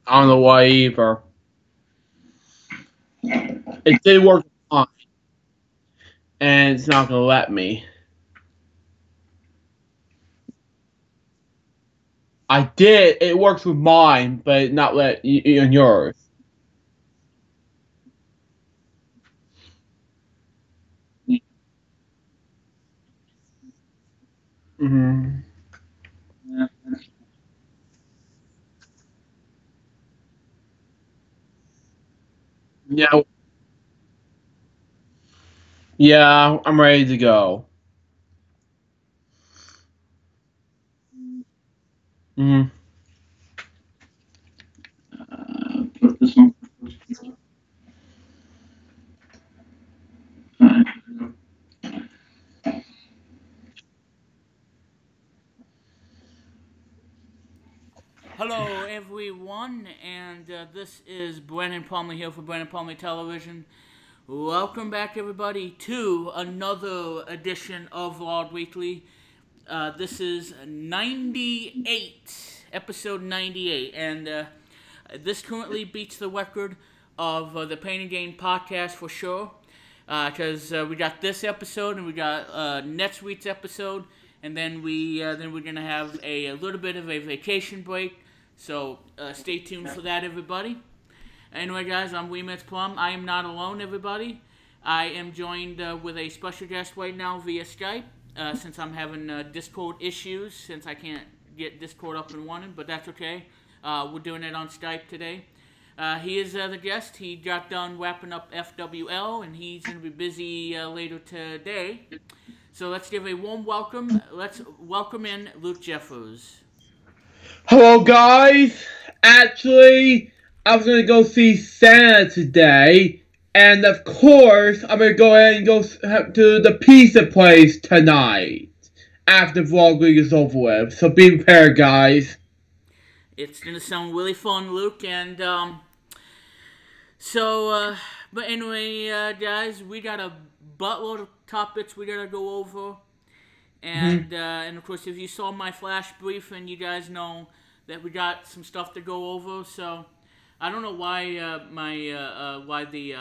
I don't know why either. It did work fine, and it's not gonna let me. I did. It works with mine, but not let you on yours. Hmm. Yeah, yeah. I'm ready to go. Hmm. Hello, everyone, and this is Branden Plumley here for Branden Plumley Television. Welcome back, everybody, to another edition of Vlog Weekly. This is 98, episode 98, and this currently beats the record of the Pain and Gain podcast for sure. Because we got this episode and we got next week's episode, and then we're gonna have a little bit of a vacation break. So stay tuned for that, everybody. Anyway, guys, I'm Weemit's Plum. I am not alone, everybody. I am joined with a special guest right now via Skype, since I'm having Discord issues, since I can't get Discord up and running, but that's okay. We're doing it on Skype today. He is the guest. He got done wrapping up FWL, and he's going to be busy later today. So let's give a warm welcome. Let's welcome in Luke Jeffers. Hello, guys. Actually, I was gonna go see Santa today, and of course, I'm gonna go ahead and go to the pizza place tonight after Vlog Week is over with. So be prepared, guys. It's going to sound really fun, Luke, and so, but anyway, guys, we got a buttload of topics we gotta go over, and of course, if you saw my flash briefing, you guys know that we got some stuff to go over. So, I don't know why why the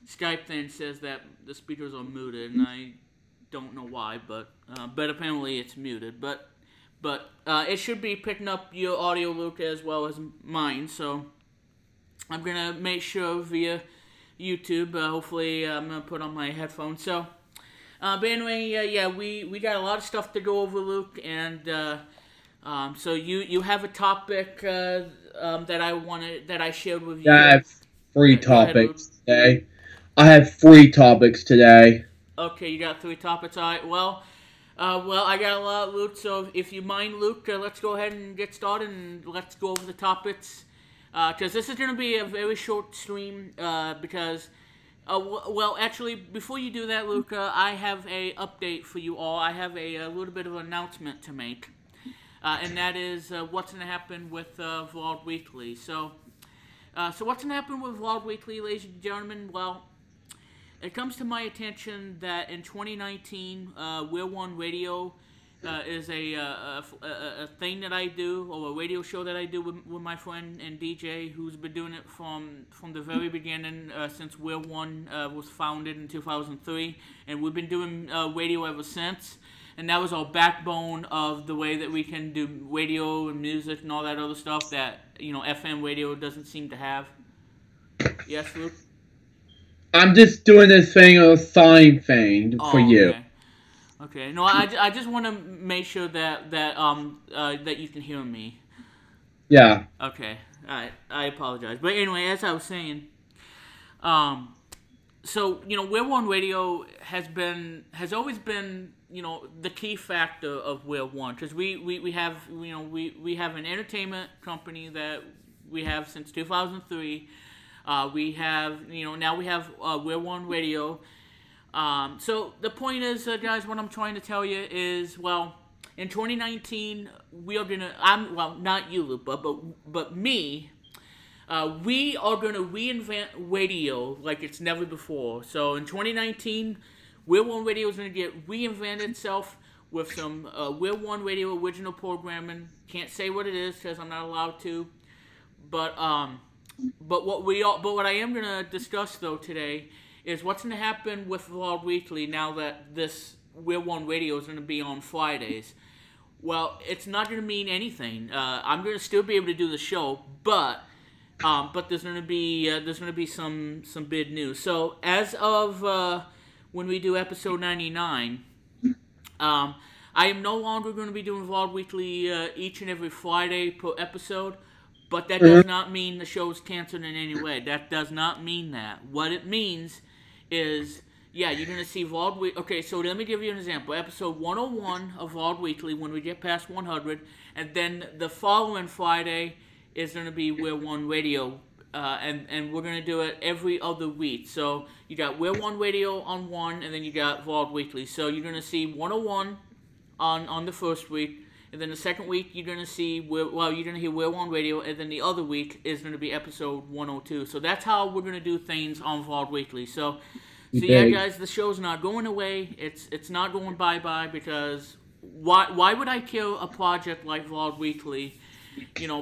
Skype thing says that the speakers are muted, and I don't know why, but apparently it's muted, but it should be picking up your audio, Luke, as well as mine. So I'm gonna make sure via YouTube. Hopefully, I'm gonna put on my headphones. So, but anyway, yeah, we got a lot of stuff to go over, Luke, and so you have a topic that I shared with Yeah, I you. have three Go ahead, Luke. topics today. I have three topics today. Okay, you got three topics. All right. Well, I got a lot, Luke. So if you mind, Luke, let's go ahead and get started, and let's go over the topics. Because this is going to be a very short stream. Because, well, actually, before you do that, Luke, I have a update for you all. I have a little bit of an announcement to make, and that is what's going to happen with Vlog Weekly. So what's going to happen with Vlog Weekly, ladies and gentlemen? Well, it comes to my attention that in 2019, We're One Radio is a thing that I do, or a radio show that I do with my friend and DJ, who's been doing it from the very beginning, since We're One was founded in 2003, and we've been doing radio ever since. And that was our backbone of the way that we can do radio and music and all that other stuff that FM radio doesn't seem to have. Yes, Luke. I'm just doing this thing, a sign thing for Oh, you. okay. Okay. No, I just want to make sure that you can hear me. Yeah. Okay. Alright. I apologize. But anyway, as I was saying, um, so We're One Radio has always been the key factor of We're One, because we have we have an entertainment company that we have since 2003. We have now we have We're One Radio. So the point is, guys, what I'm trying to tell you is, well, in 2019, we are gonna. Not you, Luke, but me. We are gonna reinvent radio like it's never before. So in 2019, We're One Radio is gonna get reinvent itself with some We're One Radio original programming. Can't say what it is because I'm not allowed to. but what I am gonna discuss though today is what's gonna happen with Vlog Weekly now that this We're One Radio is gonna be on Fridays. Well, it's not gonna mean anything. I'm gonna still be able to do the show, but there's gonna be some big news. So as of when we do episode 99, I am no longer going to be doing Vlog Weekly each and every Friday per episode, but that does not mean the show's canceled in any way. That does not mean that. What it means is, yeah, you're going to see Vlog Weekly. Okay, so let me give you an example. Episode 101 of Vlog Weekly, when we get past 100, and then the following Friday is going to be We're One Radio, and we're going to do it every other week. So you got We're One Radio on one, and then you got Vlog Weekly. So you're going to see 101 on the first week, and then the second week you're going to see, you're going to hear We're One Radio, and then the other week is going to be episode 102. So that's how we're going to do things on Vlog Weekly. So yeah, guys, the show's not going away. It's not going bye-bye, because why would I kill a project like Vlog Weekly?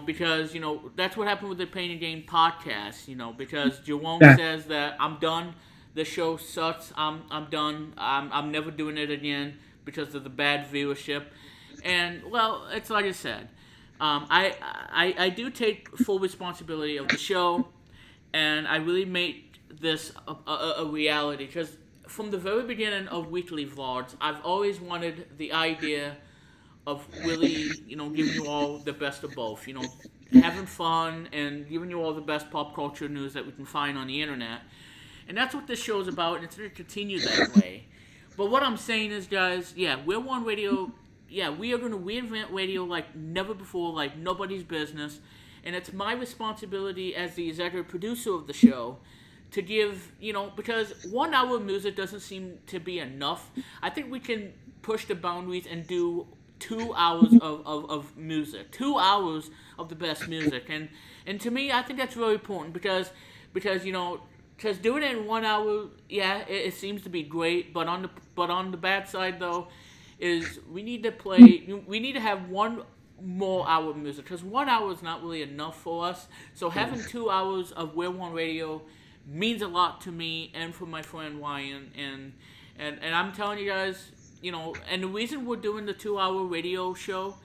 Because, that's what happened with the Pain and Gain podcast, because Jerome says that I'm done, the show sucks, I'm done, I'm never doing it again because of the bad viewership. And, well, it's like I said, I do take full responsibility of the show, and I really make this a reality, because from the very beginning of weekly vlogs, I've always wanted the idea of really, giving you all the best of both, having fun and giving you all the best pop culture news that we can find on the internet. And that's what this show is about, and it's going to continue that way. But what I'm saying is, guys, yeah, We're One Radio, yeah, we are going to reinvent radio like never before, like nobody's business. And it's my responsibility as the executive producer of the show to give, because 1 hour of music doesn't seem to be enough. I think we can push the boundaries and do 2 hours of music, 2 hours of the best music, and to me, I think that's really important, because doing it in 1 hour, yeah, it seems to be great, but on the bad side though, is we need to have 1 more hour of music, because 1 hour is not really enough for us. So having 2 hours of We're One Radio means a lot to me and for my friend Ryan, and I'm telling you guys. And the reason we're doing the 2 hour radio show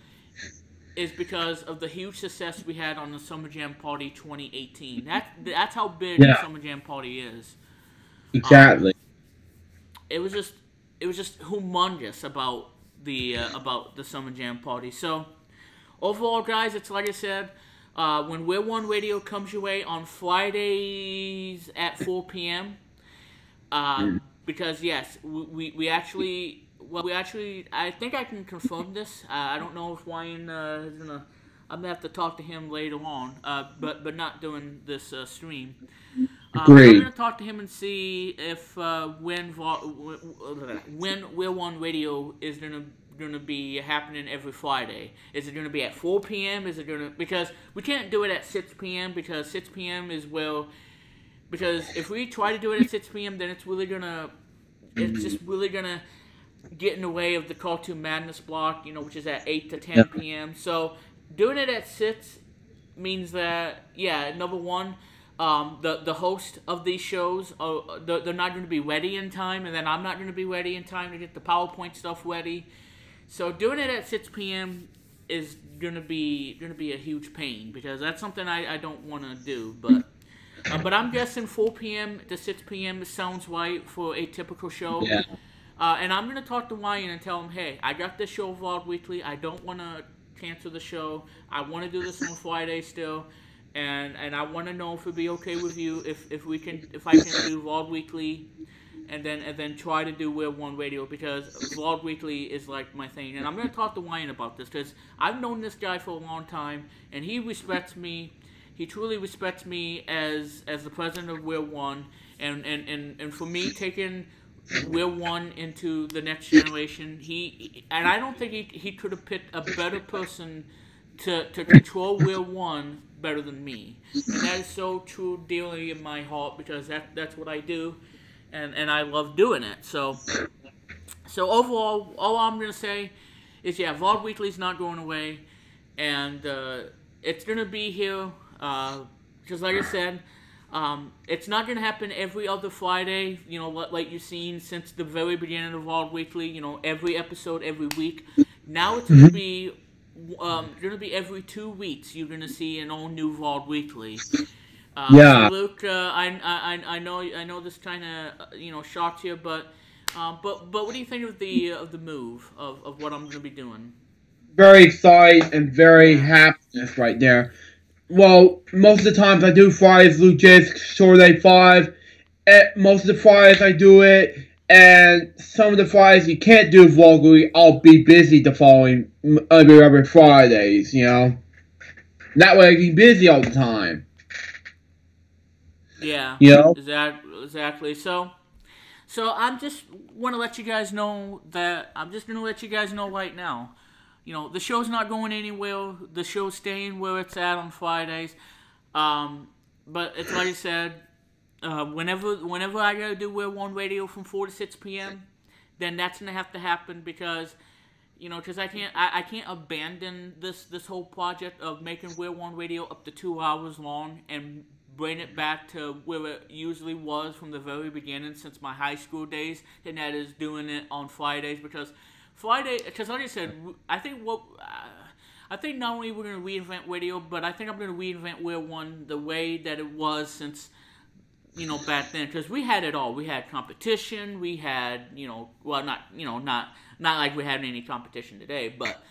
is because of the huge success we had on the Summer Jam Party 2018. That's how big the Summer Jam Party is. Exactly. It was just humongous about the Summer Jam Party. So overall, guys, it's like I said, when We're One Radio comes your way on Fridays at 4 p.m. Because yes, we actually. Well, I think I can confirm this. I don't know if Ryan is gonna. I'm gonna have to talk to him later on, but not during this stream. I'm gonna talk to him and see if when We're One Radio is gonna be happening every Friday. Is it gonna be at 4 p.m.? Because we can't do it at 6 p.m. because 6 p.m. is because if we try to do it at 6 p.m. then it's just really gonna get in the way of the Cartoon Madness block, which is at 8 to 10 p.m. So doing it at 6 means that, yeah, number one, the host of these shows, they're not going to be ready in time, and then I'm not going to be ready in time to get the PowerPoint stuff ready. So doing it at 6 p.m. is going to be a huge pain, because that's something I don't want to do. But I'm guessing 4 p.m. to 6 p.m. sounds right for a typical show. Yeah. And I'm going to talk to Ryan and tell him, hey, I got this show Vlog Weekly. I don't want to cancel the show. I want to do this on Friday still. And I want to know if it'd be okay with you if I can do Vlog Weekly and then try to do We're One Radio, because Vlog Weekly is like my thing. And I'm going to talk to Ryan about this, because I've known this guy for a long time, and he respects me. He truly respects me as the president of We're One, and for me taking We're One into the next generation. And I don't think he could have picked a better person to control We're One better than me. And that is so true dearly in my heart, because that's what I do, and I love doing it. So overall, all I'm going to say is, yeah, Vlog Weekly's not going away, and it's going to be here Just like I said, it's not going to happen every other Friday, you know, like you've seen since the very beginning of Vault Weekly, you know, every episode, every week. Now it's going to be every 2 weeks you're going to see an all new Vault Weekly. So Luke, I know this kind of, you know, shocks you, but what do you think of the move of what I'm going to be doing? Very excited and very happiness right there. Well, most of the times I do Fridays, Luke J's Short Day 5. Most of the Fridays I do it, and some of the Fridays you can't do Vloggery, I'll be busy the following other Fridays, you know. That way I can be busy all the time. Yeah. You know? Exactly. So I'm just want to let you guys know that I'm just going to let you guys know right now. You know, the show's not going anywhere. The show's staying where it's at on Fridays. But it's like I said, whenever I gotta do We're One Radio from 4 to 6 p.m., then that's gonna have to happen because, you know, because I can't abandon this whole project of making We're One Radio up to 2 hours long and bring it back to where it usually was from the very beginning since my high school days, and that is doing it on Fridays because because like I said, I think not only we're going to reinvent radio, but I think I'm going to reinvent We're One the way that it was since, you know, back then. Because we had it all. We had competition. We had, you know, well, not like we had any competition today, but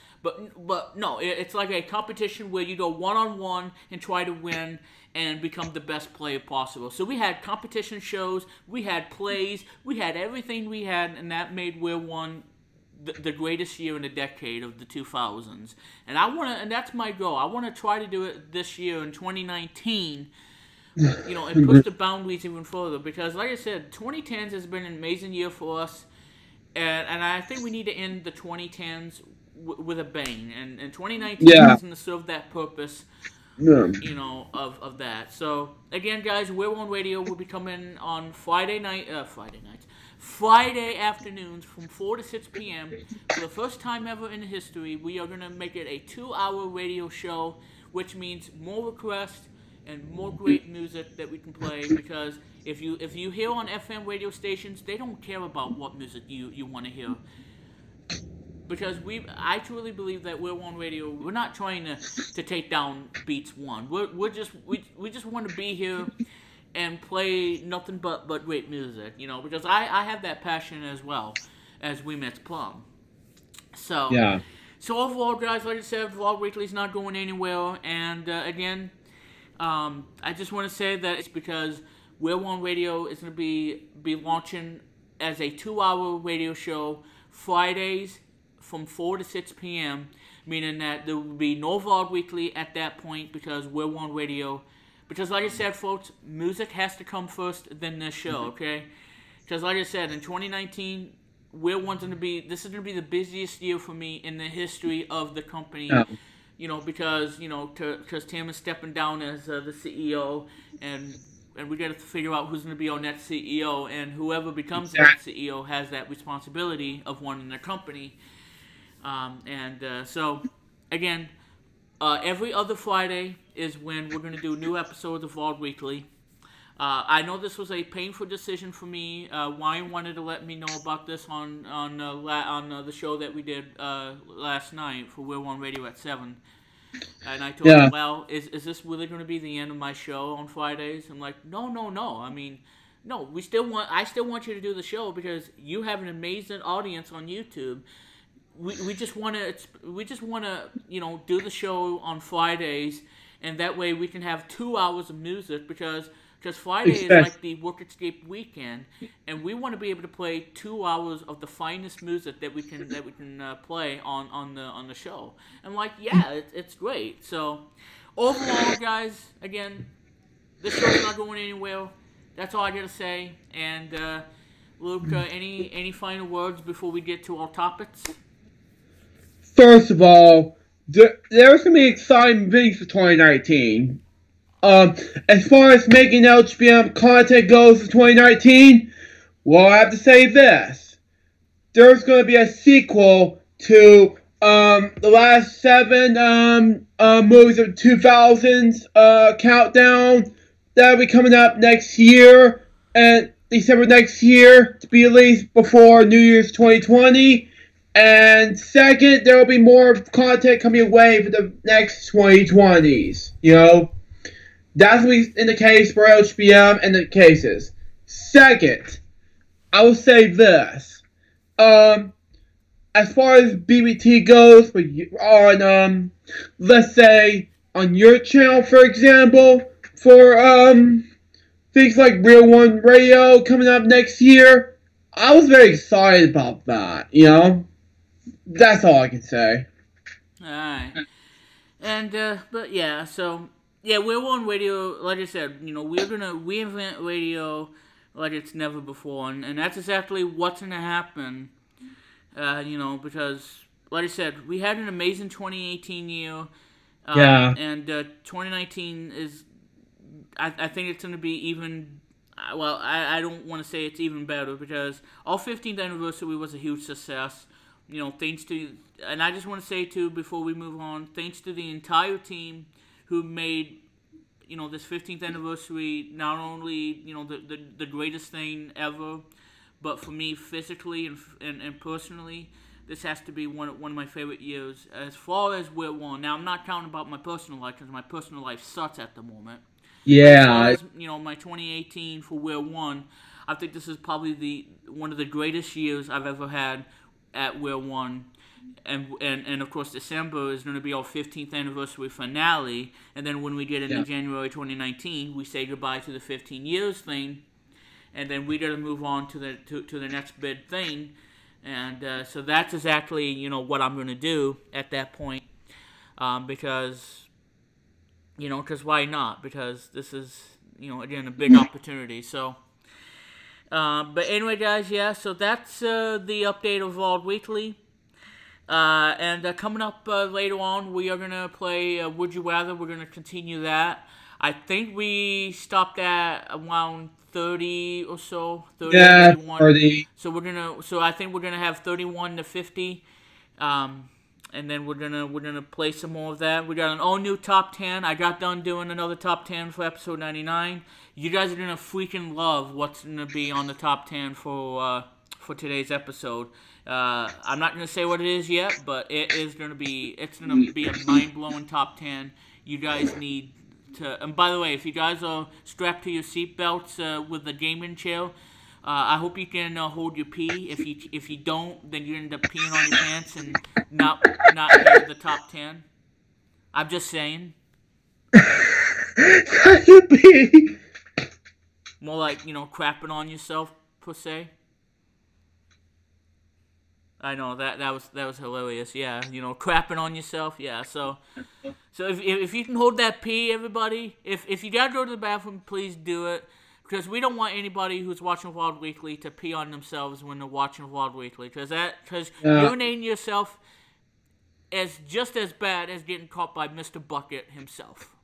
no, it's like a competition where you go one-on-one and try to win and become the best player possible. So we had competition shows, we had plays, we had everything we had, and that made We're One the greatest year in the decade of the 2000s. And that's my goal. I want to try to do it this year in 2019, you know, and push the boundaries even further. Because, like I said, 2010s has been an amazing year for us, and I think we need to end the 2010s with a bang. And 2019 is going to serve that purpose, you know, of that. So, again, guys, We're One Radio will be coming on Friday afternoons from 4 to 6 p.m. For the first time ever in history, we are going to make it a 2-hour radio show, which means more requests and more great music that we can play. Because if you hear on FM radio stations, they don't care about what music you want to hear. Because I truly believe that We're One Radio, we're not trying to take down Beats One. We just want to be here and play nothing but great music, you know, because I have that passion as well as we met Plum. So overall, guys, like I said, Vlog Weekly's not going anywhere, and again, I just want to say that it's because We're One Radio is going to be launching as a 2-hour radio show Fridays from 4 to 6 p.m., meaning that there will be no Vlog Weekly at that point because We're One Radio. Because like I said, folks, music has to come first, then this show, okay? Because like I said, in 2019, this is going to be the busiest year for me in the history of the company. You know, because, you know, because Tim is stepping down as the CEO, and we got to figure out who's going to be our next CEO, and whoever becomes the next CEO has that responsibility of running the company. So, again, every other Friday is when we're going to do new episodes of Vlog Weekly. I know this was a painful decision for me. Ryan wanted to let me know about this on the show that we did last night for We're One Radio at 7. And I told him, well, is this really going to be the end of my show on Fridays? I'm like, no. I mean, no, I still want you to do the show because you have an amazing audience on YouTube. We just want to you know, do the show on Fridays, and that way we can have 2 hours of music because Friday is like the work escape weekend, and we want to be able to play 2 hours of the finest music that we can play on the show. And like, it's great. So overall, guys, again, this show's not going anywhere. That's all I gotta say. And Luke, any final words before we get to our topics? First of all, there's going to be exciting things for 2019. As far as making LHBM content goes for 2019, well, I have to say this. There's going to be a sequel to the last 7 movies of 2000s countdown that'll be coming up next year and December next year to be released before New Year's 2020. And second, there will be more content coming away for the next 2020s. You know, that's what in the case for HBM and the cases. Second, I will say this. As far as BPT goes, on let's say on your channel, for example, for things like Real One Radio coming up next year, I was very excited about that. You know, that's all I can say. All right, and but yeah, so yeah, Real One Radio, like I said, you know, we're gonna reinvent radio like it's never before, and that's exactly what's gonna happen. You know, because, like I said, we had an amazing 2018 year. Yeah. And 2019 is, I think it's going to be even, well, I don't want to say it's even better, because our 15th anniversary was a huge success. You know, thanks to, and I just want to say, too, before we move on, thanks to the entire team who made, you know, this 15th anniversary not only, you know, the greatest thing ever, but for me, physically and personally, this has to be one of my favorite years. As far as We're One, now I'm not counting about my personal life, because my personal life sucks at the moment. Yeah. As far as, you know, my 2018 for We're One, I think this is probably one of the greatest years I've ever had at We're One. And of course, December is going to be our 15th anniversary finale. And then when we get into January 2019, we say goodbye to the 15 years thing. And then we got to move on to the next big thing, and so that's exactly, you know, what I'm going to do at that point, because, you know, because why not? Because this is, you know, again, a big opportunity. So, but anyway, guys, yeah. So that's the update of Vault Weekly, and coming up later on, we are going to play Would You Rather. We're going to continue that. I think we stopped at around 30 or so, 30, yeah, 31. 30. So I think we're gonna have 31 to 50, and then we're gonna play some more of that. We got an all new top 10. I got done doing another top 10 for episode 99. You guys are gonna freaking love what's gonna be on the top 10 for today's episode. I'm not gonna say what it is yet, but it's gonna be a mind blowing top 10. You guys need. And by the way, if you guys are strapped to your seatbelts with the gaming chair, I hope you can hold your pee. If you don't, then you end up peeing on your pants and not hear the top 10. I'm just saying. More like, you know, crapping on yourself per se. I know that was hilarious. Yeah, you know, crapping on yourself. Yeah, so if you can hold that pee, everybody, if you gotta go to the bathroom, please do it, because we don't want anybody who's watching Vlog Weekly to pee on themselves when they're watching Vlog Weekly, because urinating yourself is just as bad as getting caught by Mr. Bucket himself.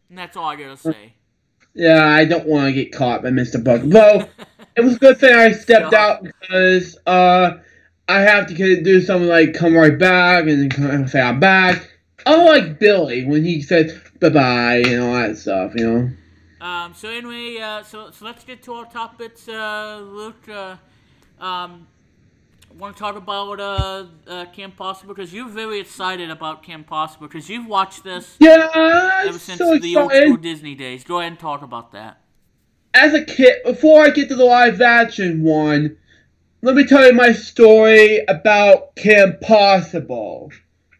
And that's all I gotta say. Yeah, I don't want to get caught by Mr. Bucket. Well, it was a good thing I stepped out, because I have to do something like come right back and then say I'm back. Unlike Billy when he said bye-bye and all that stuff, you know. So anyway, so let's get to our topics. Luke, want to talk about Kim Possible, because you're very excited about Kim Possible, because you've watched this ever since the old school Disney days. Go ahead and talk about that. As a kid, before I get to the live action one, let me tell you my story about Kim Possible,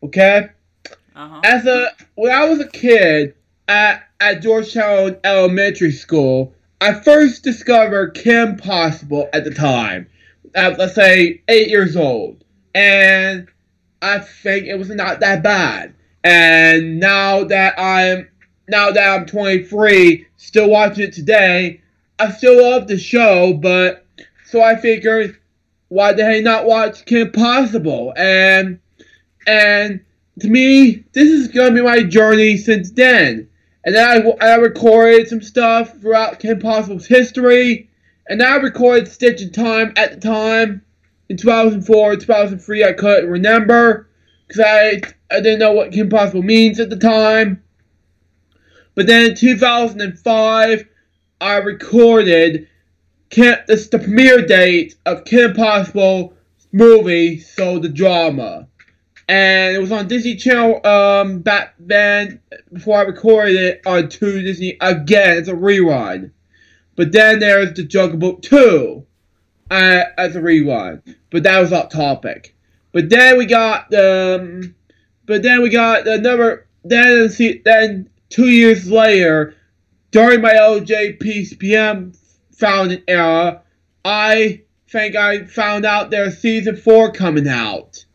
okay? When I was a kid at Georgetown Elementary School, I first discovered Kim Possible at the time, at, let's say, 8 years old, and I think it was not that bad. And now that I'm 23, still watching it today, I still love the show, but so I figured, why the heck not watch Kim Possible? And to me, this is going to be my journey since then. And then I recorded some stuff throughout Kim Possible's history. And then I recorded Stitch in Time at the time. In 2004, 2003, I couldn't remember. because I didn't know what Kim Possible means at the time. But then in 2005, I recorded the premiere date of Kim Possible movie, So the Drama. And it was on Disney Channel back then, before I recorded it on 2 Disney. Again, it's a rerun. But then there's The Jungle Book 2 as a rerun. But that was off topic. But then we got then 2 years later, during my LJPCPM founding era, I think I found out there's season 4 coming out.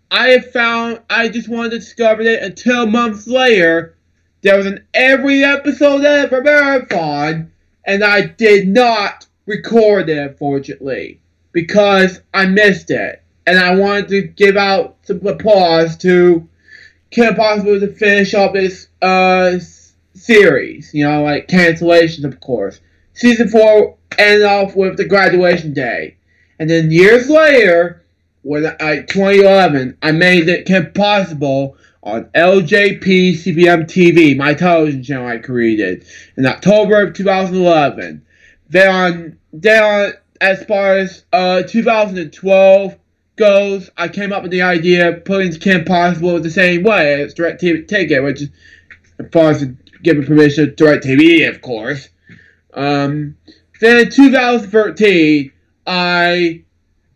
I just wanted to discover it until months later, there was an every episode ever marathon, and I did not record it, unfortunately, because I missed it. And I wanted to give out some applause to Kim Possible to finish up this series. You know, like cancellations, of course. Season 4 ended off with the graduation day. And then years later, when 2011, I made it Kim Possible on LJP CBM TV, my television channel I created, in October of 2011. Then as far as 2012 goes, I came up with the idea of putting Kim Possible the same way as DirecTV Ticket, which is, as far as giving permission to DirecTV, of course. Then in 2013, I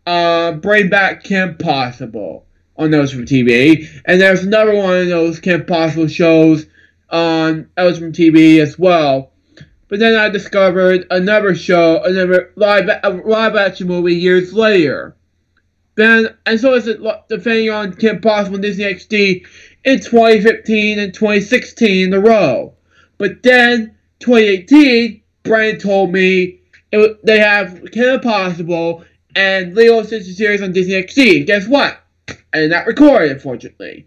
bring back Kim Possible on those from TV, and there's another one of those Kim Possible shows on those from TV as well. But then I discovered another show, another live action movie years later. And so is the thing on Kim Possible and Disney XD in 2015 and 2016 in a row. But then 2018, Branden told me they have Kim Possible and Lilo Sister Series on Disney XD. And guess what? I did not record it, unfortunately.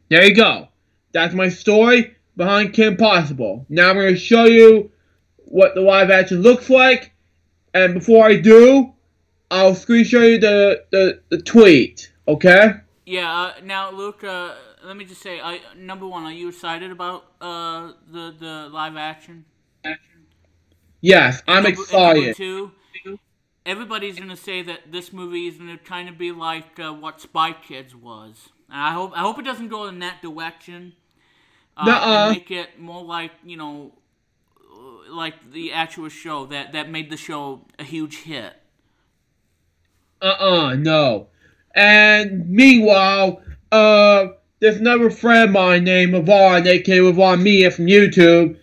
There you go. That's my story behind Kim Possible. Now I'm going to show you what the live action looks like. And before I do, I'll screen show you the tweet. Okay? Yeah, now, Luke, let me just say, number one, are you excited about the live action? Yes, I'm excited. Number two, everybody's going to say that this movie is going to kind of be like what Spy Kids was. And I hope it doesn't go in that direction. And make it more like, you know, like the actual show that made the show a huge hit. No. And meanwhile, there's another friend of mine named Yvonne, aka Yvonne Mia from YouTube,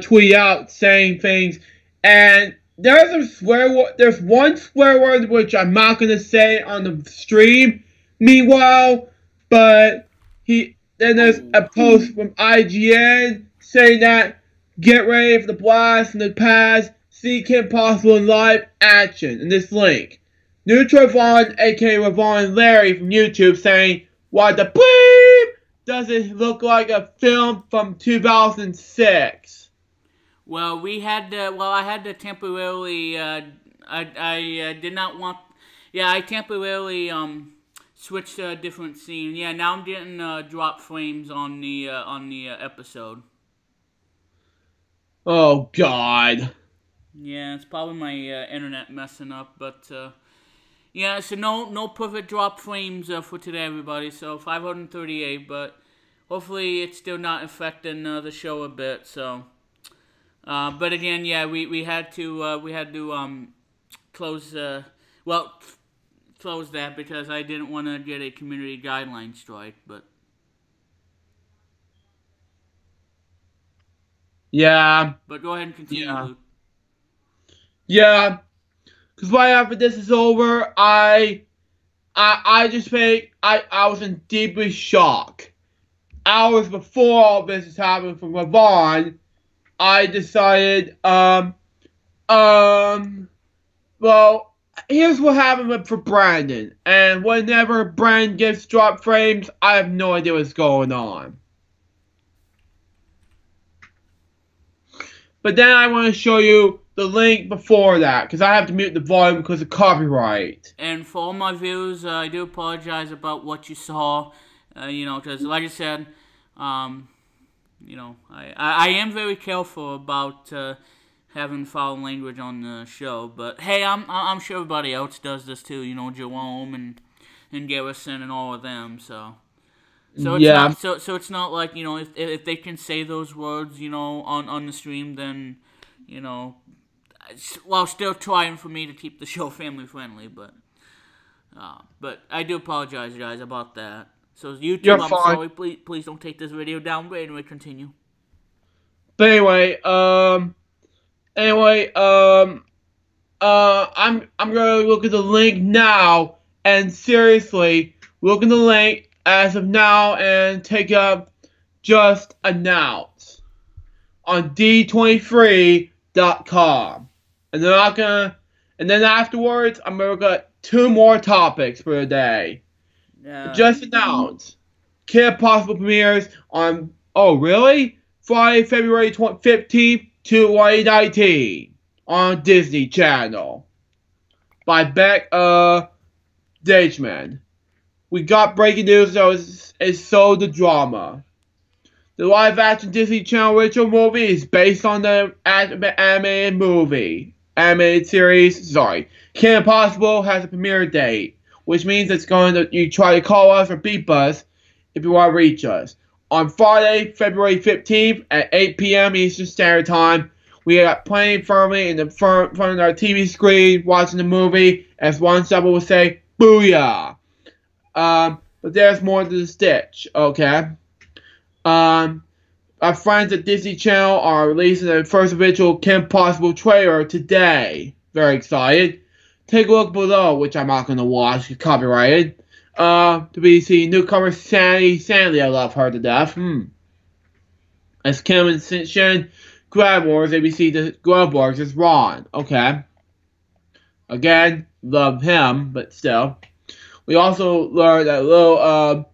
tweet out saying things, and there's one swear word which I'm not gonna say on the stream. Meanwhile, but then there's a post from IGN saying that get ready for the blast from the past, see Kim Possible in live action in this link. Neutral Vaughn, aka Vaughn Larry from YouTube, saying, "What the bleep does it look like a film from 2006?" Well, I had to temporarily, I did not want, I temporarily, switched to a different scene. Yeah, now I'm getting, drop frames on the episode. Oh, God. Yeah, it's probably my, internet messing up, but, yeah, so no perfect drop frames, for today, everybody, so 538, but hopefully it's still not affecting, the show a bit, so... but again, yeah, we had to close close that because I didn't want to get a community guideline strike, but yeah. But go ahead and continue, Luke. Yeah, because right after this is over, I just think I was in deeply shock. Hours before all this is happening from Yvonne, I decided, well, here's what happened for Branden. And whenever Branden gets drop frames, I have no idea what's going on. But then I want to show you the link before that, because I have to mute the volume because of copyright. And for all my viewers, I do apologize about what you saw. Because like I said, I am very careful about having foul language on the show. But hey, I'm sure everybody else does this too. Jerome and Garrison and all of them. So it's not like if they can say those words on the stream, then while still trying for me to keep the show family friendly, but I do apologize, guys, about that. So YouTube, I'm sorry. Please don't take this video down. But anyway, continue. But anyway, I'm gonna look at the link now, and seriously, look at the link as of now and take up just announce on D23.com. And then afterwards, I'm gonna look at 2 more topics for the day. Just announced. Kim Possible premieres on, Friday, February 15th, 2019 on Disney Channel by Beck Dageman. We got breaking news that it's so the drama. The live-action Disney Channel original movie is based on the animated series. Kim Possible has a premiere date, which means it's going to, you try to call us or beep us if you want to reach us. On Friday, February 15th at 8 p.m. Eastern Standard Time, we are playing firmly in the front of our TV screen, watching the movie, as one sub will say, booyah! But there's more to the stitch, okay? Our friends at Disney Channel are releasing the first official Kim Possible trailer today. Very excited. Take a look below, which I'm not going to watch, it's copyrighted. To be seen newcomer Sandy, I love her to death. As Kim and Shin Grab Wars, ABC the Grab Wars is Ron. Okay. Again, love him, but still. We also learned a little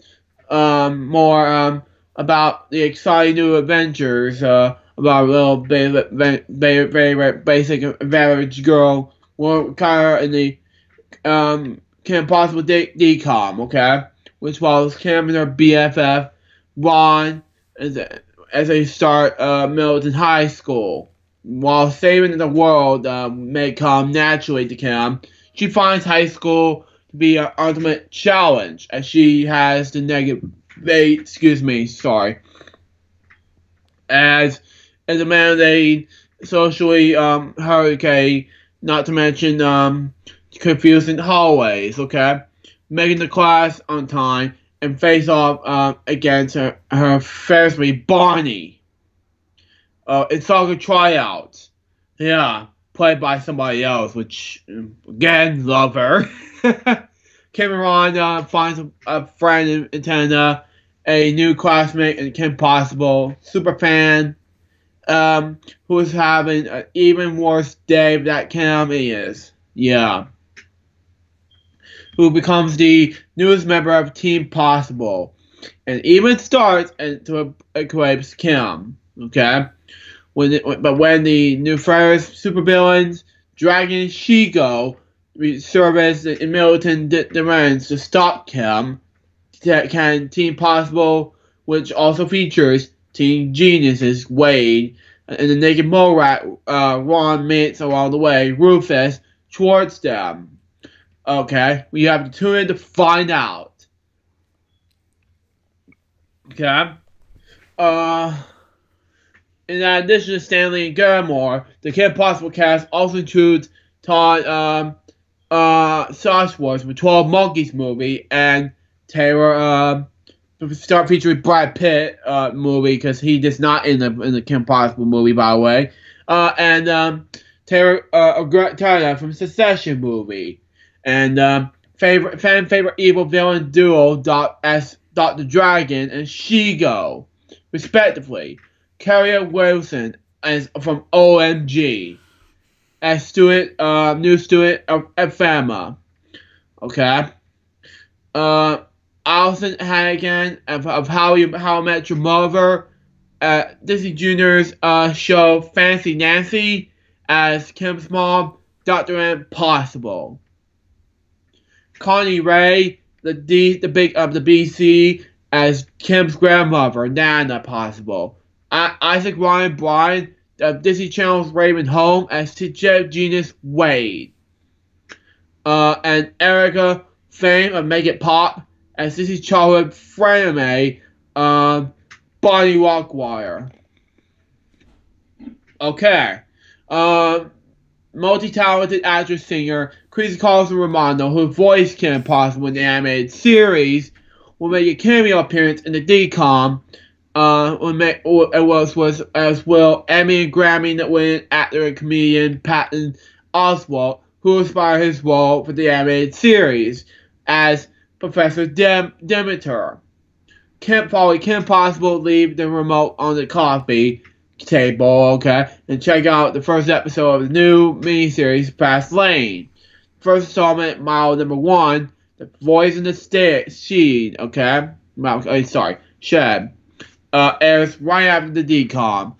more about the exciting new adventures about a little very basic average girl kind of in the Kim Possible DCOM, okay? Which follows Kim and her BFF, Ron, as they start Milton High School. While saving the world may come naturally to Kim, she finds high school to be an ultimate challenge, as she has the as a mandate socially hurricane, not to mention confusing hallways, okay? Making the class on time and face off against her freshman Barney. It's soccer tryouts. Yeah, played by somebody else, which, again, love her. Kim and Ron finds a friend in Tana, a new classmate in Kim Possible, super fan, who is having an even worse day than Kim is. Yeah. Who becomes the newest member of Team Possible, and even starts to eclipse Kim. Okay, when the new first supervillains, Dragon and Shigo, service in militant demands to stop Kim, can Team Possible, which also features Team Geniuses Wade and the Naked Mole Rat Ron meets along the way, Rufus, towards them. Okay, we have to tune in to find out. Okay. In addition to Stanley and Garamore, the Kim Possible cast also includes Todd Sauceworth from 12 Monkeys movie and Taylor start featuring Brad Pitt movie, because he is not in the Kim Possible movie, by the way. And Taylor Tyler from Succession movie. And fan favorite evil villain duo Dr. Dragon and Shigo, respectively. Carrier Wilson as from OMG as new student of FEMA. Okay. Allison Hannigan of How I Met Your Mother, Disney Junior's show Fancy Nancy as Kim's mom, Dr. Impossible. Connie Ray, the BC, as Kim's grandmother, Nana Possible. Isaac Ryan Bryan of Disney Channel's Raymond Home as Jeff Genius Wade. And Erica Fame of Make It Pop as Disney's childhood frenemy, Bonnie Rockwire. Okay. Multi-talented actress singer Chrissy Carlson Romano, who voiced Kim Possible in the animated series, will make a cameo appearance in the DCOM. As well Emmy and Grammy winning actor and comedian Patton Oswalt, who inspired his role for the animated series as Professor Demeter. Kim Possible leave the remote on the coffee table, okay, and check out the first episode of the new miniseries Fast Lane. First installment, mile number 1, The Voice in the Shed, okay? Shed. Airs right after the DCOM,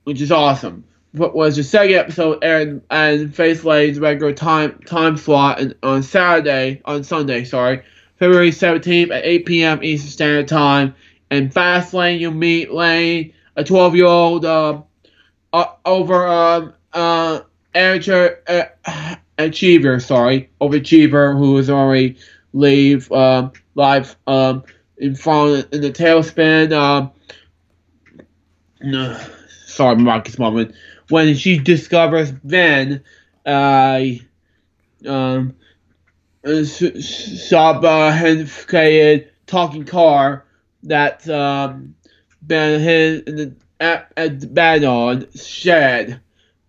which is awesome. What was the second episode aired and Face Lane's regular time slot on Sunday, February 17th at 8 p.m. Eastern Standard Time. And Fast Lane, you'll meet Lane, a 12-year-old overachiever who is already live in the tailspin. Sorry, Marcus moment. When she discovers Ben, sophisticated talking car that Ben hid in the abandoned shed.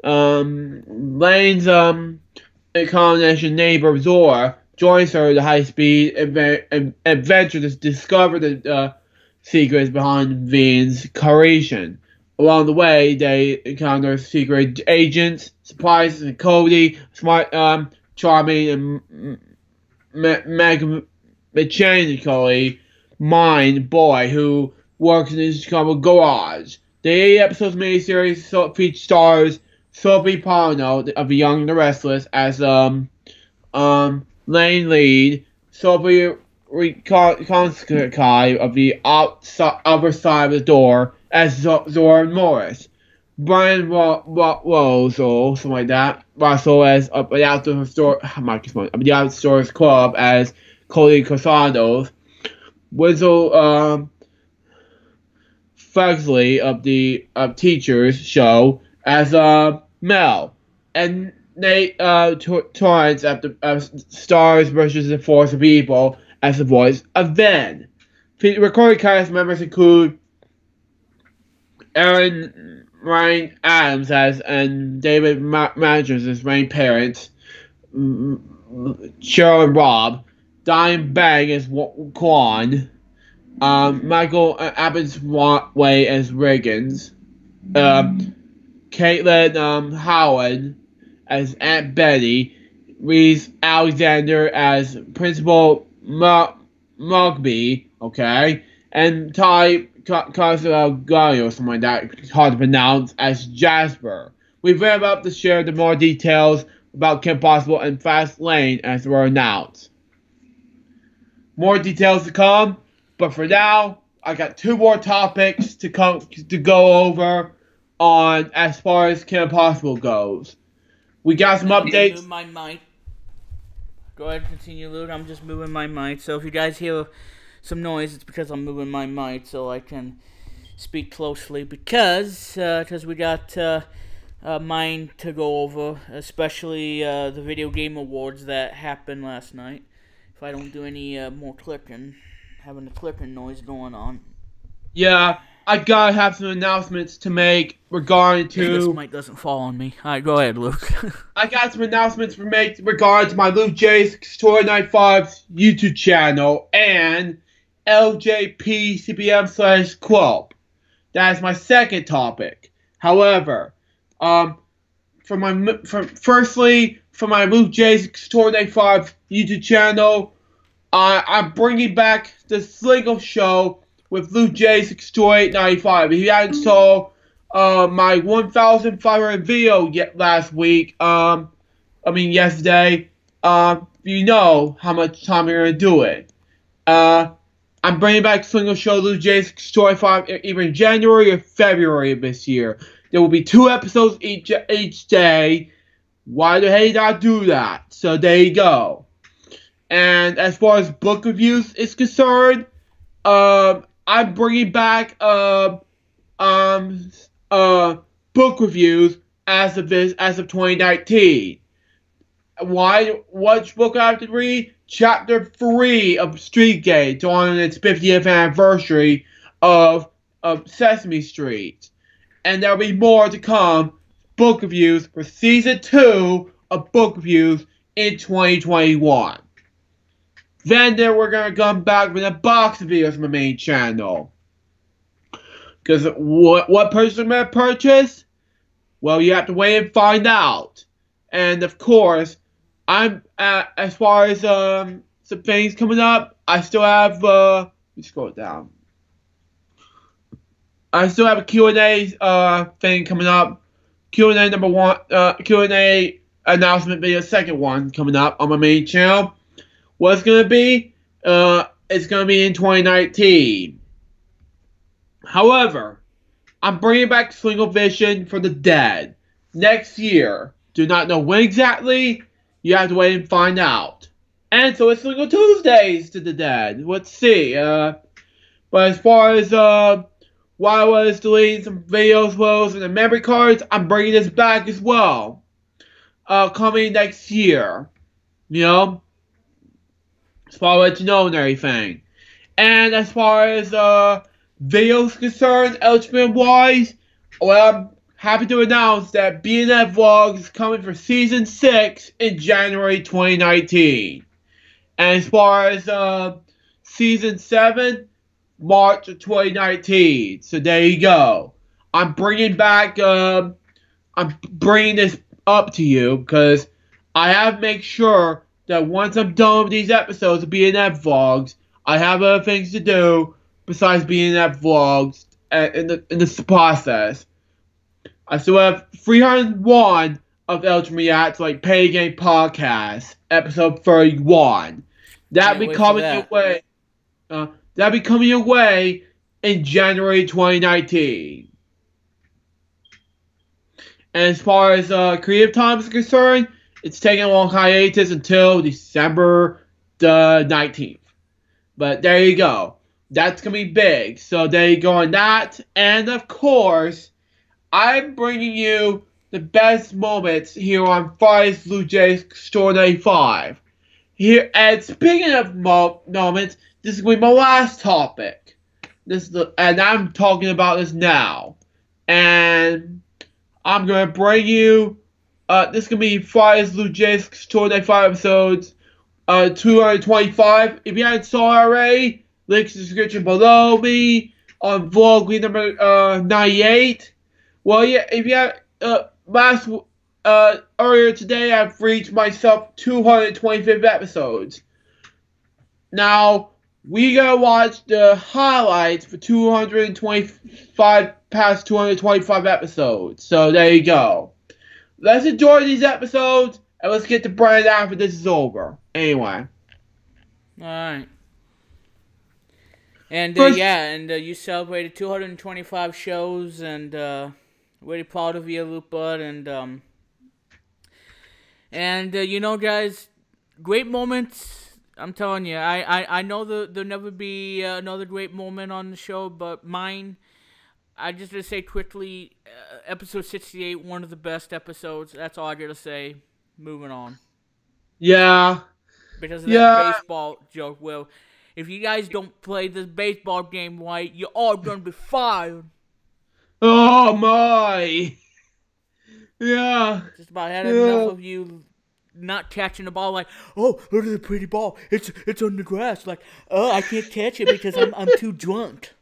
Lane's combination neighbor Zora joins her the high-speed adventure to discover the secrets behind Vin's creation. Along the way, they encounter secret agents, surprises, and Cody, smart, charming, and mechanically mind boy who works in his garage. The 8 episodes miniseries features stars Sophie Parno of The Young and the Restless as Lane lead, Sophie Konski of The Other Side of the Door as Zora Morris, Brian Russell, something like that, Russell as the Outdoors Club as Cody Casados, Wizzle Fugsley of the Teachers Show as Mel, and Nate Torrance of the Stars vs. the Force of Evil as the voice of Ben. Recording cast members include Aaron Ryan Adams and David Managers as Rain parents, Cheryl and Rob, Diane Bang as Quan, Michael Abbotsway as Riggins, Caitlin Howard as Aunt Betty, Reese Alexander as Principal Mugby, okay, and Ty Casagallo, something like that, hard to pronounce, as Jasper. We've ramped up to share the more details about Kim Possible and Fast Lane as they were announced. More details to come, but for now, I got 2 more topics to go over on as far as Kim Possible goes. We got some updates. Move my mic. Go ahead and continue, Luke. I'm just moving my mic. So if you guys hear some noise, it's because I'm moving my mic so I can speak closely. Because we got mine to go over, especially the video game awards that happened last night. If I don't do any more clicking, having the clicking noise going on. Yeah, I gotta have some announcements to make regarding to... This mic doesn't fall on me. Alright, go ahead, Luke. I got some announcements to make regarding to my Luke J. Story 95's YouTube channel and LJPCPM/Club. That is my second topic. However, firstly, for my Luke J. Story 95 YouTube channel, I'm bringing back the Slingo Show with Luke J. Story 95. If you haven't saw my 1,500 video last week. Yesterday. You know how much time we're gonna do it. I'm bringing back Single Show Lou J's Story 5 either in January or February of this year. There will be 2 episodes each day. Why the hell did I do that? So there you go. And as far as book reviews is concerned, I'm bringing back book reviews as of 2019. Why? Which book I have to read? Chapter 3 of Street Gates on its 50th anniversary of Sesame Street. And there'll be more to come. Book reviews for Season 2 of book reviews in 2021. Then we're going to come back with a box of videos on my main channel. Because what person am I going to purchase? Well, you have to wait and find out. And of course, I'm as far as some things coming up, I still have let me scroll down. I still have a Q&A thing coming up. Q&A number 1, Q&A announcement video, second one coming up on my main channel. What it's gonna be? It's gonna be in 2019. However, I'm bringing back Single Vision for the Dead next year. Do not know when exactly. You have to wait and find out. And so it's Single Tuesdays to the Dead. Let's see. But as far as why I was deleting some videos, and the memory cards, I'm bringing this back as well. Coming next year. You know? As far as you know and everything. And as far as videos concerned, eligibility-wise, well, I'm happy to announce that BNF Vlogs is coming for Season 6 in January 2019. And as far as Season 7, March of 2019. So there you go. I'm bringing back, I'm bringing this up to you because I have to make sure that once I'm done with these episodes of BNF Vlogs, I have other things to do besides BNF Vlogs in the process. I still have 301 of Elton Reacts, like Pay Game Podcast, episode 31. That'll be coming your way. That'll be coming your way in January 2019. And as far as Creative Time is concerned, it's taking a long hiatus until December the 19th. But there you go. That's going to be big. So there you go on that. And of course, I'm bringing you the best moments here on Friday's Blue Jays Store 95. Here, and speaking of moments, this is going to be my last topic. And I'm talking about this now. And I'm going to bring you, this is going to be Friday's Blue Jays Store 95 episodes 225. If you haven't saw it already, links in the description below me on vlog number 98. Well, yeah, if you have, earlier today, I've reached myself 225 episodes. Now, we gotta watch the highlights for 225, past 225 episodes. So, there you go. Let's enjoy these episodes, and let's get to Branden after this is over. Anyway. Alright. And, you celebrated 225 shows, and, really proud of you, Lupa, and you know, guys, great moments. I'm telling you, I know there'll never be another great moment on the show, but mine, I just gotta say quickly, episode 68, one of the best episodes. That's all I gotta say. Moving on. Yeah. Because of that baseball joke, Will. If you guys don't play this baseball game right, you're all gonna be fired. Oh my! Yeah. Just about had enough of you not catching the ball. Like, oh, look at the pretty ball. It's on the grass. Like, oh, I can't catch it because I'm too drunk.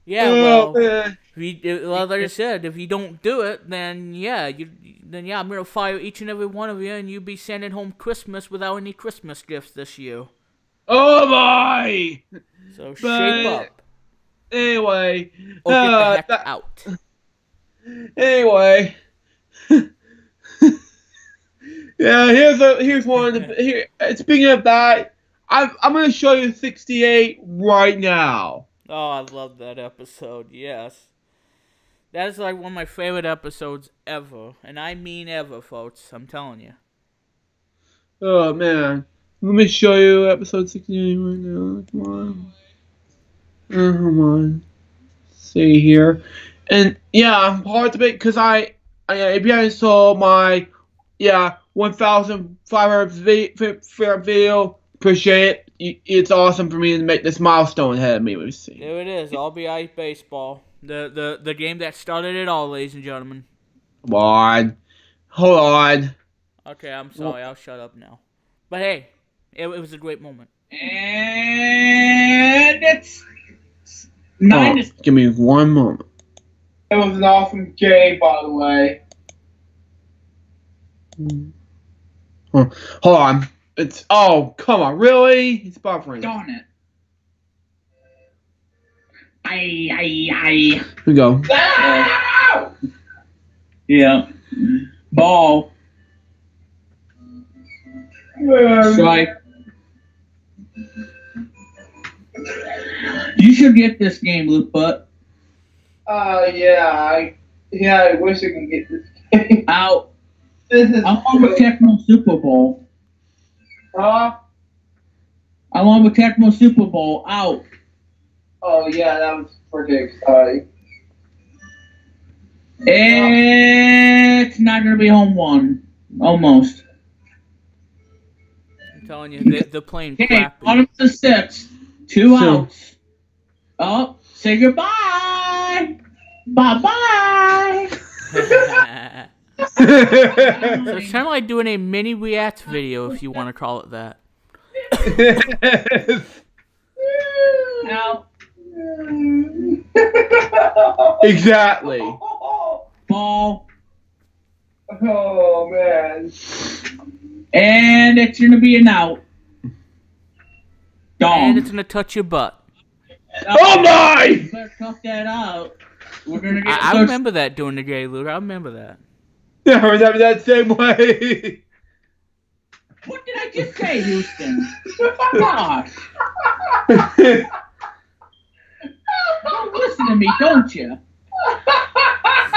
Yeah, well, like I said, if you don't do it, then I'm gonna fire each and every one of you, and you'll be sending home Christmas without any Christmas gifts this year. Oh my! So shape up. Anyway, or get the heck out. Anyway. Yeah, here's one of the here. Speaking of that, I'm gonna show you 68 right now. Oh, I love that episode. Yes, that is like one of my favorite episodes ever, and I mean ever, folks. I'm telling you. Oh man, let me show you episode 68 right now. Come on, come on. See here, and yeah, hard to make because if you haven't saw my 1,500 video, appreciate it. It's awesome for me to make this milestone ahead of me. Let's see. There it is, RBI baseball, the game that started it all, ladies and gentlemen. Come on, hold on. Okay, I'm sorry. I'll shut up now. But hey, it was a great moment. And it's 9 to... Give me one moment. It was an awesome game, by the way. Hold on. Come on, really? It's buffering. Darn it. Here we go. Yeah. Ball. Strike. You should get this game, Luke, but... I wish I could get this game. Out. I'm on with Tecmo Super Bowl. I'm on with Tecmo Super Bowl. Out. Oh, yeah, that was pretty exciting. It's not going to be home one. Almost. I'm telling you, they're playing crappy. Bottom of the 6th. 2 outs. Oh, say goodbye. Bye-bye. So it's kind of like doing a mini react video, if you want to call it that. Now. Exactly. Ball. Oh, man. And it's going to be an out. And it's going to touch your butt. Oh, my! Better cut that out. We're gonna get I remember that during the game, Luke. I remember that. Yeah, I remember that same way. What did I just say, Houston? Gosh. Don't listen to me, don't you?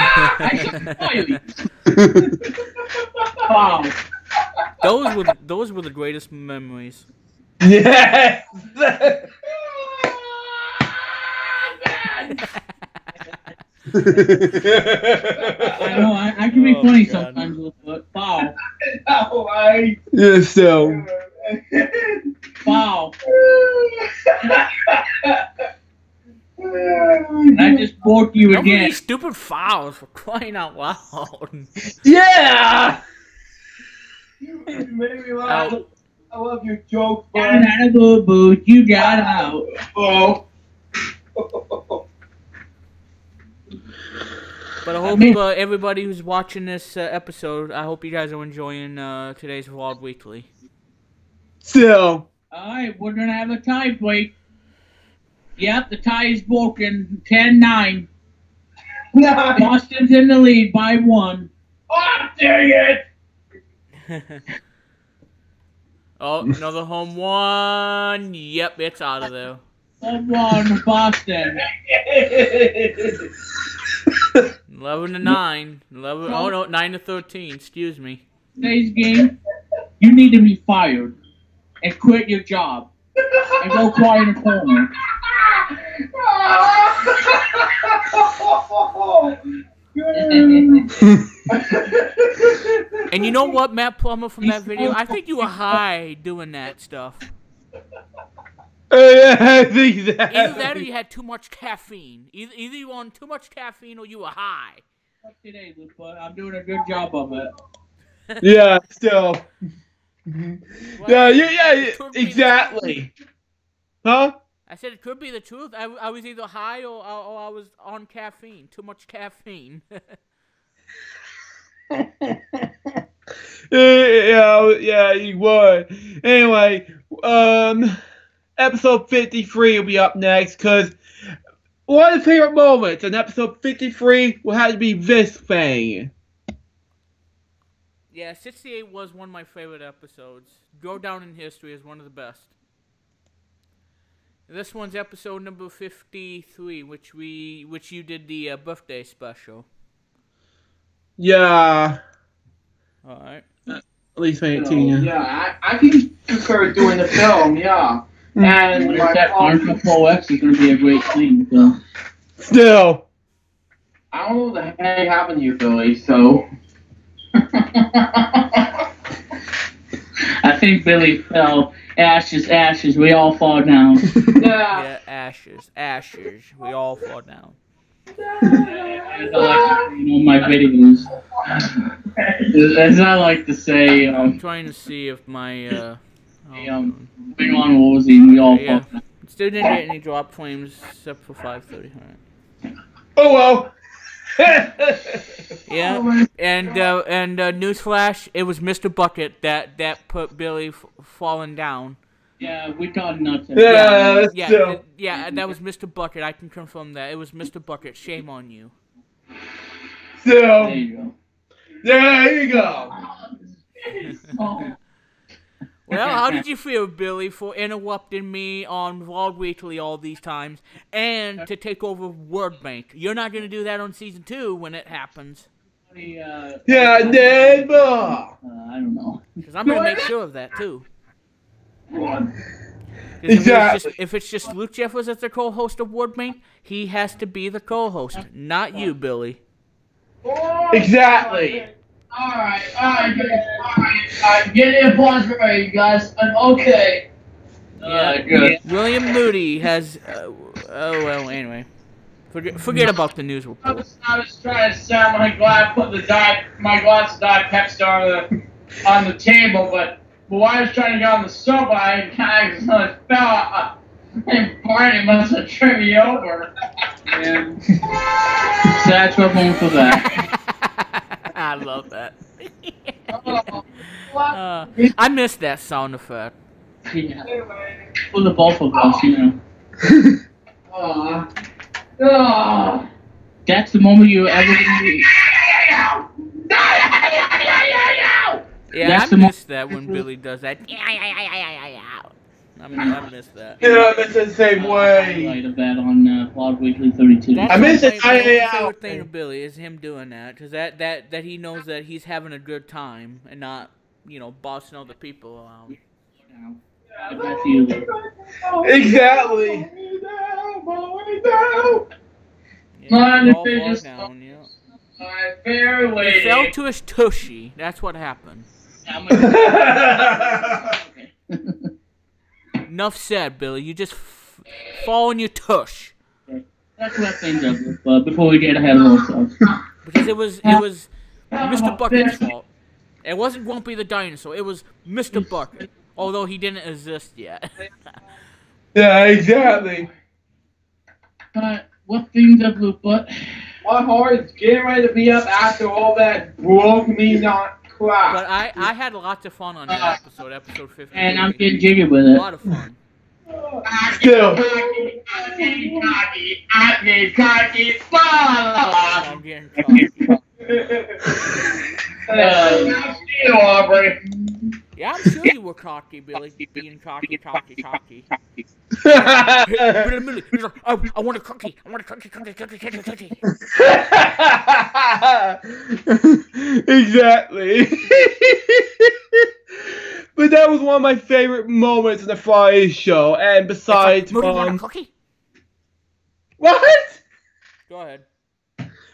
I should fire you. Wow. Those were the greatest memories. Yes. I know, I can be funny sometimes, but wow. Yeah, so. Wow. I just broke you How again. many stupid fouls for crying out loud? Yeah! You made me laugh. I love your joke, man. Got out of the booth, you got out. Oh. But I hope everybody who's watching this episode, I hope you guys are enjoying today's Vlog Weekly. So. Alright, we're going to have a tie break. Yep, the tie is broken. 10-9. Boston's in the lead by 1. Oh, dang it! Oh, another home run. Yep, it's out of there. Home run, Boston. 11-9. 11. Oh no, 9-13. Excuse me. Today's game, you need to be fired and quit your job and go cry in a corner. And you know what, Matt Plummer, from that video? I think you were high doing that stuff. Yeah, I think that. Either that or you had too much caffeine. Either you were on too much caffeine or you were high. Today, Luke, but I'm doing a good job of it. Yeah, still. Yeah, exactly. Huh? I said it could be the truth. I was either high or I was on caffeine. Too much caffeine. Yeah, you would. Anyway, episode 53 will be up next, because one of the favorite moments in episode 53 will have to be this thing. Yeah, 68 was one of my favorite episodes. Go down in history as one of the best. This one's episode number 53, which you did the birthday special. Yeah. Alright. At least 18, yeah. Yeah, I can concur doing the film, yeah. And that Marshall 4X is going to be a great thing, so. Still. I don't know what the heck happened to you, Billy, so. I think Billy fell. Ashes, ashes, we all fall down. Yeah, ashes, we all fall down. As I like to say in all my videos. As I like to say, I'm trying to see if my, going on Woolsey, we all fall down. Still didn't get any drop frames except for 530. Alright. Oh well. Yeah, and newsflash, it was Mr. Bucket that put Billy falling down. Yeah, we got nuts. Yeah, that was Mr. Bucket. I can confirm that. It was Mr. Bucket. Shame on you. Still. There you go. There you go. Well, how did you feel, Billy, for interrupting me on Vlog Weekly all these times and to take over Word Bank? You're not going to do that on Season 2 when it happens. Yeah, never. I don't know. Because I'm going to make sure of that, too. Exactly. If it's just Luke Jeffers as the co-host of Word Bank, he has to be the co-host, not you, Billy. Exactly. Alright, get the applause ready, you guys. I'm okay. Good. William Moody has. Anyway. Forget about the news report. I was trying to sound my glass, put my glass of Diet Pepsi on the table, but while I was trying to get on the sofa, I kind of fell, and Barney must have tripped me over. And so that's what I'm for that. I love that. I miss that sound effect. Yeah. For the both of us, you know. That's the moment you ever. Yeah, I miss that when Billy does that. I miss that. Yeah, I miss it the same way. Highlight of that on Vlog Weekly 32. I miss it. My favorite thing of Billy is him doing that, because that he knows that he's having a good time and not, bossing other people around. Exactly. He fell to his tushy. That's what happened. Enough said, Billy. You just fall on your tush. Let's wrap things up before we get ahead of ourselves. Because it was Mr. Bucket's fault. It wasn't Grumpy the dinosaur. It was Mr. Bucket, although he didn't exist yet. Yeah, exactly. What things up, Luke? But my heart is getting ready to be up after all that broke me not crap. But I had lots of fun on that episode 50. And I'm getting jiggy with it. A lot of fun. Still. I'm getting cocky. Yeah, I'm sure you were cocky, Billy. Being cocky. I want a cookie. Cookie. Exactly. But that was one of my favorite moments in the Friday show, and besides, want a cookie? What? Go ahead.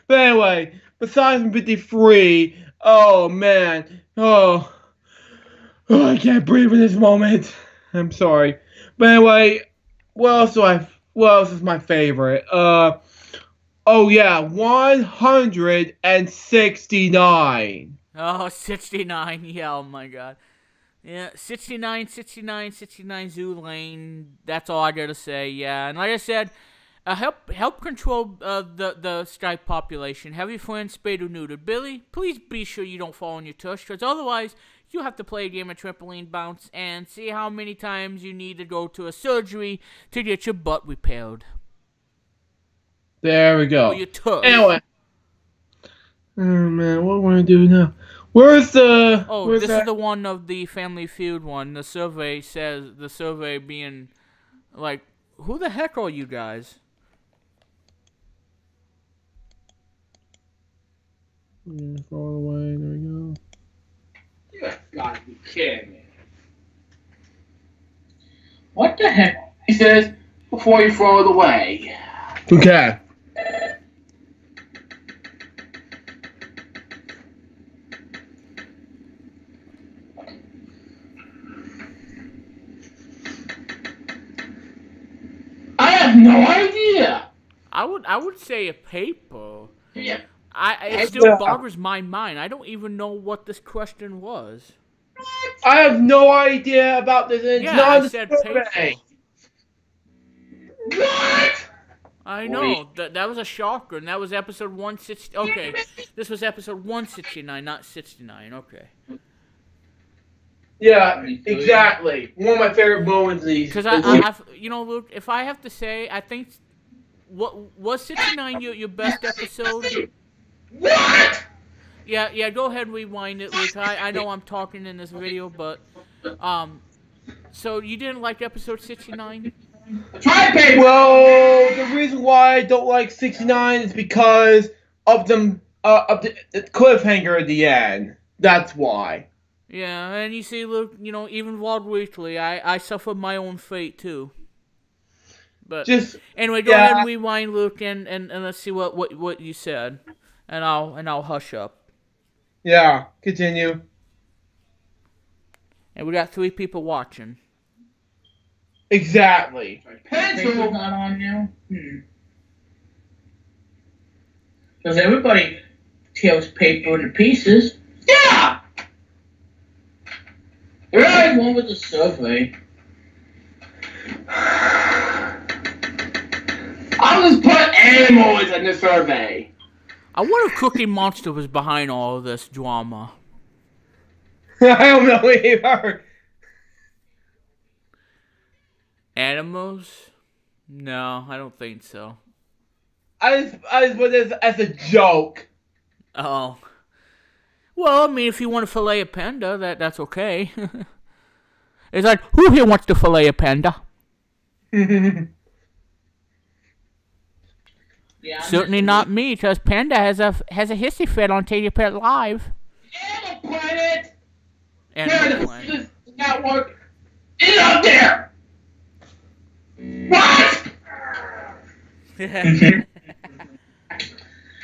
But anyway, besides from 53, oh man, oh, I can't breathe in this moment. I'm sorry. But anyway, what else is my favorite? Oh yeah, 169. Oh, 69. Yeah, oh my god. Yeah, 69 Zoo Lane. That's all I gotta say. Yeah, and like I said, help control the Skype population. Have your friends spayed or neutered. Billy, please be sure you don't fall on your tush, because otherwise you'll have to play a game of trampoline bounce and see how many times you need to go to a surgery to get your butt repaired. There we go. Oh, you took. Anyway. Oh man, what am I gonna do now? Where's the? Oh, where's this that? is the one of the Family Feud one. The survey being like, who the heck are you guys? All the way. There we go. You gotta be kidding me. What the heck? He says, before you throw it away. Okay. I have no idea. I would say a paper. Yeah. It still boggles my mind. I don't even know what this question was. I have no idea about this. It's Yeah, not I a said survey. paper. What? I know. That was a shocker, and that was episode 160. Okay, this was episode 169, not 69. Okay. Yeah, exactly. One of my favorite moments of these. Because I've, you know, Luke, if I have to say, I think, what was 69 your best episode? What? Yeah, go ahead and rewind it, Luke. I know I'm talking in this video, but, so you didn't like episode 69? Try paper. Well, the reason why I don't like 69 is because of the cliffhanger at the end. That's why. Yeah, and you see, Luke, you know, even Wild Weekly, I suffered my own fate, too. But, Just anyway, go ahead and rewind, Luke, and let's see what you said. And I'll hush up. Yeah, continue. And we got 3 people watching. Exactly. Paper's not on now? Because everybody tears paper into pieces. Yeah! Right. One with the survey. I'll just put animals in the survey. I wonder if Cookie Monster was behind all of this drama. I don't know either. Animals? No, I don't think so. I just put this as a joke. Oh. Well, I mean, if you want to fillet a panda, that's okay. It's like, who here wants to fillet a panda? Yeah, Certainly not me, because Panda has a hissy fit on Take Your Pet Live. Animal Planet! Animal Planet. This network is up there! What?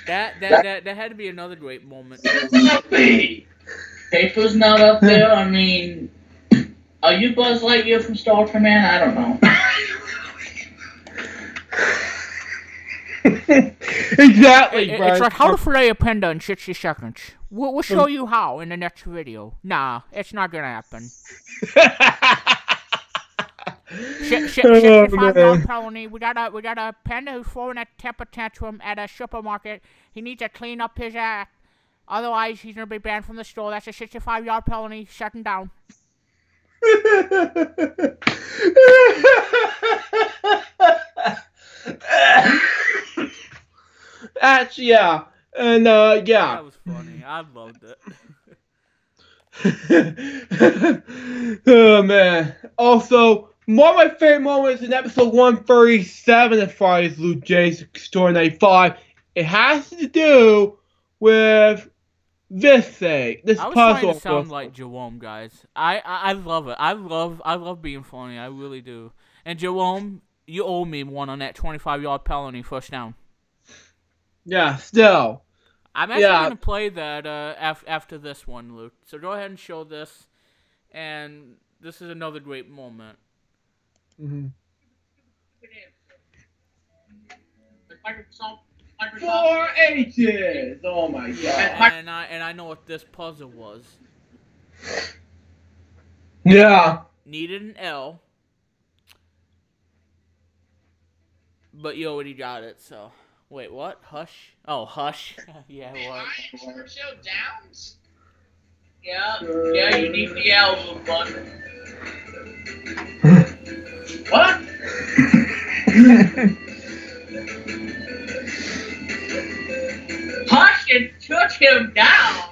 that had to be another great moment. Not me! Paper's not up there. I mean, are you Buzz Lightyear from Star Trek, man? I don't know. Exactly, Brian. It's like how to fillet a panda in 60 seconds. We'll show you how in the next video. Nah, it's not gonna happen. 65-year-old felony. We got a panda who's throwing a temper tantrum at a supermarket. He needs to clean up his act. Otherwise, he's gonna be banned from the store. That's a 65-yard felony. Shut him down. Actually, yeah. And, yeah. That was funny. I loved it. Oh, man. Also, one of my favorite moments in episode 137 of Friday's Luke J's Story 95, it has to do with this thing, this I was puzzle. trying to sound like Jerome, guys. I love it. I love being funny. I really do. And Jerome, you owe me one on that 25-yard felony first down. Yeah, still. I'm actually going to play that after this one, Luke. So go ahead and show this. And this is another great moment. Mm-hmm. 4 H's! Oh my god. And I know what this puzzle was. Yeah. Needed an L. But you already got it, so... Wait, what? Hush? Oh, hush. Yeah, what? Churchill Downs? Yeah, you need the album button. What? and took him down.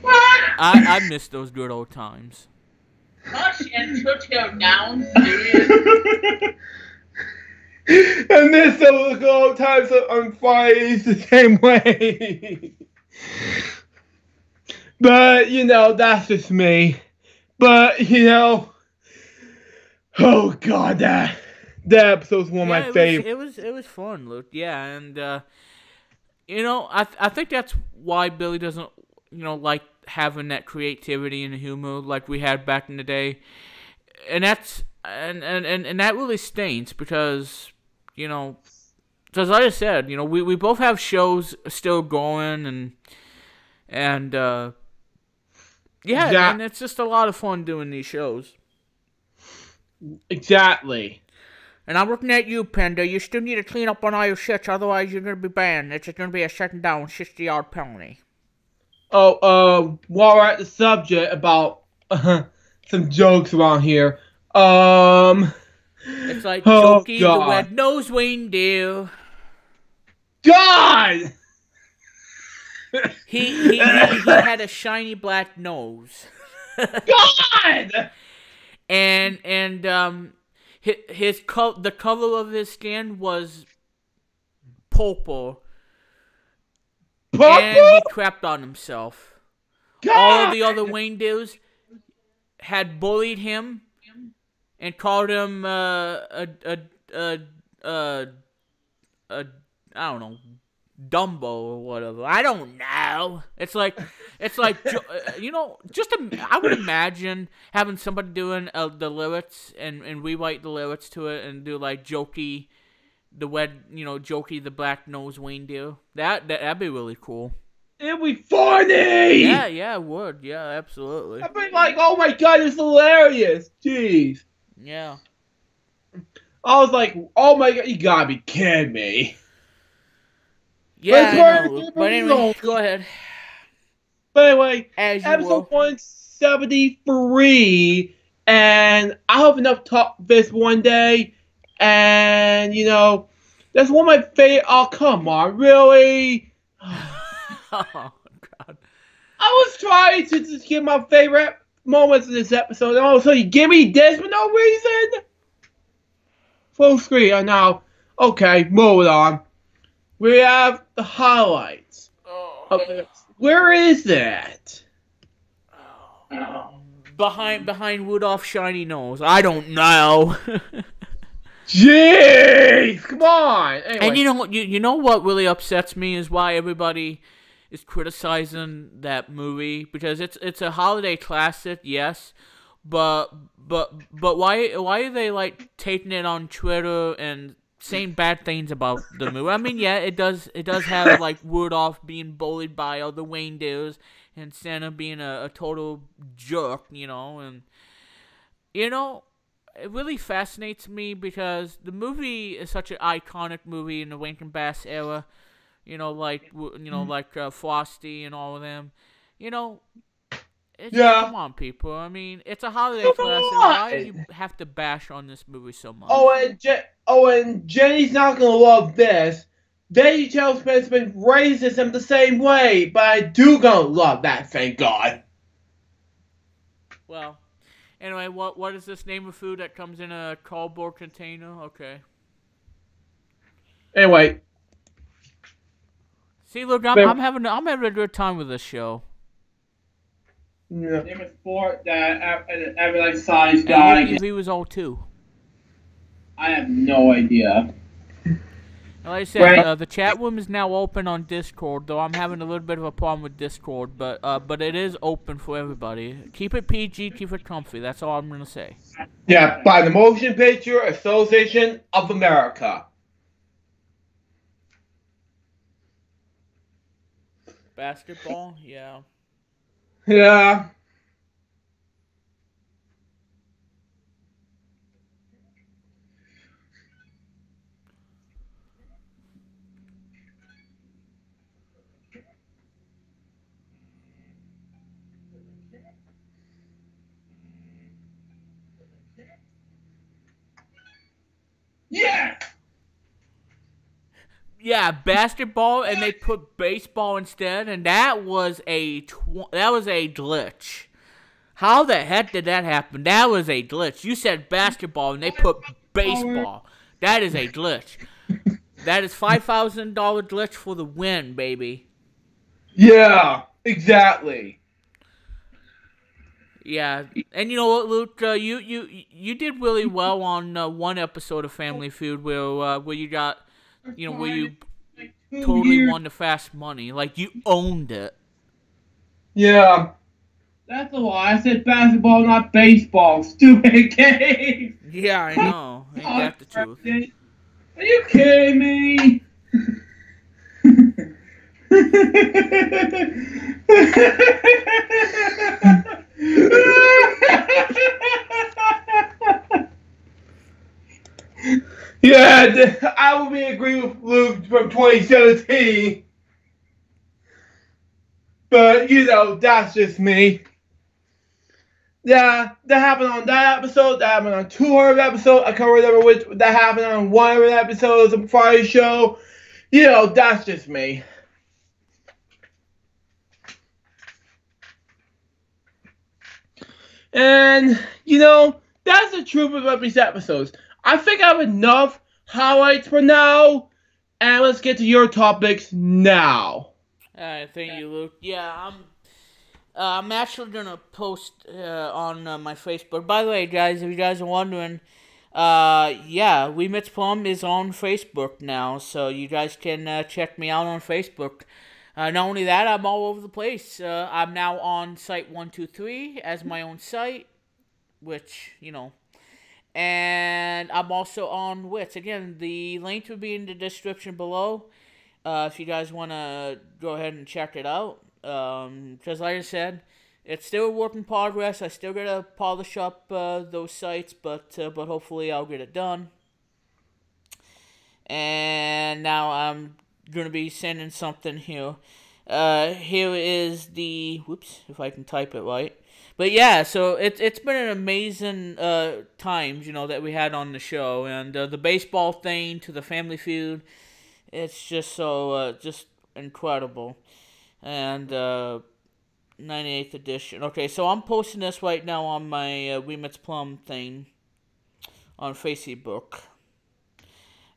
What? I miss those good old times. Touch and took him down, serious? And this will go times on Fridays the same way. But, you know, that's just me. But, you know, oh God, that episode's one of my favorites. It was fun, Luke. Yeah, and you know, I think that's why Billy doesn't, you know, like having that creativity and humor like we had back in the day, and that's and that really stinks because, you know, because like I said, you know, we both have shows still going and yeah, and it's just a lot of fun doing these shows. Exactly. And I'm looking at you, Panda. You still need to clean up on all your shits, otherwise you're going to be banned. It's going to be a second down, 60-yard penalty. Oh, while we're at the subject about some jokes around here, it's like Jokey the God. red-nosed reindeer. God! He had a shiny black nose. God! And the color of his skin was purple. And he crapped on himself. God! All of the other reindeers had bullied him and called him I don't know, Dumbo or whatever. I don't know. It's like you know, I would imagine having somebody doing the lyrics and rewrite the lyrics to it and do like Jokey Jokey the black nosed reindeer. That'd be really cool. It'd be funny! Yeah, it would. Yeah, absolutely. I'd be like, oh my God, it's hilarious. Jeez. Yeah. I was like, oh my God, you gotta be kidding me. Yeah, I know, but anyway, go ahead. But anyway, episode 173, and I hope enough to talk this one day, and, you know, that's one of my favorite, oh, come on, really? Oh, God. I was trying to just give my favorite moments in this episode, and also you give me this for no reason? Full screen, now. Okay, moving on. We have the highlights. Where is that? Behind Rudolph's shiny nose. I don't know. Jeez, come on. Anyway. And you know what really upsets me is why everybody is criticizing that movie, because it's a holiday classic, yes, but why are they like taking it on Twitter and saying bad things about the movie? I mean, yeah, it does have like Rudolph being bullied by other reindeers and Santa being a total jerk, you know, and you know, it really fascinates me because the movie is such an iconic movie in the Rankin Bass era, you know, like Frosty and all of them, you know. Come on, people. I mean, it's a holiday classic. Why do you have to bash on this movie so much? And Jenny's not gonna love this. Veggie Tailspin's been racism the same way, but I do gonna love that, thank God. Well, anyway, what is this name of food that comes in a cardboard container? Okay. Anyway. See, look, I'm having a good time with this show. Yeah. Name a sport that every size guy. And he was all too. I have no idea. Like I said, the chat room is now open on Discord, though I'm having a little bit of a problem with Discord, but it is open for everybody. Keep it PG, keep it comfy. That's all I'm gonna say. Yeah, by the Motion Picture Association of America. Basketball, yeah. Yeah. Yes! Yeah, basketball, and they put baseball instead, and that was a glitch. How the heck did that happen? That was a glitch. You said basketball, and they put baseball. That is a glitch. That is $5,000 glitch for the win, baby. Yeah, exactly. Yeah, and you know what, Luke? You did really well on one episode of Family Feud where you got, where you totally won the fast money. Like, you owned it. Yeah. That's a lie. I said basketball, not baseball. Stupid game. Yeah, I know. Ain't that the truth? Are you kidding me? Yeah, I would be agree with Luke from 2017. But, that's just me. Yeah, that happened on that episode. That happened on 200 episodes. I can't remember which. That happened on 100 episodes of the Friday show. That's just me. And, that's the truth about these episodes. I think I have enough highlights for now. And let's get to your topics now. Thank you, Luke. Yeah, I'm actually gonna post on my Facebook. By the way, guys, if you guys are wondering, We Met Plum is on Facebook now, so you guys can check me out on Facebook. Not only that, I'm all over the place. I'm now on Site 123 as my own site, which, and I'm also on Wits. Again, the link will be in the description below. If you guys want to go ahead and check it out. Because like I said, it's still a work in progress. I still got to polish up those sites, but hopefully I'll get it done. And now I'm going to be sending something here. Here is the, whoops, if I can type it right. But yeah, so it's been an amazing times, that we had on the show. And the baseball thing to the Family Feud, it's just so, just incredible. And 98th edition. Okay, so I'm posting this right now on my We Met Plum thing on Facebook.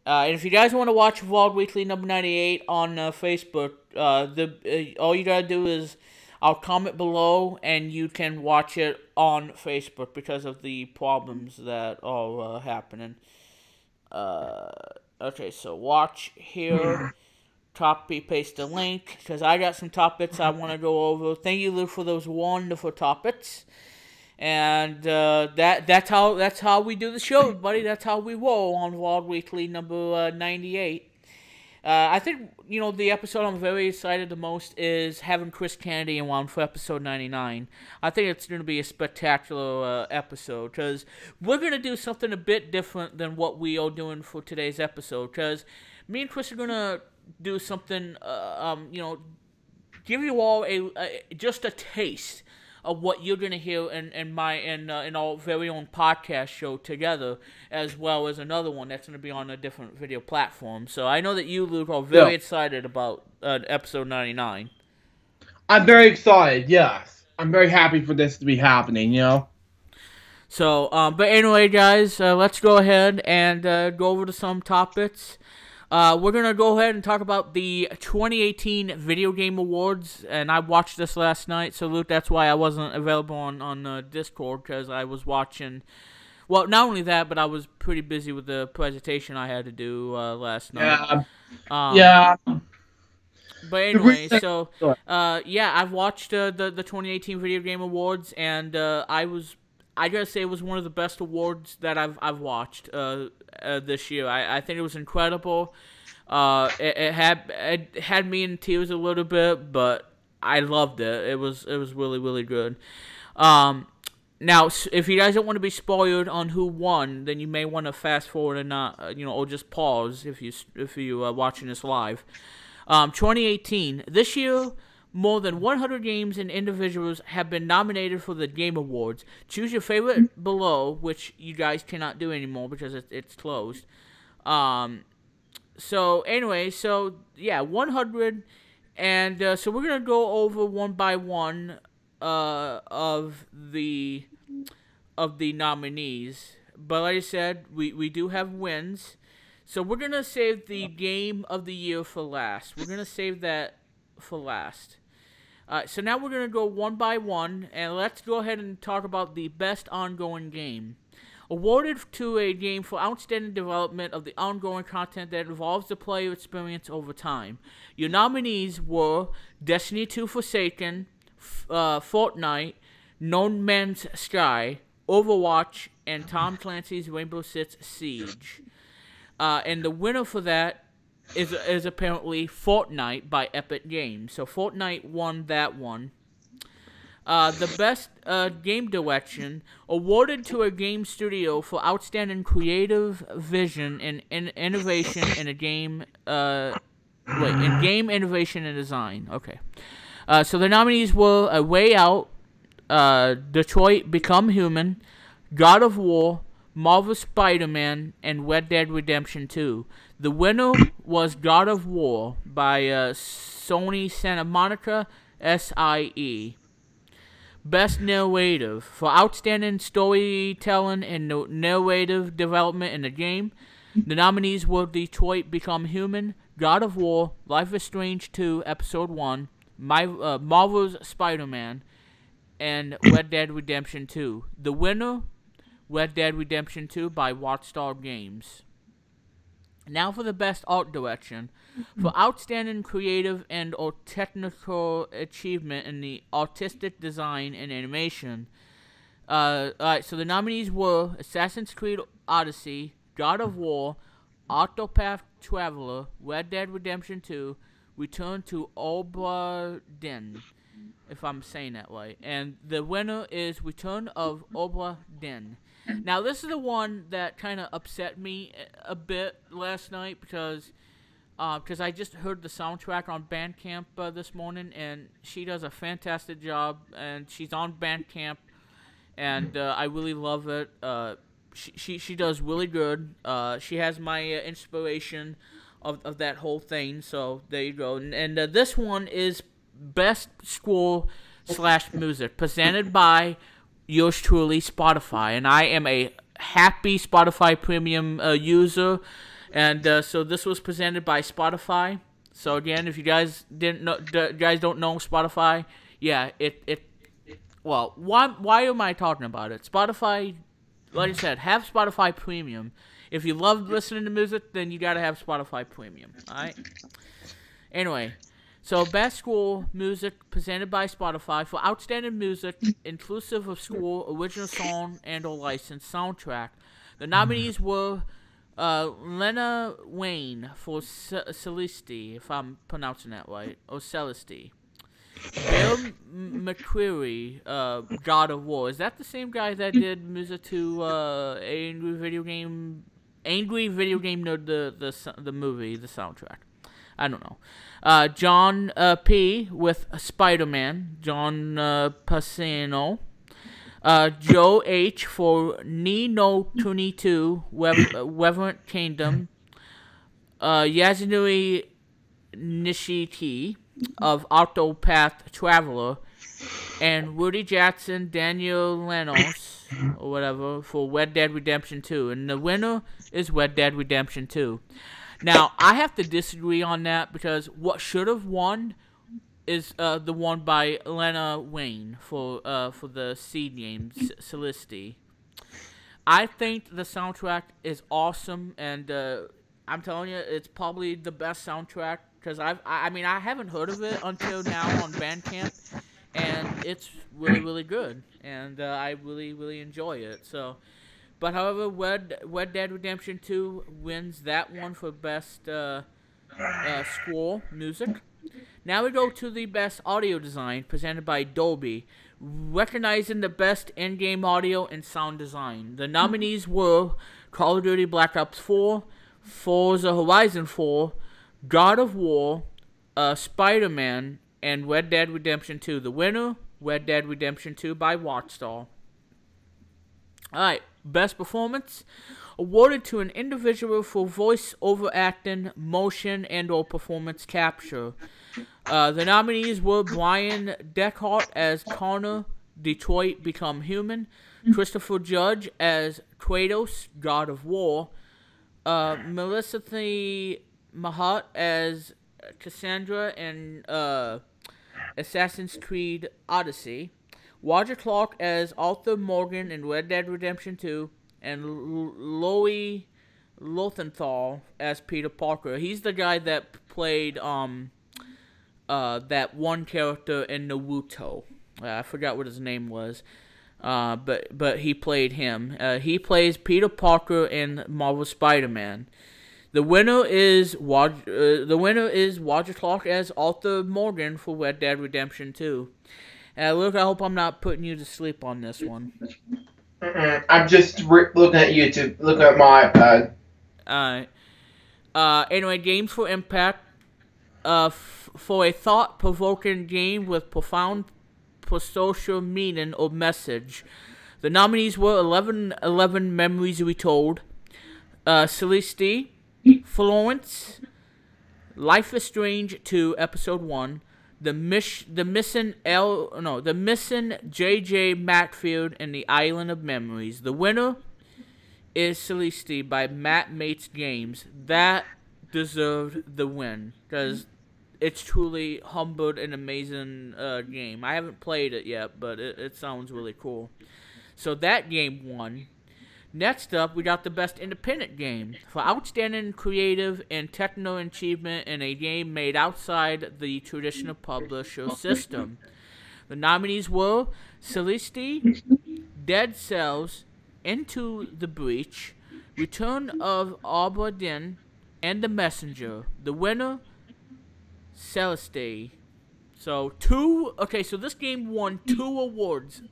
And if you guys want to watch Vlog Weekly number 98 on Facebook, all you gotta do is I'll comment below and you can watch it on Facebook because of the problems that are happening. Okay, so watch here. Copy, paste the link, because I got some topics I want to go over. Thank you, Luke, for those wonderful topics. And that's how we do the show, buddy. That's how we roll on Vlog Weekly number 98. I think, the episode I'm very excited the most is having Chris Kennedy on for episode 99. I think it's going to be a spectacular episode, because we're going to do something a bit different than what we are doing for today's episode, because me and Chris are going to do something, give you all just a taste of what you're gonna hear in our very own podcast show together, as well as another one that's gonna be on a different video platform. So I know that you, Luke, are very excited about episode 99. I'm very excited. Yes, I'm very happy for this to be happening. So, but anyway, guys, let's go ahead and go over to some topics. We're going to go ahead and talk about the 2018 Video Game Awards, and I watched this last night, so Luke, that's why I wasn't available on Discord, because I was watching, well, not only that, but I was pretty busy with the presentation I had to do last night. Yeah. But anyway, so, I've watched the 2018 Video Game Awards, and I gotta say it was one of the best awards that I've watched this year. I think it was incredible. It had me in tears a little bit, but I loved it. It was really, really good. Now, if you guys don't want to be spoiled on who won, then you may want to fast forward and not, or just pause if you are watching this live. 2018 this year. More than 100 games and individuals have been nominated for the Game Awards. Choose your favorite below, which you guys cannot do anymore because it's closed. So anyway, yeah, 100, and so we're gonna go over one by one of the nominees. But like I said, we do have wins. So we're going to save the game of the year for last. We're going to save that for last. So now we're going to go one by one, and let's go ahead and talk about the best ongoing game. Awarded to a game for outstanding development of the ongoing content that involves the player experience over time. Your nominees were Destiny 2 Forsaken, Fortnite, No Man's Sky, Overwatch, and Tom Clancy's Rainbow Six Siege. And the winner for that is apparently Fortnite by Epic Games. So Fortnite won that one. The best game direction, awarded to a game studio for outstanding creative vision and innovation in a game. In game innovation and design. Okay. So the nominees were A Way Out, Detroit Become Human, God of War, Marvel Spider-Man, and Red Dead Redemption 2. The winner was God of War by Sony Santa Monica SIE. Best narrative, for outstanding storytelling and narrative development in the game. The nominees were Detroit Become Human, God of War, Life is Strange 2 Episode 1, Marvel's Spider-Man, and Red Dead Redemption 2. The winner, Red Dead Redemption 2 by Watchdog Games. Now for the best art direction. For outstanding creative and or technical achievement in the artistic design and animation. Alright, so the nominees were Assassin's Creed Odyssey, God of War, Octopath Traveler, Red Dead Redemption 2, Return to Obra Dinn, if I'm saying that right. And the winner is Return of Obra Dinn. Now, this is the one that kind of upset me a bit last night because I just heard the soundtrack on Bandcamp this morning, and she does a fantastic job, and she's on Bandcamp, and I really love it. She does really good. She has my inspiration of that whole thing, so there you go. And this one is Best Score / Music, presented by yours truly, Spotify, and I am a happy Spotify Premium user, and so this was presented by Spotify. So again, if you guys don't know Spotify, yeah, well, why am I talking about it? Spotify, like I said, have Spotify Premium. If you love listening to music, then you gotta have Spotify Premium. All right. Anyway. So, Best Score Music presented by Spotify for outstanding music, inclusive of score, original song, and or licensed soundtrack. The nominees were Lena Wayne for Celeste, if I'm pronouncing that right, or Celeste. Bill McCreary, God of War. Is that the same guy that did music to Angry Video Game Nerd, the movie, the soundtrack? I don't know. John P. with Spider-Man. John Pacino. Joe H. for Ni no Kuni 2, Reverent Kingdom. Yasunori Nishiki of Octopath Traveler. And Rudy Jackson, Daniel Lanos, or whatever, for Red Dead Redemption 2. And the winner is Red Dead Redemption 2. Now, I have to disagree on that because what should have won is the one by Lena Wayne for the seed game, Celeste. I think the soundtrack is awesome, and I'm telling you, it's probably the best soundtrack because I haven't heard of it until now on Bandcamp, and it's really, really good, and I really, really enjoy it. So. But however, Red Dead Redemption 2 wins that one for best score music. Now we go to the best audio design presented by Dolby, recognizing the best in-game audio and sound design. The nominees were Call of Duty Black Ops 4, Forza Horizon 4, God of War, Spider-Man, and Red Dead Redemption 2. The winner, Red Dead Redemption 2 by Watchdog. Alright, best performance, awarded to an individual for voice-over acting, motion, and/or performance capture. The nominees were Brian Deckhart as Connor, Detroit Become Human, Christopher Judge as Kratos, God of War, Melissa Mahat as Cassandra in Assassin's Creed Odyssey, Roger Clark as Arthur Morgan in Red Dead Redemption 2, and Loie Lothenthal as Peter Parker. He's the guy that played that one character in Naruto. I forgot what his name was. But he played him. He plays Peter Parker in Marvel Spider-Man. The winner is Roger Clark as Arthur Morgan for Red Dead Redemption 2. Luke, I hope I'm not putting you to sleep on this one. I'm just looking at YouTube. Look at my iPad. Alright. Anyway, Games for Impact. For a thought-provoking game with profound social meaning or message. The nominees were 11 Memories Retold, Celeste, Florence, Life is Strange 2, Episode 1, the missing J.J. Matfield and the Island of Memories. The winner is Celeste by Matt Mates Games. That deserved the win because it's truly humbled and amazing game. I haven't played it yet, but it sounds really cool. So that game won. Next up, we got the Best Independent Game for outstanding creative and technical achievement in a game made outside the traditional publisher system. The nominees were Celeste, Dead Cells, Into the Breach, Return of Obra Dinn, and The Messenger. The winner, Celeste. So this game won 2 awards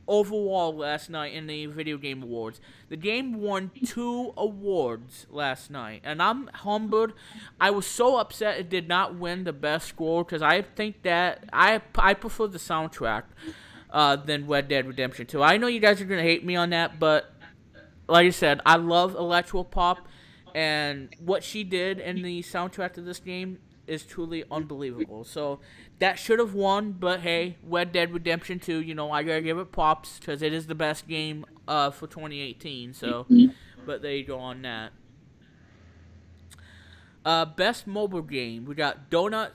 overall last night in the Video Game Awards. The game won 2 awards last night, and I'm humbled. I was so upset it did not win the best score because I think that I prefer the soundtrack than Red Dead Redemption 2. I know you guys are gonna hate me on that, but like I said, I love Electropop, and what she did in the soundtrack to this game is truly unbelievable. So that should have won, but hey, Red Dead Redemption 2, I gotta give it props because it is the best game for 2018. So, but there you go on that. Best mobile game, we got Donut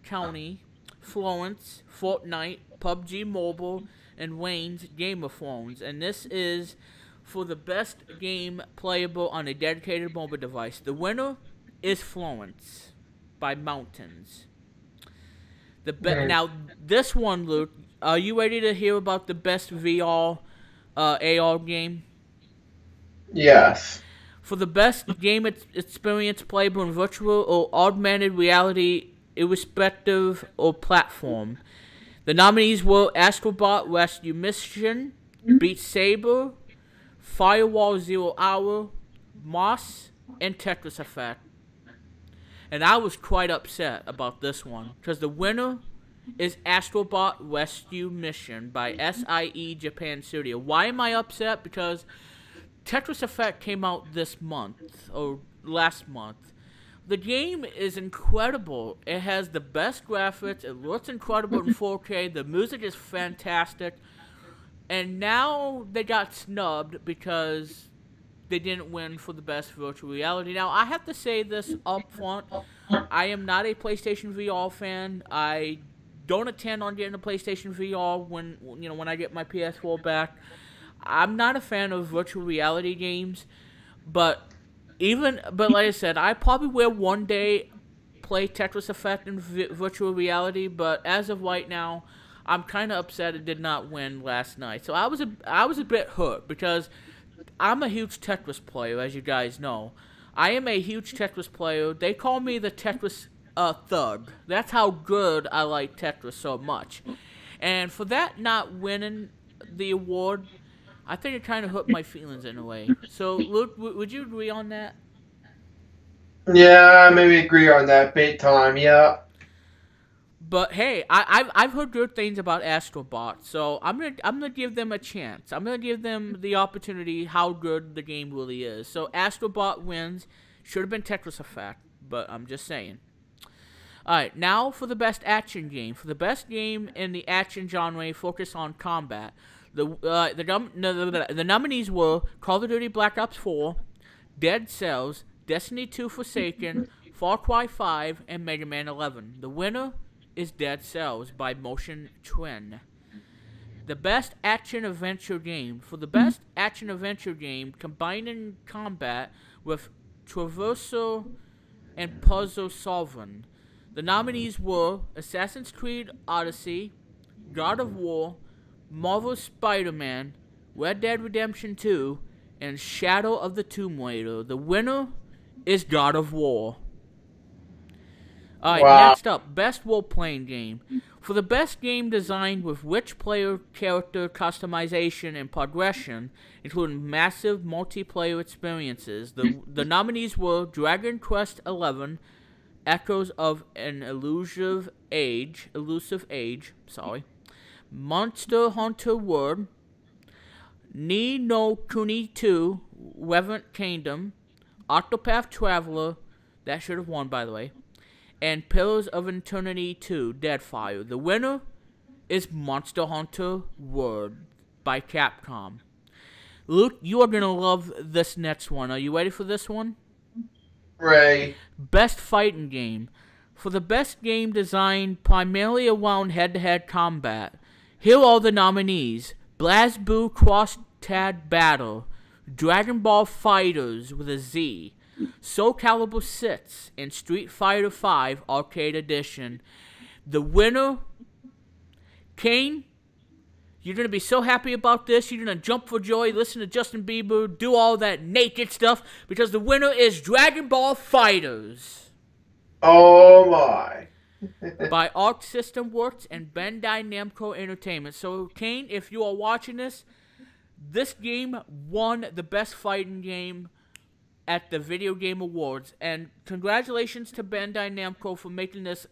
County, Florence, Fortnite, PUBG Mobile, and Wayne's Game of Thrones, and this is for the best game playable on a dedicated mobile device. The winner is Florence by Mountains. Now, this one, Luke, are you ready to hear about the best VR AR game? Yes. For the best game experience playable in virtual or augmented reality, irrespective of platform, the nominees were Astrobot Rescue Mission, Beat Saber, Firewall Zero Hour, Moss, and Tetris Effect. And I was quite upset about this one because the winner is Astrobot Rescue Mission by SIE Japan Studio. Why am I upset? Because Tetris Effect came out this month, or last month. The game is incredible. It has the best graphics. It looks incredible in 4K. The music is fantastic. And now they got snubbed because they didn't win for the best virtual reality. Now, I have to say this up front. I am not a PlayStation VR fan. I don't intend on getting a PlayStation VR when I get my PS4 back. I'm not a fan of virtual reality games, but like I said, I probably will one day play Tetris Effect in virtual reality, but as of right now, I'm kind of upset it did not win last night. So I was a bit hurt because I'm a huge Tetris player, as you guys know. I am a huge Tetris player. They call me the Tetris thug. That's how good I like Tetris so much. And for that not winning the award, I think it kind of hurt my feelings in a way. So, Luke, would you agree on that? Yeah, maybe agree on that. Big time, yeah. But hey, I've heard good things about Astrobot, so I'm gonna give them a chance. I'm gonna give them the opportunity how good the game really is. So Astrobot wins. Should have been Tetris Effect, but I'm just saying. Alright, now for the best action game. For the best game in the action genre focused on combat. The nominees were Call of Duty Black Ops 4, Dead Cells, Destiny 2 Forsaken, Far Cry 5, and Mega Man 11. The winner is Dead Cells by Motion Twin. The best action-adventure game. For the best action-adventure game, combining combat with traversal and puzzle solving. The nominees were Assassin's Creed Odyssey, God of War, Marvel's Spider-Man, Red Dead Redemption 2, and Shadow of the Tomb Raider. The winner is God of War. Alright, next up, best role-playing game. For the best game designed with rich player character customization and progression, including massive multiplayer experiences, the nominees were Dragon Quest XI, Echoes of an Elusive Age, Monster Hunter World, Ni no Kuni 2, Revenant Kingdom, Octopath Traveler, that should have won by the way, and Pillars of Eternity 2, Deadfire. The winner is Monster Hunter World by Capcom. Luke, you are going to love this next one. Are you ready for this one? Ray. Best fighting game. For the best game designed primarily around head-to-head combat, here are the nominees. BlazBlue Cross Tag Battle, Dragon Ball FighterZ with a Z, Soul Calibur 6, and Street Fighter V Arcade Edition. The winner, Kane, you're going to be so happy about this. You're going to jump for joy, listen to Justin Bieber, do all that naked stuff, because the winner is Dragon Ball FighterZ. Oh my. By Arc System Works and Bandai Namco Entertainment. So, Kane, if you are watching this game won the best fighting game at the Video Game Awards. And congratulations to Bandai Namco for making this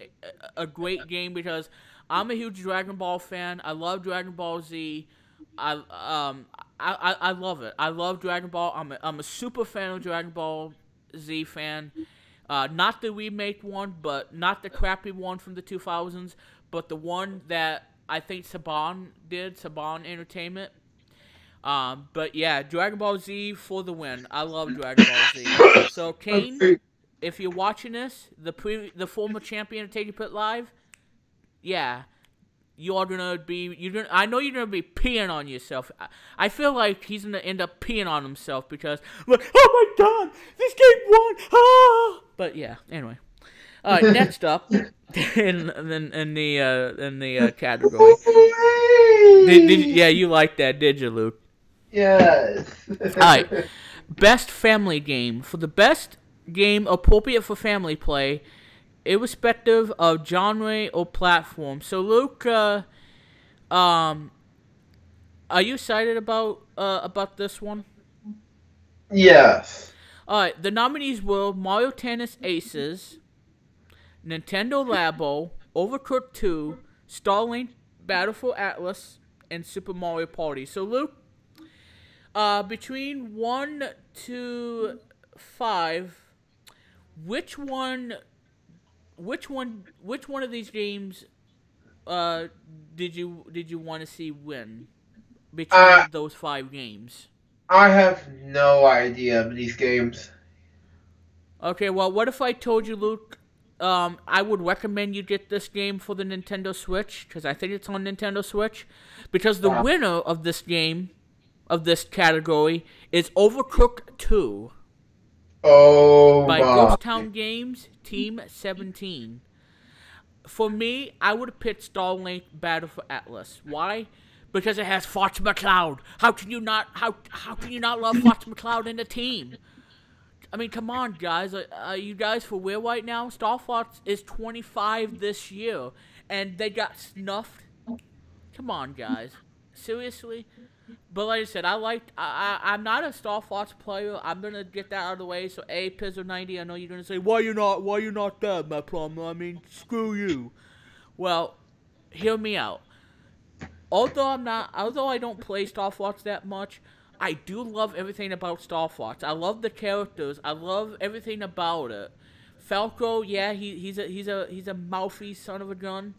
a great game, because I'm a huge Dragon Ball fan. I love Dragon Ball Z. I love it. I love Dragon Ball. I'm a super fan of Dragon Ball Z fan. Not the remake one, but not the crappy one from the 2000s, but the one that I think Saban did, Saban Entertainment. But yeah, Dragon Ball Z for the win. I love Dragon Ball Z. So Kane, if you're watching this, the former champion of Take Your Pit Live, yeah, I know you're gonna be peeing on yourself. I feel like he's gonna end up peeing on himself because, like, oh my god, this game won! Ah! But yeah, anyway. Next up in the category. Yeah, you liked that, did you, Luke? Yes. Alright. Best family game. For the best game appropriate for family play, irrespective of genre or platform. So, Luke, are you excited about this one? Yes. Alright, the nominees were Mario Tennis Aces, Nintendo Labo, Overcooked 2, Starlink Battle for Atlas, and Super Mario Party. So, Luke, between 1 to 5, which one of these games did you want to see win between those 5 games? I have no idea of these games. Okay, well, what if I told you, Luke, I would recommend you get this game for the Nintendo Switch, because I think it's on Nintendo Switch, because the winner of this game, of this category, is Overcooked 2. Oh, by Ghost Town Games, Team 17. For me, I would have picked Starlink Battle for Atlas. Why? Because it has Fox McCloud. How can you not love Fox McCloud in the team? I mean, come on, guys. Are you guys for real right now? Star Fox is 25 this year, and they got snuffed. Come on, guys. Seriously? But like I said, I'm not a Star Fox player. I'm gonna get that out of the way. So Pizzo90, I know you're gonna say, why you not that, my Plum? I mean, screw you. Well, hear me out. Although I don't play Star Fox that much, I do love everything about Star Fox. I love the characters. I love everything about it. Falco, yeah, he's a mouthy son of a gun,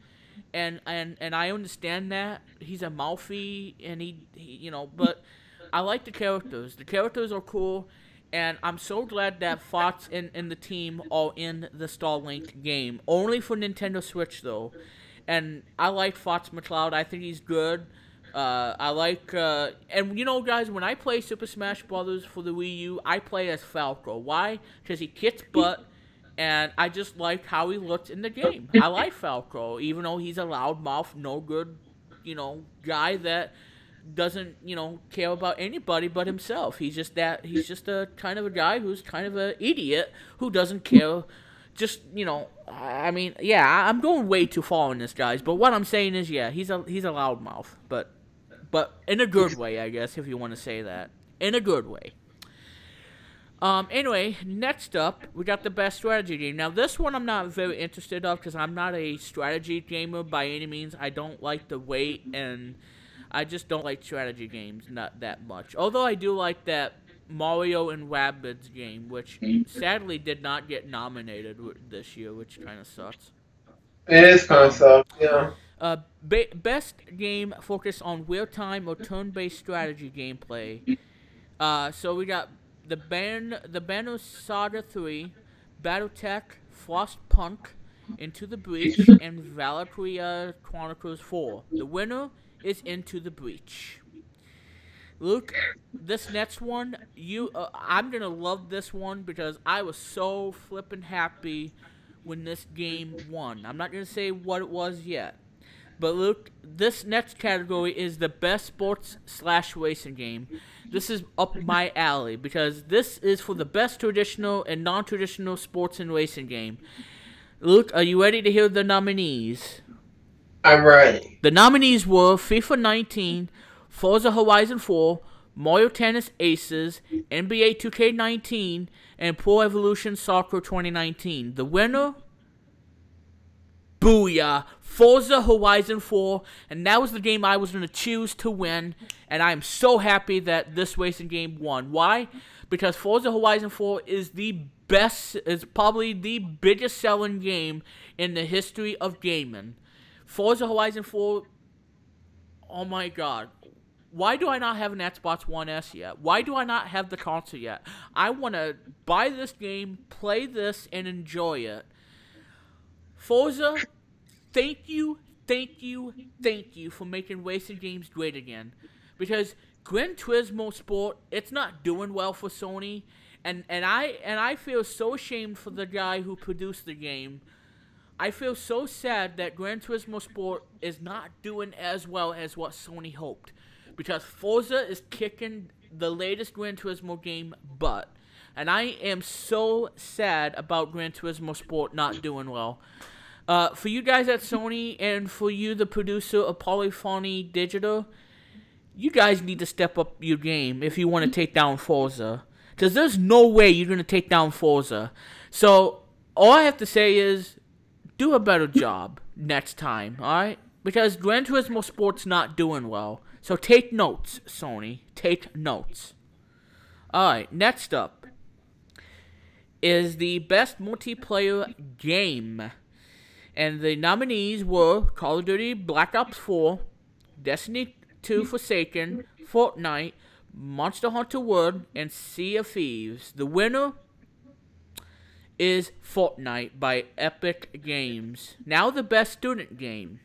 and I understand that he's a mouthy, and he but I like the characters. The characters are cool, and I'm so glad that Fox and the team are in the Starlink game. Only for Nintendo Switch though. And I like Fox McCloud. I think he's good. I like, and guys, when I play Super Smash Brothers for the Wii U, I play as Falco. Why? Because he kicks butt, and I just like how he looks in the game. I like Falco, even though he's a loudmouth, no good, guy that doesn't, care about anybody but himself. He's just a kind of a guy who's kind of an idiot who doesn't care. Just, I mean, yeah, I'm going way too far on this, guys. But what I'm saying is, yeah, he's a loudmouth, but in a good way, I guess, if you want to say that, in a good way. Anyway, next up, we got the best strategy game. Now, this one I'm not very interested of because I'm not a strategy gamer by any means. I don't like the wait, and I just don't like strategy games not that much. Although I do like that Mario and Rabbids game, which sadly did not get nominated this year, which kind of sucks. It is kind of sucks, yeah. Best game focused on real-time or turn-based strategy gameplay. So we got the Banner Saga 3, BattleTech, Frostpunk, Into the Breach, and Valkyria Chronicles 4. The winner is Into the Breach. Luke, this next one, I'm gonna love this one because I was so flippin' happy when this game won. I'm not gonna say what it was yet, but Luke, this next category is the best sports/racing game. This is up my alley because this is for the best traditional and non-traditional sports and racing game. Luke, are you ready to hear the nominees? I'm ready. The nominees were FIFA 19. Forza Horizon 4, Mario Tennis Aces, NBA 2K19, and Pro Evolution Soccer 2019. The winner? Booyah! Forza Horizon 4, and that was the game I was going to choose to win, and I am so happy that this racing game won. Why? Because Forza Horizon 4 is probably the biggest selling game in the history of gaming. Forza Horizon 4, oh my god. Why do I not have an Xbox One S yet? Why do I not have the console yet? I want to buy this game, play this, and enjoy it. Forza, thank you for making racing games great again. Because Gran Turismo Sport, it's not doing well for Sony, and I feel so ashamed for the guy who produced the game. I feel so sad that Gran Turismo Sport is not doing as well as what Sony hoped. Because Forza is kicking the latest Gran Turismo game butt. And I am so sad about Gran Turismo Sport not doing well. For you guys at Sony and for you, the producer of Polyphony Digital, you guys need to step up your game if you want to take down Forza. Because there's no way you're going to take down Forza. So, all I have to say is, do a better job next time, alright? Because Gran Turismo Sport's not doing well. So take notes, Sony. Take notes. Alright, next up is the best multiplayer game. And the nominees were Call of Duty Black Ops 4, Destiny 2 Forsaken, Fortnite, Monster Hunter World, and Sea of Thieves. The winner is Fortnite by Epic Games. Now the best student game.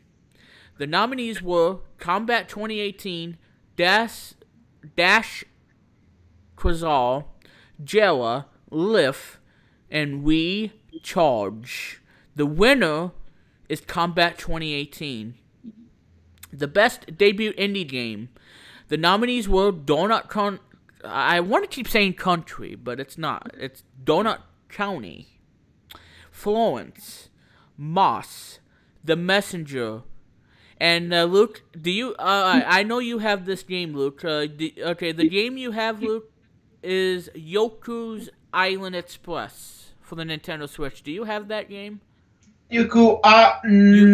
The nominees were Combat 2018, Dash Quasar, Jella, Lift, and We Charge. The winner is Combat 2018. The best debut indie game. The nominees were I want to keep saying country, but it's not. It's Donut County, Florence, Moss, The Messenger, and Luke, do you? I know you have this game, Luke. Okay, the game you have, Luke, is Yoku's Island Express for the Nintendo Switch. Do you have that game? Yuku,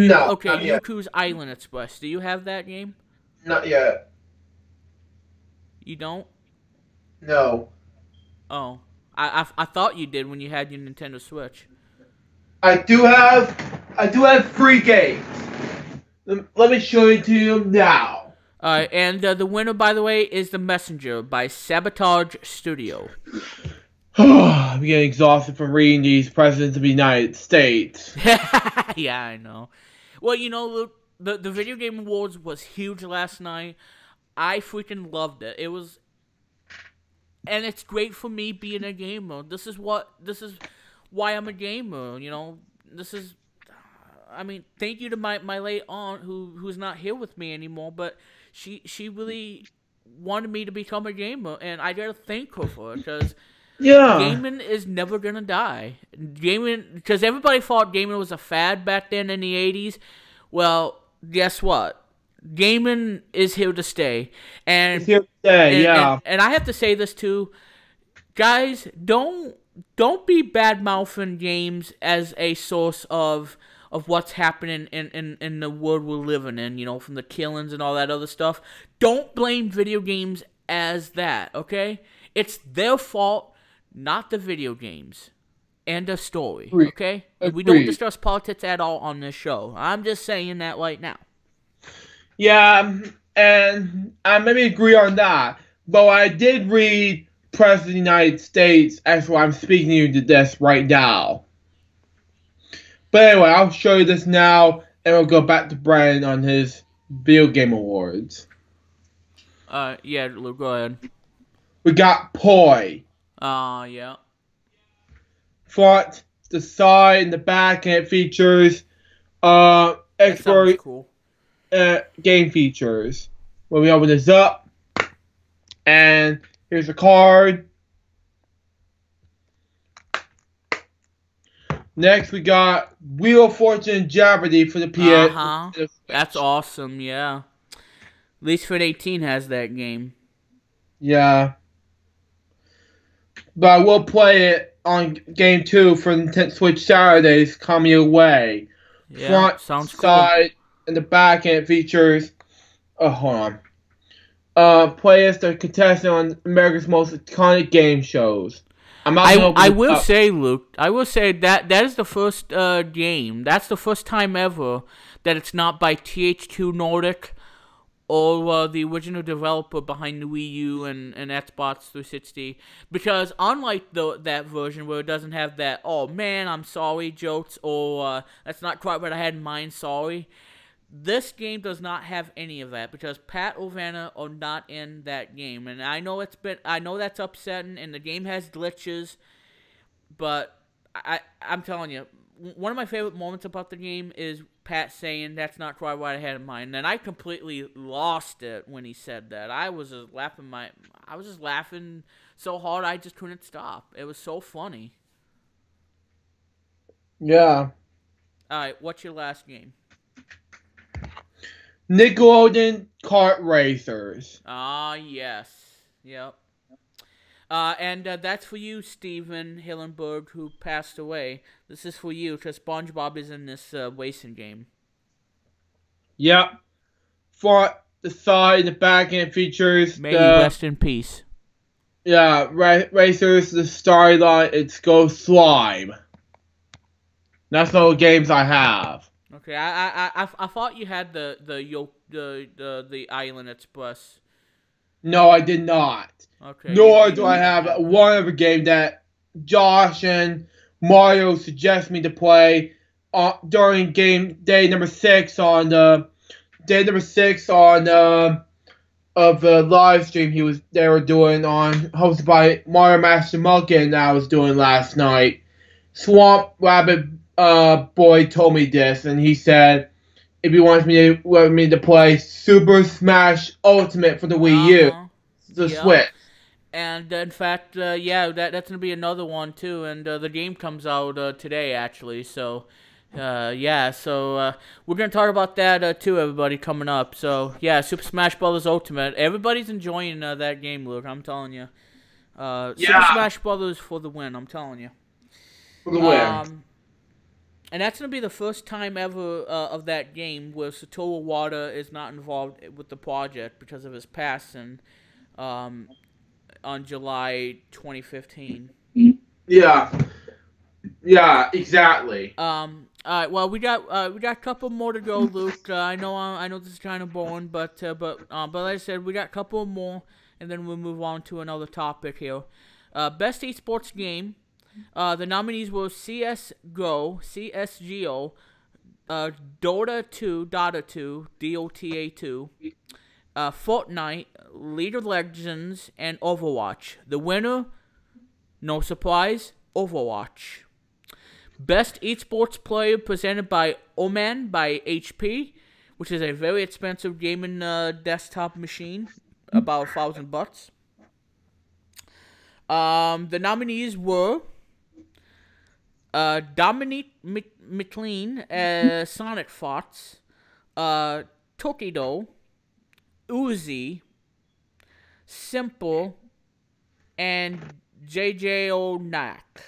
no. Okay, Not yet. Yuku's Island Express. Do you have that game? Not yet. You don't? No. Oh. I thought you did when you had your Nintendo Switch. I do have 3 games. Let me show it to you now. Alright, and the winner, by the way, is The Messenger by Sabotage Studio. I'm getting exhausted from reading these presidents of the United States. Yeah, I know. Well, you know, Luke, the Video Game Awards was huge last night. I freaking loved it. It was... And it's great for me being a gamer. This is why I'm a gamer, you know. This is... I mean, thank you to my late aunt who's not here with me anymore, but she really wanted me to become a gamer, and I gotta thank her for it, because gaming is never gonna die. Gaming, because everybody thought gaming was a fad back then in the 80s. Well, guess what? Gaming is here to stay. And it's here to stay, and I have to say this too, guys, don't be bad-mouthing games as a source of what's happening in the world we're living in, you know, from the killings and all that other stuff. Don't blame video games as that, okay? It's their fault, not the video games. End of story, okay? We don't discuss politics at all on this show. I'm just saying that right now. Yeah, and I maybe agree on that. But I did read President of the United States, as why I'm speaking to you to this right now. But anyway, I'll show you this now, and we'll go back to Branden on his Video Game Awards. Yeah, Luke, go ahead. We got Poi. Yeah. Front, the side, and the back, and it features expert cool. Game features. When we open this up, and here's a card. Next, we got Wheel of Fortune and Jeopardy for the PS. That's awesome, yeah. At least Fit 18 has that game. Yeah. But I will play it on Game 2 for Nintendo Switch Saturdays coming your way. Yeah, Front, sounds side, and the back end features... Oh, hold on. Play as the contestant on America's most iconic game shows. I will say, Luke, that is the first game. That's the first time ever that it's not by THQ Nordic or the original developer behind the Wii U and Xbox 360. Because unlike that version where it doesn't have that, oh man, I'm sorry jokes, or that's not quite what I had in mind, sorry. This game does not have any of that because Pat O'Vanna are not in that game, and I know that's upsetting, and the game has glitches, but I'm telling you, one of my favorite moments about the game is Pat saying that's not quite what I had in mind, and I completely lost it when he said that. I was just laughing so hard I just couldn't stop. It was so funny. Yeah. All right, what's your last game? Nickelodeon Kart Racers. Yes. Yep. And that's for you, Steven Hillenberg, who passed away. This is for you, because SpongeBob is in this racing game. Yep. Front, the side, the back end features... May he rest in peace. Yeah, Racers, the storyline, it's Go Slime. That's all the games I have. Okay, I thought you had the Island Express. No, I did not. Okay. Nor do I have one other game that Josh and Mario suggest me to play during game day number 6 on of the live stream they were doing hosted by Mario Master Monkey that I was doing last night. Swamp Rabbit Boy told me this, and he said if he wants me to play Super Smash Ultimate for the Wii U, the Switch. And in fact, yeah, that's gonna be another one too. And the game comes out today, actually. So, yeah. So we're gonna talk about that too, everybody, coming up. So yeah, Super Smash Bros. Ultimate. Everybody's enjoying that game, Luke. I'm telling you. Super Smash Bros. For the win. I'm telling you. For the win. And that's going to be the first time ever of that game where Satoru Iwata is not involved with the project because of his passing on July 2015. Yeah. Yeah, exactly. All right. Well, we got a couple more to go, Luke. I know this is kind of boring, but like I said, we got a couple more, and then we'll move on to another topic here. Best esports game. The nominees were CSGO, Dota 2, Dota 2, Fortnite, League of Legends, and Overwatch. The winner, no surprise, Overwatch. Best esports player presented by Oman by HP, which is a very expensive gaming desktop machine, about $1,000. The nominees were Dominique McLean as Sonic Fox, Tokido, Uzi, Simple, and JJ O'Nack.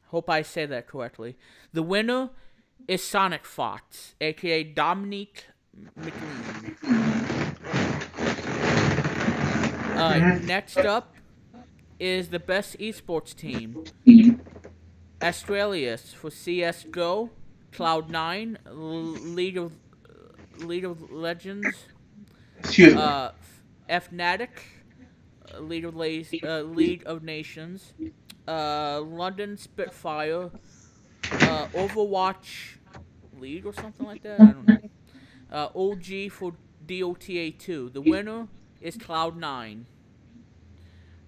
Hope I say that correctly. The winner is Sonic Fox, aka Dominique McLean. Next up is the best esports team. Astralis for CSGO, Cloud9, League of Legends, Fnatic, League of Nations, London Spitfire, Overwatch League or something like that. I don't know. OG for Dota 2. The winner is Cloud9.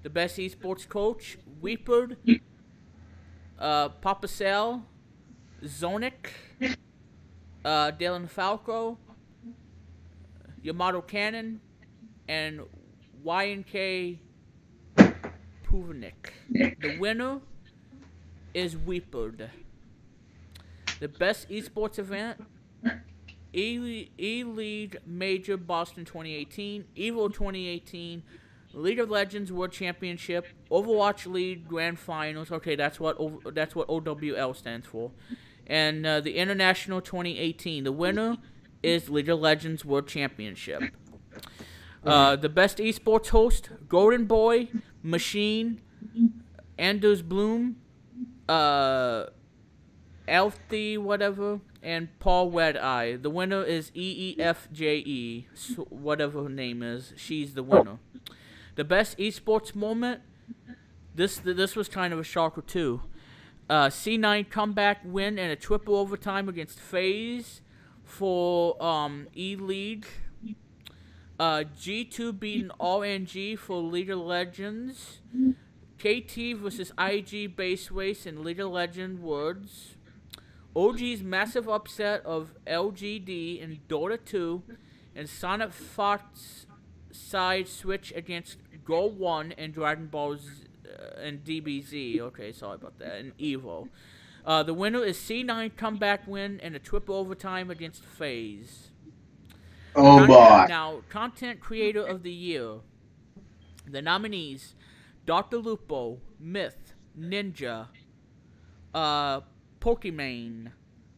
The best esports coach, Weepard, Papacell, Zonic, Dylan Falco, Yamato Cannon, and YNK Puvanik. The winner is Weepard. The best esports event, E-League Major Boston 2018, EVO 2018, League of Legends World Championship, Overwatch League Grand Finals. Okay, that's what OWL stands for. And the International 2018. The winner is League of Legends World Championship. The best esports host, Golden Boy, Machine, Anders Bloom, Elfie whatever, and Paul Red Eye. The winner is EEFJE, whatever her name is. She's the winner. The best esports moment, this was kind of a shocker too. C9 comeback win in a triple overtime against FaZe for E-League. G2 beating RNG for League of Legends. KT versus IG Base Race in League of Legends Worlds. OG's massive upset of LGD in Dota 2. And Sonic Fox side switch against Go 1 and Dragon Ball and DBZ. Okay, sorry about that. And EVO. The winner is C9 comeback win in a triple overtime against FaZe. Oh boy. Now, Content Creator of the Year. The nominees, Dr. Lupo, Myth, Ninja, Pokimane,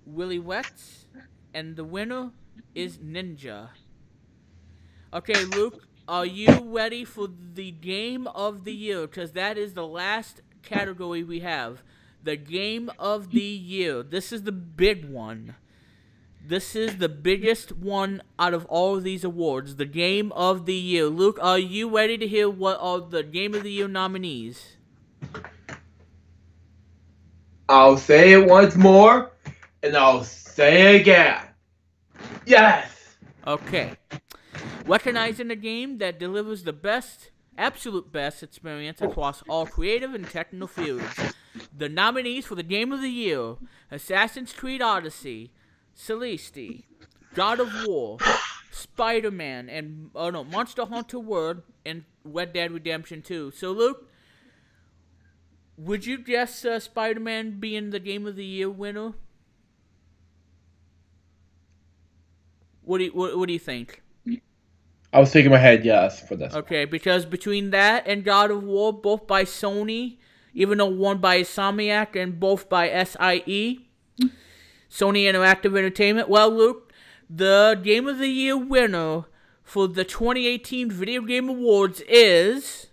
Willie Wetz, and the winner is Ninja. Okay, Luke, are you ready for the Game of the Year? Because that is the last category we have. The Game of the Year. This is the big one. This is the biggest one out of all of these awards. The Game of the Year. Luke, are you ready to hear what are the Game of the Year nominees? I'll say it once more, and I'll say it again. Yes! Okay. Recognizing a game that delivers the best, absolute best experience across all creative and technical fields. The nominees for the Game of the Year: Assassin's Creed Odyssey, Celeste, God of War, Spider-Man, and Monster Hunter World, and Red Dead Redemption 2. So, Luke, would you guess Spider-Man being the Game of the Year winner? What do you think? I was thinking in my head, yes, for this. Okay, because between that and God of War, both by Sony, even though one by Insomniac and both by SIE, Sony Interactive Entertainment. Well, Luke, the Game of the Year winner for the 2018 Video Game Awards is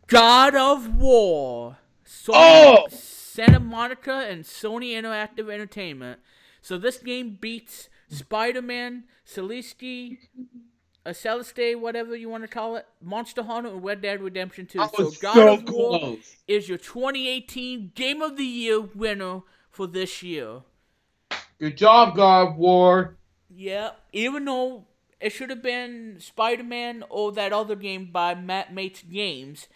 God of War. Santa Monica and Sony Interactive Entertainment. So this game beats Spider-Man, Celeste, whatever you want to call it, Monster Hunter, and Red Dead Redemption 2. So God of War is your 2018 Game of the Year winner for this year. Good job, God of War. Yeah, even though it should have been Spider-Man or that other game by Matt Mates Games,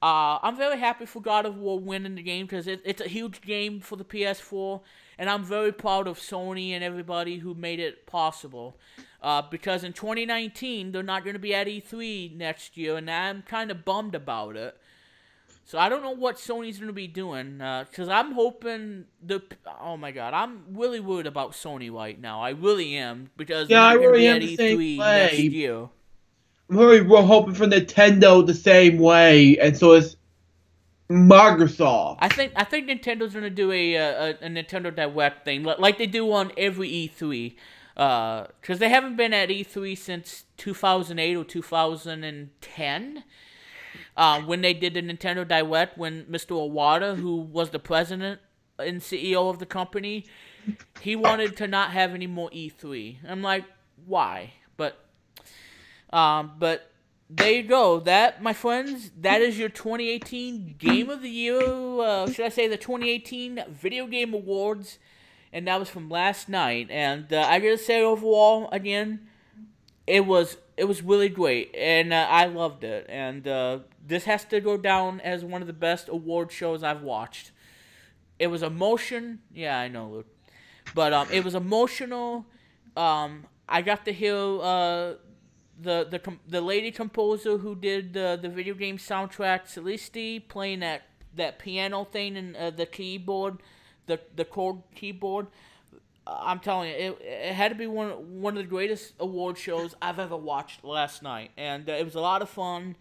I'm very happy for God of War winning the game because it's a huge game for the PS4, and I'm very proud of Sony and everybody who made it possible. Because in 2019, they're not going to be at E3 next year, and I'm kind of bummed about it. So I don't know what Sony's going to be doing, because I'm hoping oh my god, I'm really worried about Sony right now. I really am, because they're not going to be at E3 next year. We're hoping for Nintendo the same way, and so is Microsoft. I think Nintendo's going to do a Nintendo Direct thing, like they do on every E3. Because they haven't been at E3 since 2008 or 2010. When they did the Nintendo Direct, when Mr. Iwata, who was the president and CEO of the company, he wanted to not have any more E3. I'm like, why? But there you go. That, my friends, that is your 2018 Game of the Year, should I say the 2018 Video Game Awards, and that was from last night. And I gotta say, overall, again, it was really great, and I loved it. And this has to go down as one of the best award shows I've watched. It was emotion. Yeah, I know, Luke. But it was emotional. I got to hear the lady composer who did the video game soundtrack, Celeste, playing that piano thing and the keyboard, the chord keyboard. I'm telling you, it had to be one of the greatest award shows I've ever watched last night, and it was a lot of fun,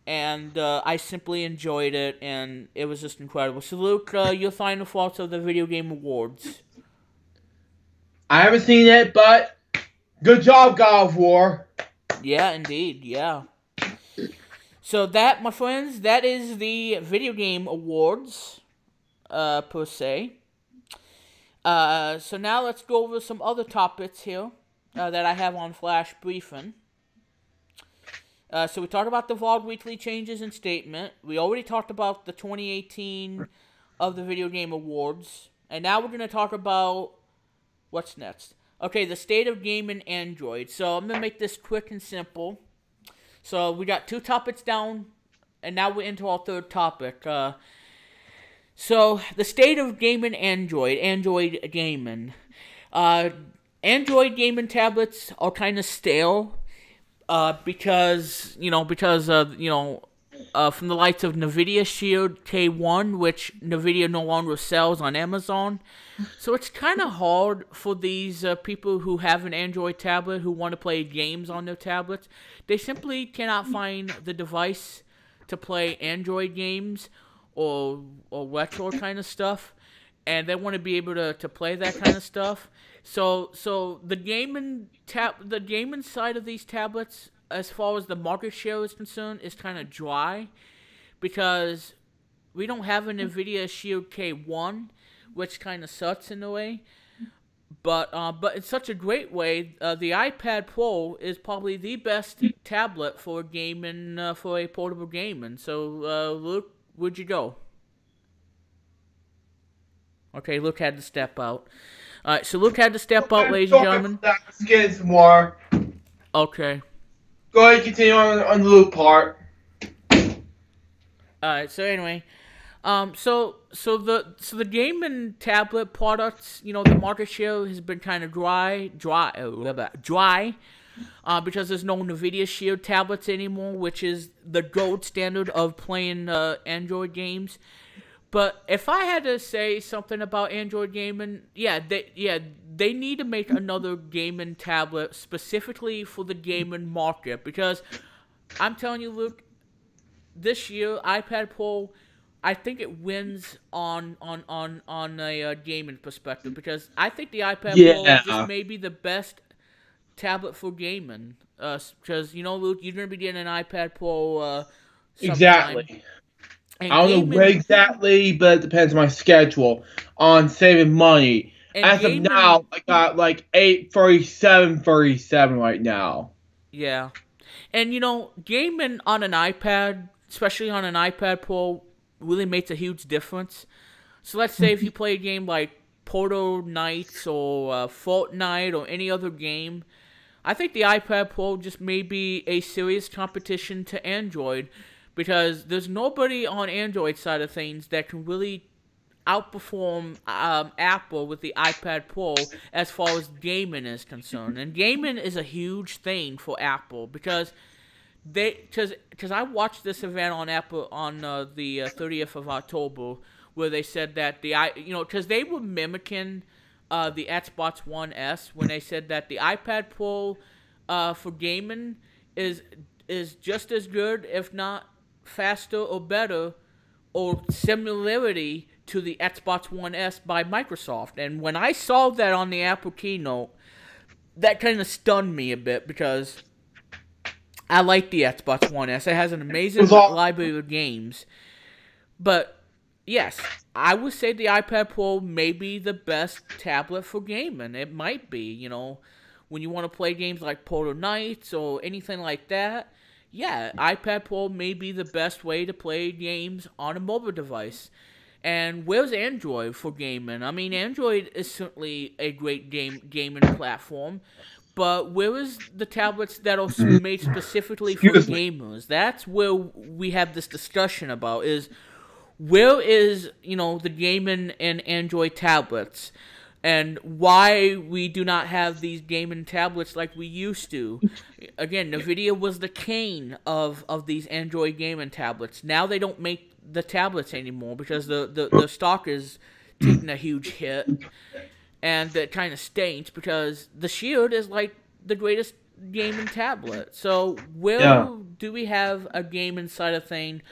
and I simply enjoyed it, and it was just incredible. So, Luke, your final thoughts of the Video Game Awards? I haven't seen it, but good job, God of War. Yeah, indeed, yeah. So that, my friends, that is the Video Game Awards, per se. So now let's go over some other topics here that I have on Flash Briefing. So we talked about the VOD weekly changes and statement. We already talked about the 2018 of the Video Game Awards. And now we're going to talk about what's next. Okay, the state of game in Android. So I'm going to make this quick and simple. So we got 2 topics down, and now we're into our third topic. So, the state of gaming Android gaming. Android gaming tablets are kind of stale, because from the likes of NVIDIA Shield K1, which NVIDIA no longer sells on Amazon. So it's kind of hard for these people who have an Android tablet who want to play games on their tablets. They simply cannot find the device to play Android games or retro kind of stuff, and they want to be able to play that kind of stuff. So the gaming side of these tablets, as far as the market share is concerned, is kind of dry, because we don't have an NVIDIA Shield K1, which kind of sucks in a way. But in such a great way, the iPad Pro is probably the best tablet for gaming, for a portable gaming. So Luke, where'd you go? Okay, Luke had to step out. Alright, so Luke had to step out, ladies and gentlemen. Let's get some more. Okay. Go ahead and continue on the Luke part. Alright, so anyway. So the gaming tablet products, the market share has been kind of dry, because there's no NVIDIA Shield tablets anymore, which is the gold standard of playing Android games. But if I had to say something about Android gaming, they need to make another gaming tablet specifically for the gaming market, because I'm telling you, Luke, this year iPad Pro I think it wins on a gaming perspective, because I think the iPad Pro just may be the best tablet for gaming. Because Luke, you're gonna be getting an iPad Pro sometime. Exactly. And I don't know where exactly, but it depends on my schedule on saving money. As of now, I got like 837 right now. Yeah. And gaming on an iPad, especially on an iPad Pro, really makes a huge difference. So let's say if you play a game like Portal Knights or Fortnite or any other game, I think the iPad Pro just may be a serious competition to Android, because there's nobody on Android side of things that can really outperform Apple with the iPad Pro as far as gaming is concerned. And gaming is a huge thing for Apple, because I watched this event on Apple on the 30th of October, where they said that because they were mimicking the Xbox One S when they said that the iPad Pro for gaming is just as good, if not faster or better, or similarity to the Xbox One S by Microsoft. And when I saw that on the Apple keynote, that kind of stunned me a bit, because I like the Xbox One S. It has an amazing library of games. But yes, I would say the iPad Pro may be the best tablet for gaming. It might be, when you want to play games like Portal Knights or anything like that. Yeah, iPad Pro may be the best way to play games on a mobile device. And where's Android for gaming? I mean, Android is certainly a great gaming platform, but where is the tablets that are made specifically for gamers? That's where we have this discussion about, is where is, the gaming and Android tablets, and why we do not have these gaming tablets like we used to. Again, NVIDIA was the king of these Android gaming tablets. Now they don't make the tablets anymore, because the stock is taking a huge hit, and that kind of stinks, because the Shield is like the greatest gaming tablet. So where do we have a gaming side of thing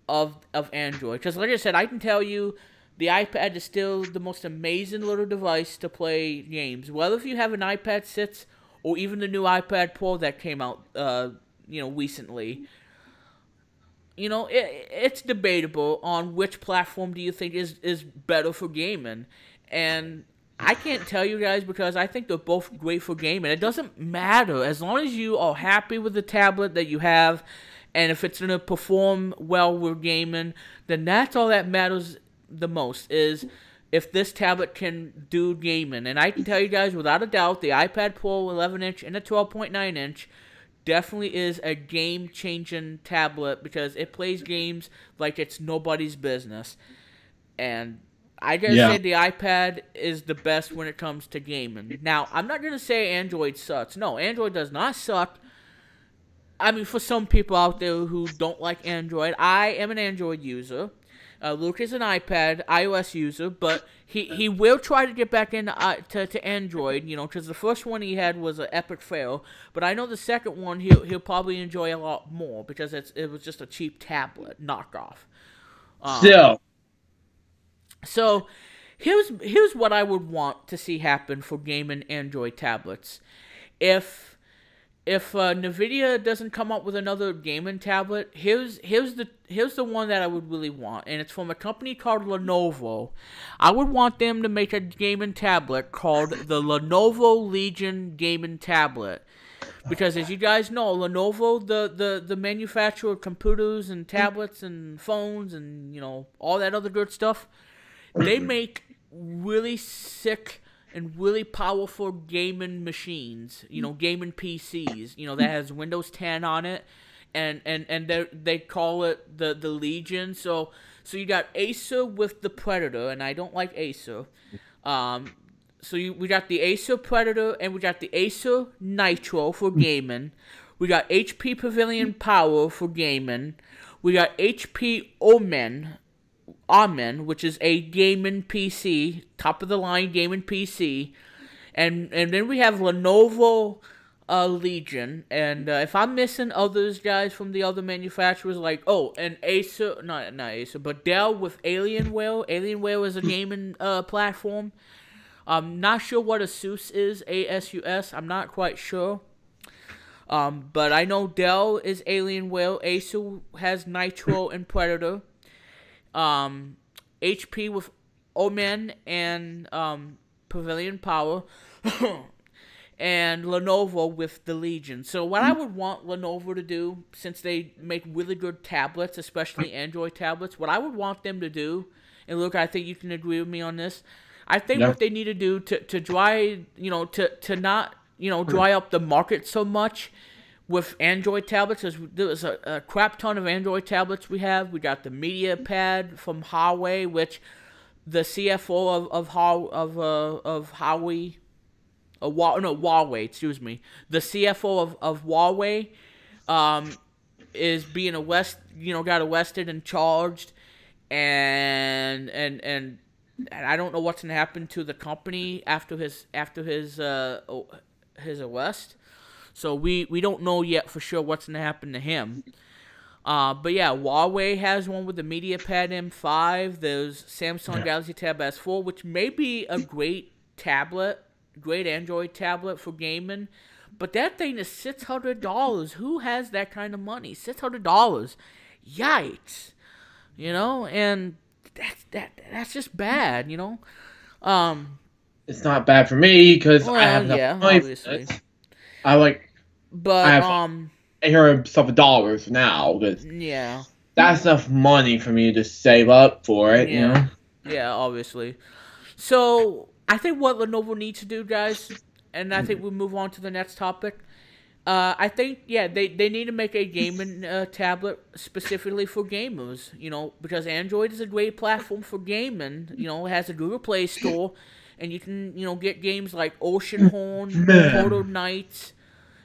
of Android? Because like I said, I can tell you, the iPad is still the most amazing little device to play games. Whether if you have an iPad 6 or even the new iPad Pro that came out, recently, it's debatable on which platform do you think is better for gaming. And I can't tell you guys, because I think they're both great for gaming. It doesn't matter, as long as you are happy with the tablet that you have, and if it's going to perform well with gaming, then that's all that matters the most, is if this tablet can do gaming. And I can tell you guys, without a doubt, the iPad Pro 11-inch and the 12.9-inch definitely is a game-changing tablet, because it plays games like it's nobody's business. And I gotta say the iPad is the best when it comes to gaming. Now, I'm not gonna say Android sucks. No, Android does not suck. I mean, for some people out there who don't like Android, I am an Android user. Luke is an iOS user, but he will try to get back into to Android, because the first one he had was an epic fail. But I know the second one he'll probably enjoy a lot more, because it was just a cheap tablet knockoff. Still. So here's what I would want to see happen for gaming Android tablets. If NVIDIA doesn't come up with another gaming tablet, here's the one that I would really want, and it's from a company called Lenovo. I would want them to make a gaming tablet called the Lenovo Legion gaming tablet, because as you guys know, Lenovo, the manufacturer of computers and tablets and phones and all that other good stuff, they make really sick and really powerful gaming machines, gaming PCs, that has Windows 10 on it, and they call it the Legion. So you got Acer with the Predator, and I don't like Acer. We got the Acer Predator, and we got the Acer Nitro for gaming. We got HP Pavilion Power for gaming. We got HP Omen, which is a gaming PC, top of the line gaming PC, and then we have Lenovo Legion, and if I'm missing others, guys, from the other manufacturers, like and Acer, not Acer, but Dell with Alienware. Alienware is a gaming platform. I'm not sure what Asus is, ASUS. I'm not quite sure. But I know Dell is Alienware. Acer has Nitro and Predator. HP with Omen and Pavilion Power. And Lenovo with the Legion. So what I would want Lenovo to do, since they make really good tablets, especially Android tablets, what I would want them to do, and look, I think you can agree with me on this, I think what they need to do to dry, to not, dry up the market so much with Android tablets, because there's a crap ton of Android tablets we have. We got the Media Pad from Huawei, which the CFO of Huawei, Huawei, excuse me. The CFO of Huawei is being got arrested and charged, and I don't know what's gonna happen to the company after his arrest. So we don't know yet for sure what's gonna happen to him. But yeah, Huawei has one with the MediaPad M5. There's Samsung Galaxy Tab S4, which may be a great Android tablet for gaming, but that thing is $600. Who has that kind of money? $600, yikes! And that's just bad. It's not bad for me because I have no money obviously. But I hear $7 now because that's enough money for me to save up for it. Yeah, obviously. So I think what Lenovo needs to do, guys, and I think we'll move on to the next topic. I think, they need to make a gaming tablet specifically for gamers, because Android is a great platform for gaming. It has a Google Play Store, and you can, get games like Oceanhorn, Portal Knights,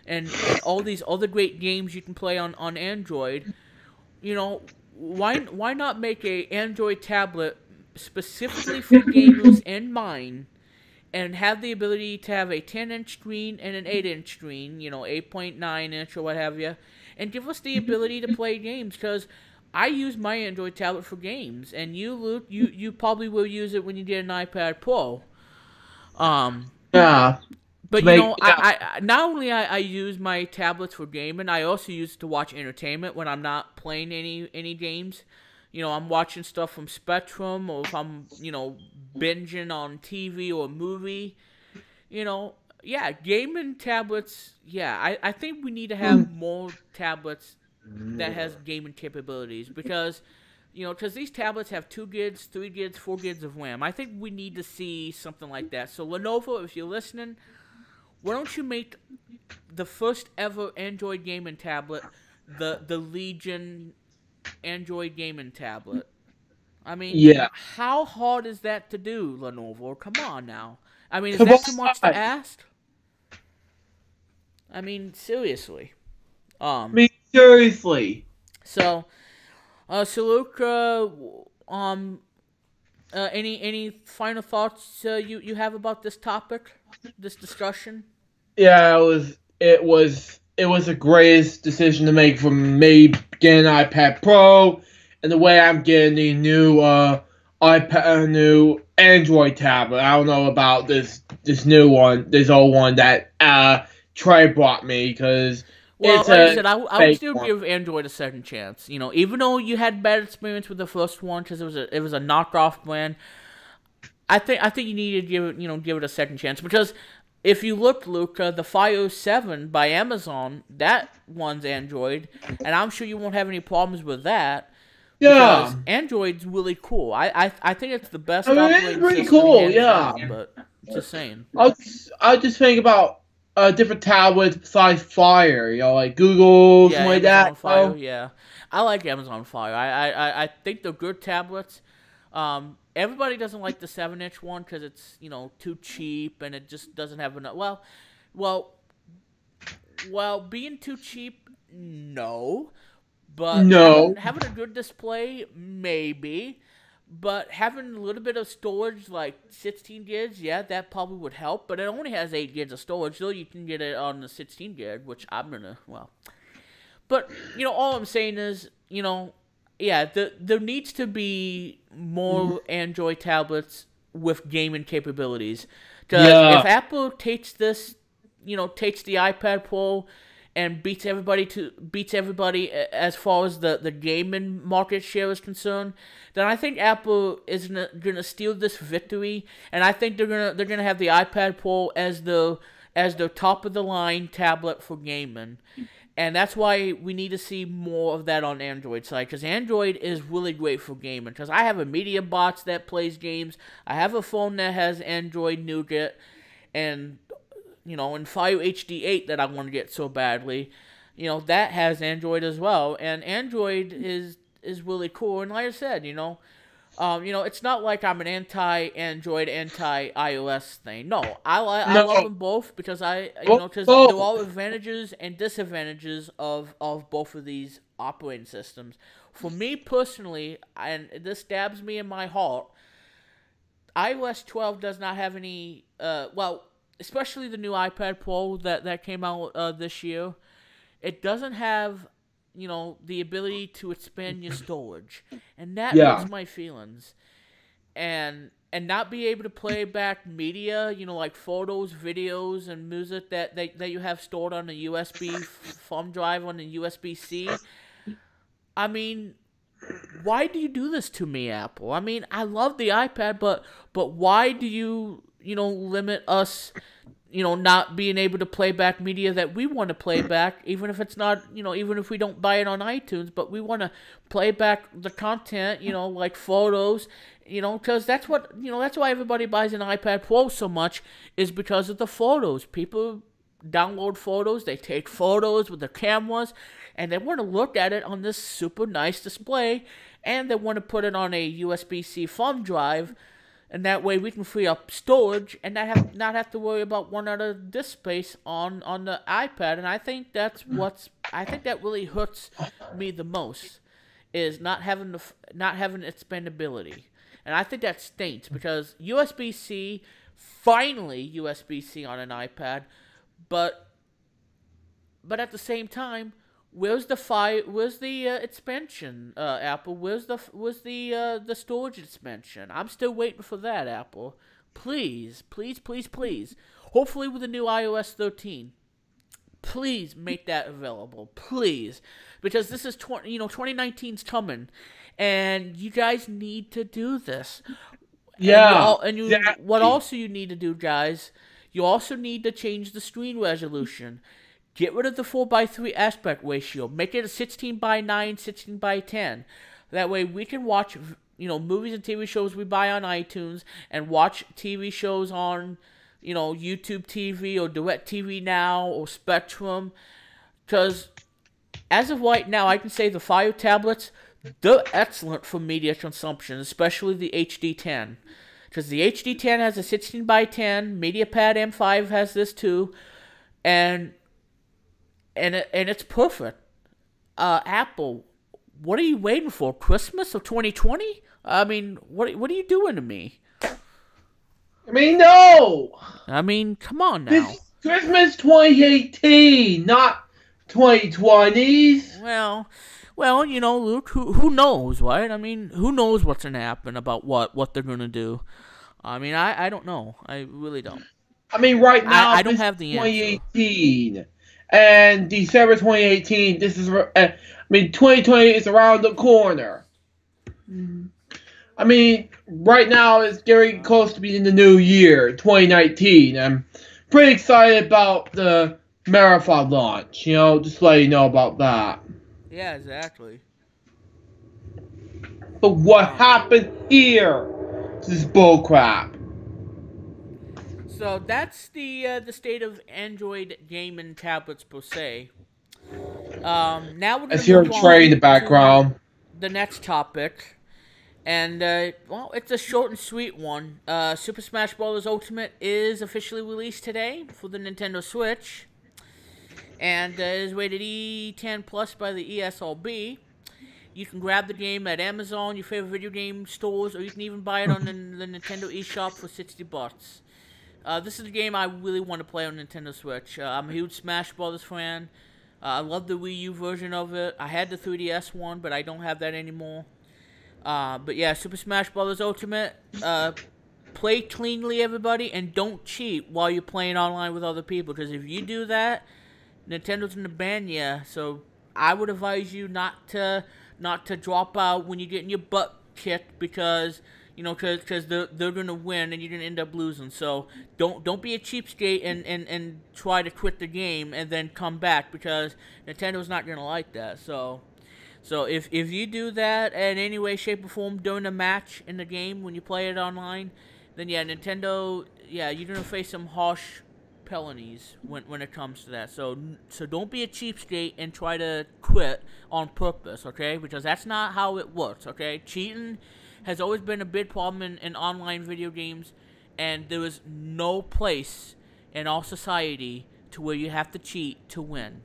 and all these other great games you can play on Android. Why not make a Android tablet specifically for gamers in mind, and have the ability to have a 10-inch screen and an 8-inch screen, 8.9-inch or what have you, and give us the ability to play games, because I use my Android tablet for games, and you, Luke, you probably will use it when you get an iPad Pro. But, I not only I use my tablets for gaming, I also use it to watch entertainment when I'm not playing any games. I'm watching stuff from Spectrum, or if I'm, binging on TV or a movie. Gaming tablets, I think we need to have more tablets that has gaming capabilities, because these tablets have 2 gigs, 3 gigs, 4 gigs of RAM. I think we need to see something like that. So Lenovo, if you're listening, why don't you make the first ever Android gaming tablet the Legion Android gaming tablet? I mean, how hard is that to do, Lenovo? Come on now. I mean, is that too much to ask? I mean, seriously. Seriously. So Luke, any final thoughts you have about this topic, this discussion? Yeah, it was the greatest decision to make for me getting an iPad Pro, and the way I'm getting the new new Android tablet. I don't know about this new one, this old one that Trey brought me, because like I said, I would still give Android a second chance. Even though you had bad experience with the first one because it was a knockoff brand, I think you need to give it a second chance, because if you look, Luke, the Fire 7 by Amazon, that one's Android, and I'm sure you won't have any problems with that. Yeah, because Android's really cool. I think it's the best. It's pretty cool. But just saying. I just think about different tablets besides Fire. like Google, something like that. Fire, yeah, I like Amazon Fire. I think they're good tablets. Everybody doesn't like the 7-inch one because it's too cheap, and it just doesn't have enough. Well, being too cheap, no. But having a good display, maybe. But having a little bit of storage, like 16 gigs, yeah, that probably would help. But it only has 8 gigs of storage, so you can get it on the 16 gig, which I'm gonna, well. But, all I'm saying is, yeah, there needs to be more Android tablets with gaming capabilities. Because if Apple takes this, takes the iPad Pro and beats everybody as far as the gaming market share is concerned, then I think Apple is gonna steal this victory, and I think they're gonna have the iPad Pro as the top of the line tablet for gaming. And that's why we need to see more of that on Android side, because Android is really great for gaming. Because I have a media box that plays games, I have a phone that has Android Nougat, and Fire HD 8 that I want to get so badly, that has Android as well. And Android is really cool. And like I said, it's not like I'm an anti-Android, anti-iOS thing. No, I love them both because because there are advantages and disadvantages of both of these operating systems. For me personally, and this stabs me in my heart, iOS 12 does not have any, especially the new iPad Pro that came out this year. It doesn't have the ability to expand your storage, and that hurts my feelings. And not be able to play back media, like photos, videos, and music that you have stored on a USB thumb drive on a USB-C. I mean, why do you do this to me, Apple? I mean, I love the iPad, but why do you limit us? Not being able to play back media that we want to play back, even if it's not, even if we don't buy it on iTunes, but we want to play back the content, like photos, because that's why everybody buys an iPad Pro so much, is because of the photos. People download photos, they take photos with their cameras, and they want to look at it on this super nice display, and they want to put it on a USB-C thumb drive. And that way we can free up storage and not have to worry about running out of disk space on the iPad. And I think that really hurts me the most, is not having expandability. And I think that stinks, because USB-C, finally USB-C on an iPad, but at the same time, where's the expansion, Apple? Where's the storage expansion? I'm still waiting for that, Apple. Please, please, please, please. Hopefully with the new iOS 13. Please make that available. Please. Because this is 2019's coming, and you guys need to do this. Yeah. What also you need to do, guys, you also need to change the screen resolution. Get rid of the 4:3 aspect ratio. Make it a 16:9, 16:10. That way we can watch, movies and TV shows we buy on iTunes, and watch TV shows on, YouTube TV or DirecTV Now or Spectrum. Because as of right now, I can say the Fire tablets, they're excellent for media consumption, especially the HD10. Because the HD10 has a 16:10, MediaPad M5 has this too, and it's perfect. Apple, what are you waiting for? Christmas of 2020? I mean, what are you doing to me? I mean, no! I mean, come on now. This is Christmas 2018, not 2020s. Well, Luke, who knows, right? I mean, who knows what's going to happen about what they're going to do? I mean, I don't know. I really don't. I mean, right now, I don't have the 2018. Answer. And December 2018, 2020 is around the corner. I mean, right now it's getting close to being the new year, 2019. I'm pretty excited about the marathon launch, just to let you know about that. Yeah, exactly. But what happened here? This is bullcrap. So that's the state of Android gaming tablets per se. Now we're going to move on Trey in the background. The next topic, and it's a short and sweet one. Super Smash Bros. Ultimate is officially released today for the Nintendo Switch, and is rated E10+ by the ESRB. You can grab the game at Amazon, your favorite video game stores, or you can even buy it on the Nintendo eShop for $60. This is a game I really want to play on Nintendo Switch. I'm a huge Smash Brothers fan. I love the Wii U version of it. I had the 3DS one, but I don't have that anymore. But yeah, Super Smash Brothers Ultimate. Play cleanly, everybody, and don't cheat while you're playing online with other people. Because if you do that, Nintendo's gonna ban you. So I would advise you not to drop out when you're getting your butt kicked, because because they're gonna win and you're gonna end up losing. So don't be a cheapskate and try to quit the game and then come back, because Nintendo's not gonna like that. So if you do that in any way, shape, or form during a match in the game when you play it online, then yeah, Nintendo, yeah, you're gonna face some harsh penalties when it comes to that. So don't be a cheapskate and try to quit on purpose, okay? Because that's not how it works, okay? Cheating has always been a big problem in online video games, and there is no place in our society to where you have to cheat to win.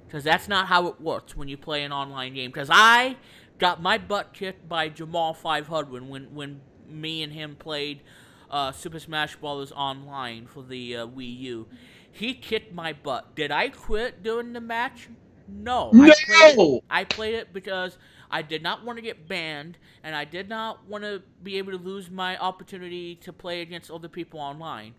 Because that's not how it works when you play an online game. Because I got my butt kicked by Jamal 500 when me and him played Super Smash Bros. Online for the Wii U. He kicked my butt. Did I quit during the match? No. I played it because I did not want to get banned, and I did not want to be able to lose my opportunity to play against other people online.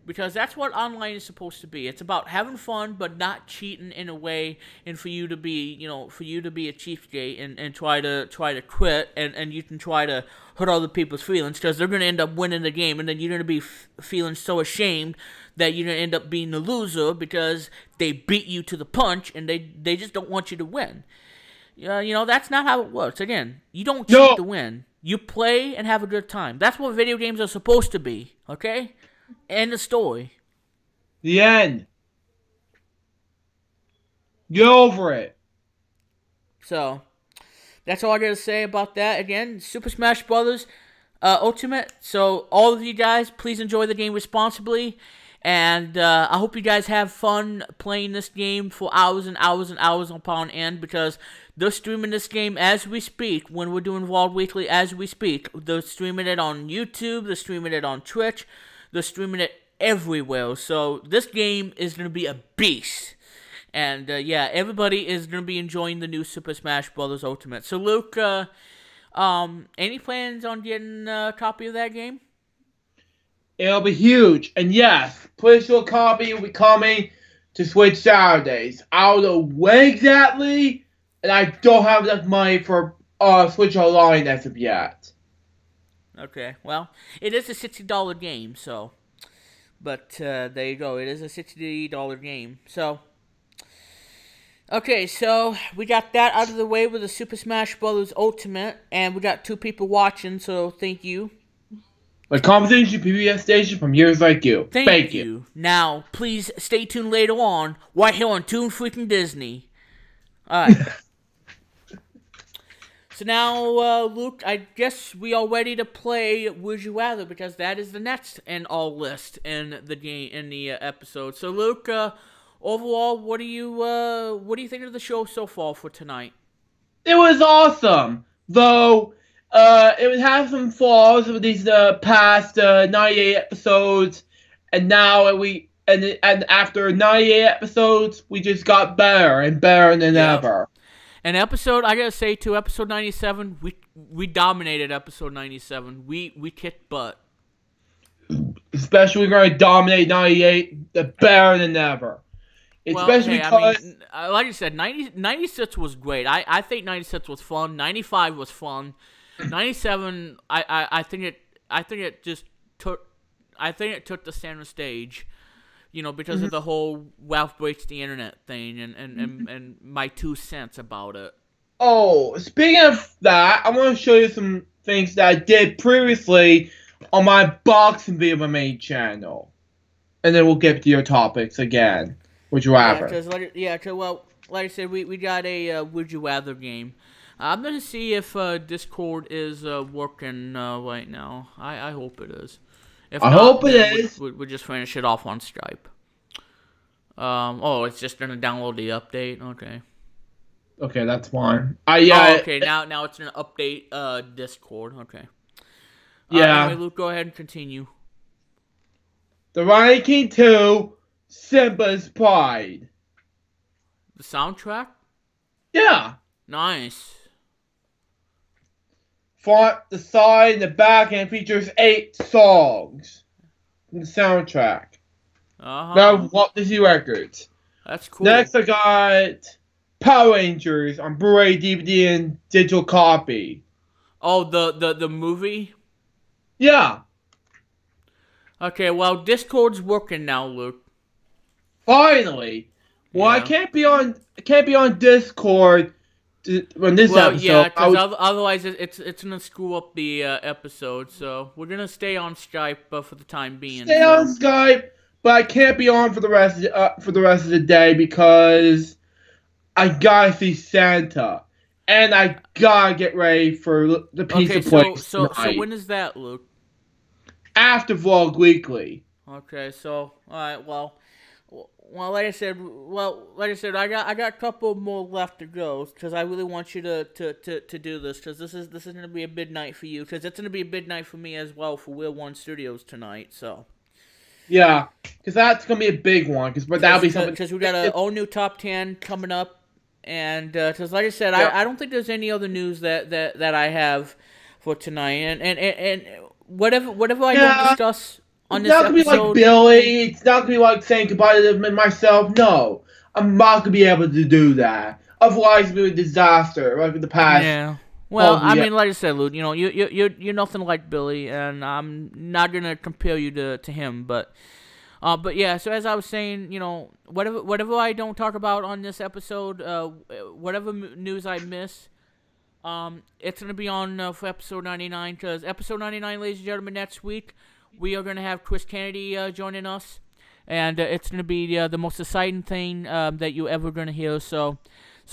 Because that's what online is supposed to be. It's about having fun, but not cheating in a way, and for you to be, for you to be a cheapskate and try to quit, and you can try to hurt other people's feelings, because they're going to end up winning the game, and then you're going to be feeling so ashamed that you're going to end up being the loser because they beat you to the punch, and they just don't want you to win. That's not how it works. Again, you don't cheat to win. You play and have a good time. That's what video games are supposed to be, okay? End the story. The end. Get over it. So, that's all I gotta say about that. Again, Super Smash Bros. Ultimate. So, all of you guys, please enjoy the game responsibly. And I hope you guys have fun playing this game for hours and hours and hours upon end, because they're streaming this game as we speak. When we're doing Vlog Weekly as we speak, they're streaming it on YouTube, they're streaming it on Twitch, they're streaming it everywhere. So this game is going to be a beast. And yeah, everybody is going to be enjoying the new Super Smash Bros. Ultimate. So Luke, any plans on getting a copy of that game? It'll be huge. And yes, physical copy will be coming to Switch Saturdays. I don't know when exactly, and I don't have enough money for Switch Online as of yet. Okay, well, it is a $60 game, so, but there you go, it is a $60 game, so, okay, so, we got that out of the way with the Super Smash Bros. Ultimate, and we got 2 people watching, so thank you. The competition PBS station from years like you. Thank you. Now, please stay tuned later on, right here on Toon Freaking Disney. Alright. So now, Luke, I guess we are ready to play Would You Rather, because that is the next in our list in the game, in the episode. So, Luke, overall, what do you think of the show so far for tonight? It was awesome, though. It would have some flaws with these past 98 episodes, and now and after 98 episodes, we just got better and better than ever. And episode, I gotta say, to episode 97, we dominated episode 97. We kicked butt. Especially we're going to dominate 98 better than ever. Especially because... I mean, like I said, 96 was great. I think 96 was fun. 95 was fun. 97, I think it took the center stage. Because of the whole Ralph breaks the internet thing and my 2 cents about it. Oh, speaking of that, I want to show you some things that I did previously on my boxing video my main channel. And then we'll get to your topics again. Would you rather? Well, like I said, we got a Would You Rather game. I'm going to see if Discord is working right now. I hope it is. If I not, hope it is. We'll just finish it off on Skype. It's just going to download the update? Okay. Okay, that's fine. Yeah. Oh, okay, now it's an update Discord. Okay. Yeah. Anyway, Luke, go ahead and continue. The Lion King 2, Simba's Pride. The soundtrack? Yeah. Nice. Front, the side, and the back, and features 8 songs from the soundtrack. Now, Walt Disney Records. That's cool. Next, I got Power Rangers on Blu-ray, DVD, and digital copy. Oh, the movie? Yeah. Okay, well, Discord's working now, Luke. Finally. Well, Yeah. I can't be on Discord when this episode. Yeah, because otherwise it's gonna screw up the episode. So we're gonna stay on Skype for the time being. Stay on Skype, but I can't be on for the rest of the day because I gotta see Santa, and I gotta get ready for the pizza place So tonight. when is that, Luke? After Vlog Weekly. Okay, so all right, well, like I said, I got a couple more left to go because I really want you to do this because this is gonna be a big night for you because it's gonna be a big night for me as well for Wheel One Studios tonight. So yeah, because that's gonna be a big one but that'll be something because we got an all new top 10 coming up and because like I said, I don't think there's any other news that I have for tonight and whatever I don't discuss. On It's not gonna be like Billy. It's not gonna be like saying goodbye to them and myself. No, I'm not gonna be able to do that. Otherwise, it'd be a disaster like in the past. Yeah. Well, I mean, like I said, Luke, you're nothing like Billy, and I'm not gonna compare you to him, but yeah. So as I was saying, whatever I don't talk about on this episode, whatever news I miss, it's gonna be on for episode 99 because episode 99, ladies and gentlemen, next week. We are going to have Chris Kennedy joining us, and it's going to be the most exciting thing that you're ever going to hear. So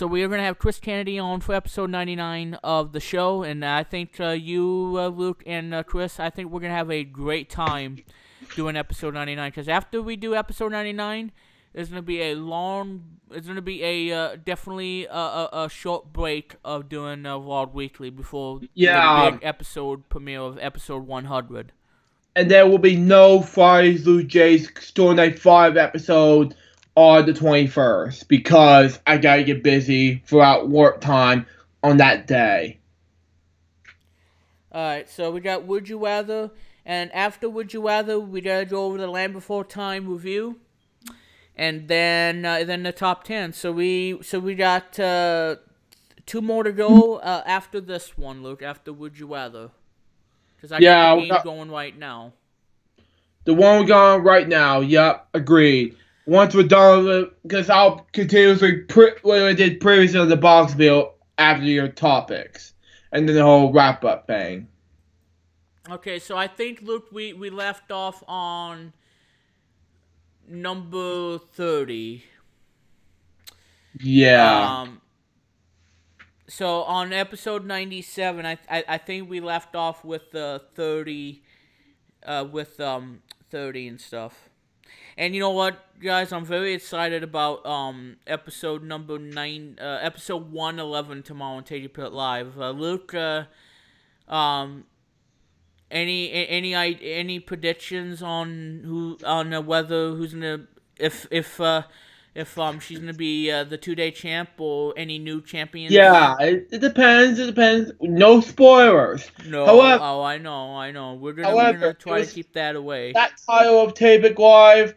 we are going to have Chris Kennedy on for episode 99 of the show, and I think you, Luke, and Chris, I think we're going to have a great time doing episode 99, because after we do episode 99, it's going to be definitely a short break of doing Vlog Weekly before the big episode premiere of episode 100. And there will be no Fridays Blue Jays Store Night 5 episode on the 21st because I gotta get busy throughout work time on that day. Alright, so we got Would You Rather, and after Would You Rather, we gotta go over the Land Before Time review, and then the top 10. So we got 2 more to go after this one, Luke, after Would You Rather. Because I got the game going right now. The one we're going right now, yep, agreed. Once we're done, because I'll continuously what I did previously on the box build after your topics. And then the whole wrap-up thing. Okay, so I think, Luke, we left off on number 30. Yeah. So on episode 97, I think we left off with 30, 30 and stuff. And you know what, guys? I'm very excited about episode number episode 111 tomorrow on Take Pit Live. Luke, any predictions on whether who's gonna if she's gonna be the 2-day champ or any new champions? Yeah, it depends. It depends. No spoilers. No. However, I know. We're gonna try to keep that away. That title of Tabic Live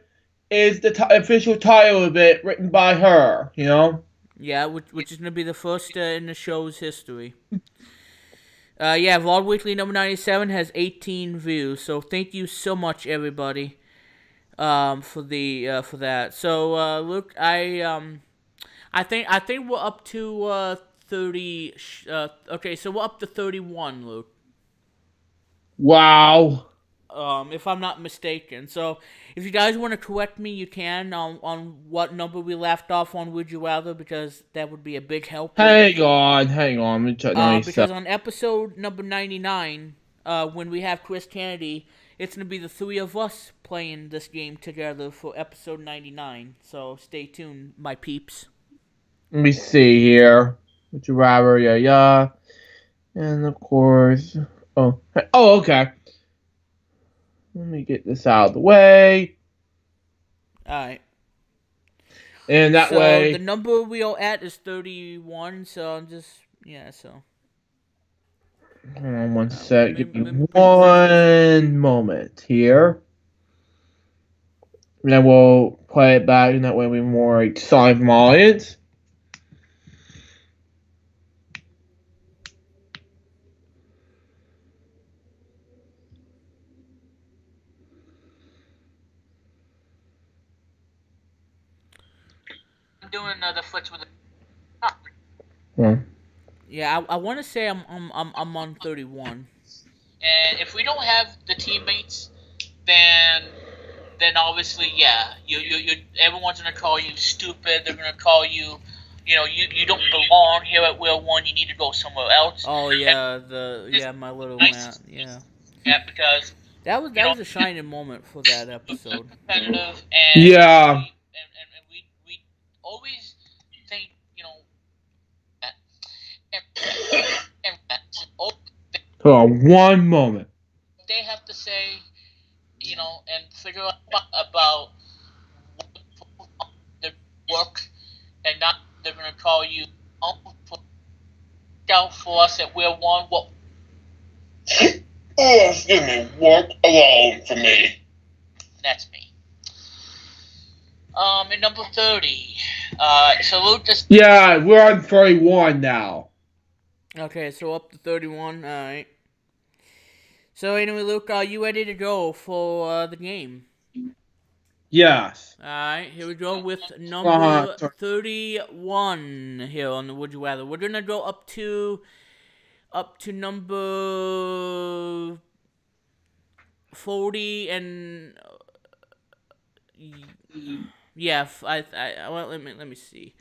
is the official title of it, written by her. You know. Yeah, which is gonna be the first in the show's history. Yeah, Vlog Weekly number 97 has 18 views. So thank you so much, everybody. For that. So Luke, I think we're up to 30. Okay, so we're up to 31, Luke. Wow. If I'm not mistaken. So if you guys want to correct me, you can on what number we left off on Would You Rather, because that would be a big help. Hang on. Let me check. Because on episode number 99, when we have Chris Kennedy, it's going to be the 3 of us playing this game together for episode 99. So stay tuned, my peeps. Let me see here. Would you rather? Yeah, yeah. And of course. Oh, okay. Let me get this out of the way. Alright. And that So way. the number we are at is 31, so I'm just, yeah, so. Hold on one sec. Give me bring one moment here. And then we'll play it back, and that way we're more excited from audience. I'm doing the flicks with the. Yeah, I want to say I'm on 31. And if we don't have the teammates, then obviously, yeah, you everyone's gonna call you stupid. They're gonna call you, you don't belong here at Will One. You need to go somewhere else. Oh yeah, my little man, yeah. Yeah, because that was a shining moment for that episode. Competitive and Yeah. and we always think, Hold on one moment. they have to say, and figure out about their work, and not they're gonna call you uncle out for us at Will One. What? Oh, excuse me, work alone for me. That's me. And number 30. Salute this. Yeah, we're on 31 now. Okay, so up to 31. All right. So anyway, Luke, are you ready to go for the game? Yes. Alright, here we go with number 31 here on the Would You Rather. We're gonna go up to number 40 and yeah, well, let me see.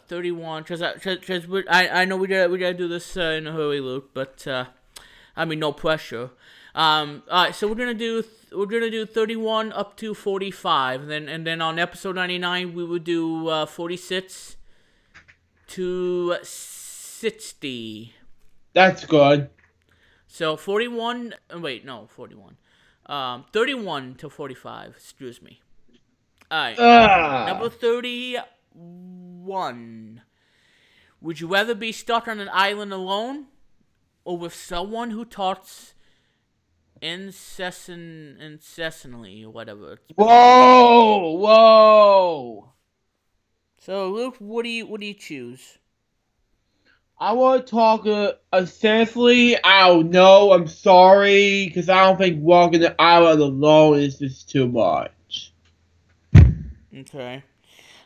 31 cuz I know we got to do this in a hurry, Luke, but I mean, no pressure. Alright, so we're gonna do 31 up to 45, and then on episode 99 we would do 46 to 60. That's good. So 41. Wait, no, 41. 31 to 45. Excuse me. Alright. Number 31. Would you rather be stuck on an island alone, or with someone who talks incessantly, or whatever? Whoa! So, Luke, what do you choose? I want to talk essentially. I don't know. I'm sorry, because I don't think walking the island alone is just too much. Okay.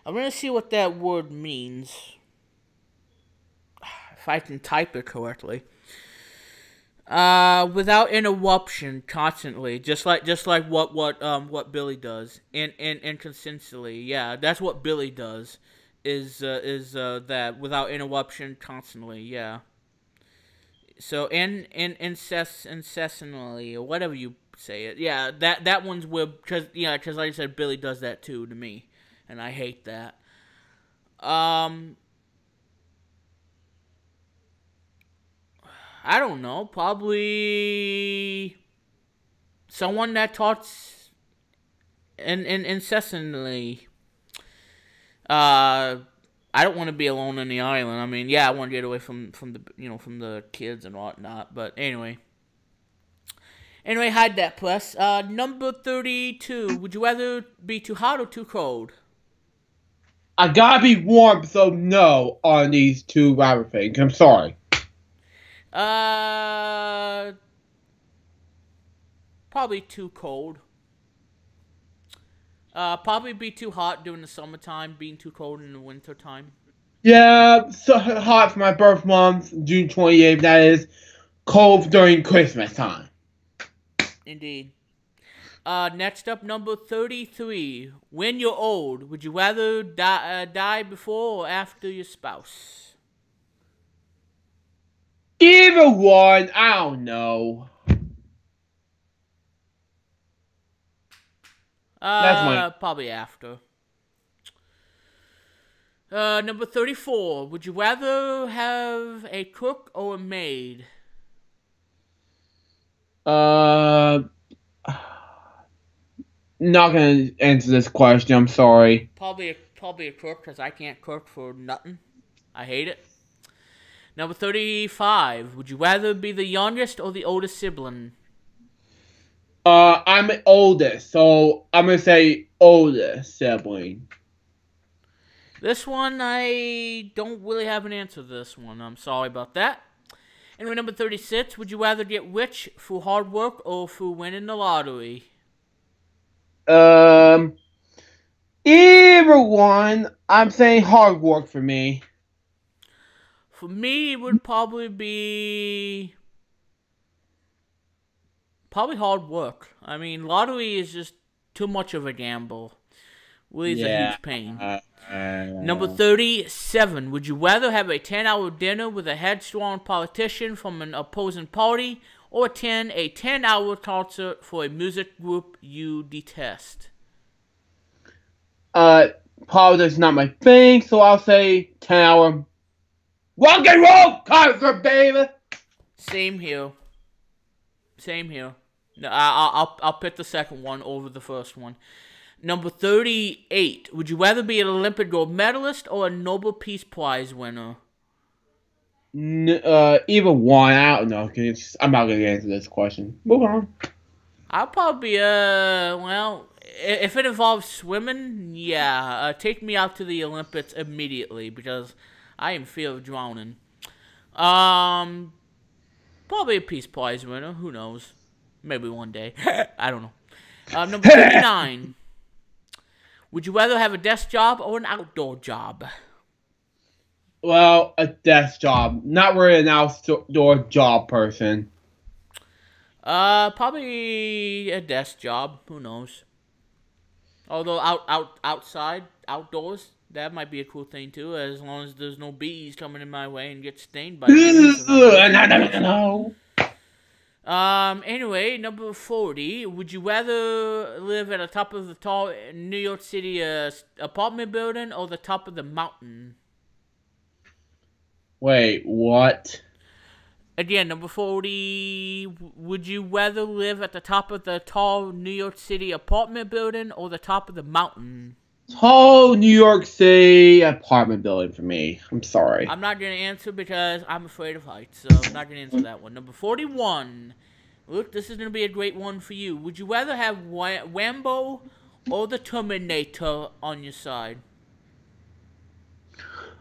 I'm going to see what that word means. If I can type it correctly. Without interruption, constantly, just like what Billy does, and consistently. Yeah, that's what Billy does. Is that without interruption, constantly. Yeah. So incessantly, or whatever you say it. Yeah, that one's where, because like I said, Billy does that too to me, and I hate that. I don't know. Probably someone that talks incessantly. I don't want to be alone on the island. I mean, yeah, I want to get away from the from the kids and whatnot. But anyway, hide that plus. Number 32. Would you rather be too hot or too cold? I gotta be warm, so no on these two rabbit things. I'm sorry. Probably too cold. Probably be too hot during the summertime, being too cold in the wintertime. Yeah, so hot for my birth month, June 28th. That is cold during Christmas time. Indeed. Next up, number 33. When you're old, would you rather die before or after your spouse? Either one, I don't know. That's my Probably after. Number 34. Would you rather have a cook or a maid? Not gonna answer this question. I'm sorry. Probably a cook, because I can't cook for nothing. I hate it. Number 35. Would you rather be the youngest or the oldest sibling? I'm the oldest, so I'm gonna say oldest sibling. This one, I don't really have an answer to this one. I'm sorry about that. Anyway, number 36. Would you rather get rich through hard work or through winning the lottery? Either one. I'm saying hard work for me. For me, it would probably be hard work. I mean, lottery is just too much of a gamble. Really is a huge pain. Number 37. Would you rather have a 10-hour dinner with a headstrong politician from an opposing party or attend a 10-hour concert for a music group you detest? Politics is not my thing, so I'll say 10-hour rock and roll concert, baby. Same here. No, I'll pick the second one over the first one. Number 38. Would you rather be an Olympic gold medalist or a Nobel Peace Prize winner? Either one. I don't know. I'm not gonna answer this question. Move on. I'll probably be well, if it involves swimming, yeah, take me out to the Olympics immediately because I am fear of drowning. Probably a Peace Prize winner. Who knows? Maybe one day. I don't know. Number 39. Would you rather have a desk job or an outdoor job? Well, a desk job. Not really an outdoor job person. Probably a desk job. Who knows? Although outdoors, that might be a cool thing too, as long as there's no bees coming in my way and get stained by bees. No. Anyway, number 40. Would you rather live at the top of the tall New York City apartment building or the top of the mountain? Wait, what? Again, number 40. Would you rather live at the top of the tall New York City apartment building or the top of the mountain? Tall New York City apartment building for me. I'm sorry. I'm not going to answer because I'm afraid of heights, so I'm not going to answer that one. Number 41. Look, this is going to be a great one for you. Would you rather have Wambo or the Terminator on your side?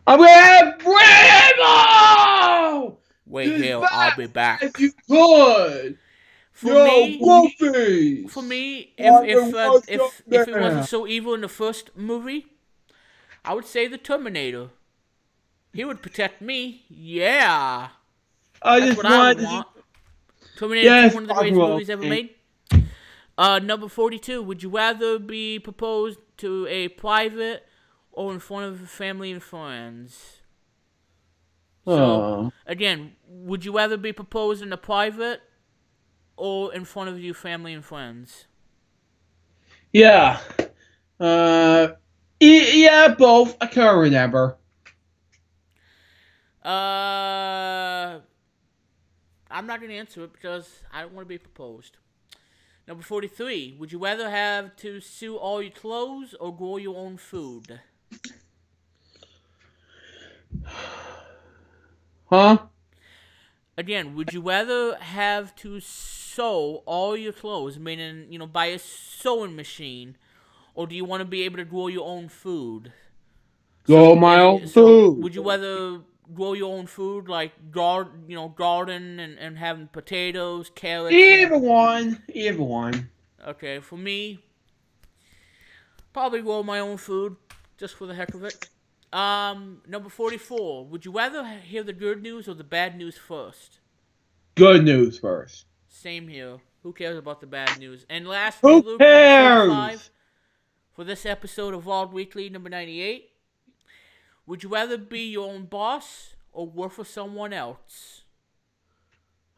I'm going to have Rambo! Wait here, I'll be back. If you could. For me, if it wasn't so evil in the first movie, I would say the Terminator. He would protect me. Yeah. That's what I would want. Terminator is one of the greatest movies ever made. Number 42. Would you rather be proposed to a private or in front of family and friends? So, again, would you rather be proposed in a private or in front of your family and friends? Yeah. Yeah, both. I can't remember. I'm not going to answer it because I don't want to be proposed. Number 43. Would you rather have to sew all your clothes or grow your own food? Huh? Again, would you rather have to sew all your clothes, meaning, buy a sewing machine, or do you want to be able to grow your own food? Grow my own food. Would you rather grow your own food, like garden and having potatoes, carrots? Either one. Okay, for me, probably grow my own food, just for the heck of it. Number 44. Would you rather hear the good news or the bad news first? Good news first. Same here. Who cares about the bad news? And last, who cares? For this episode of Vlog Weekly number 98. Would you rather be your own boss or work for someone else?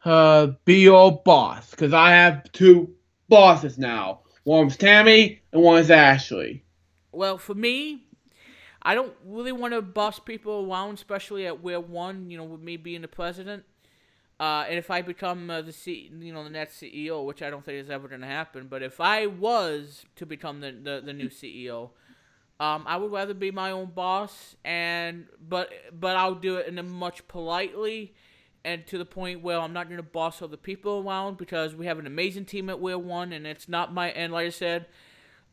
Be your boss, because I have two bosses now. One's Tammy and one's Ashley. Well, for me, I don't really want to boss people around, especially at Wheel 1, with me being the president. And if I become the next CEO, which I don't think is ever going to happen, but if I was to become the new CEO, I would rather be my own boss, but I'll do it in a much politely and to the point where I'm not going to boss other people around, because we have an amazing team at Wheel 1, and it's not and like I said,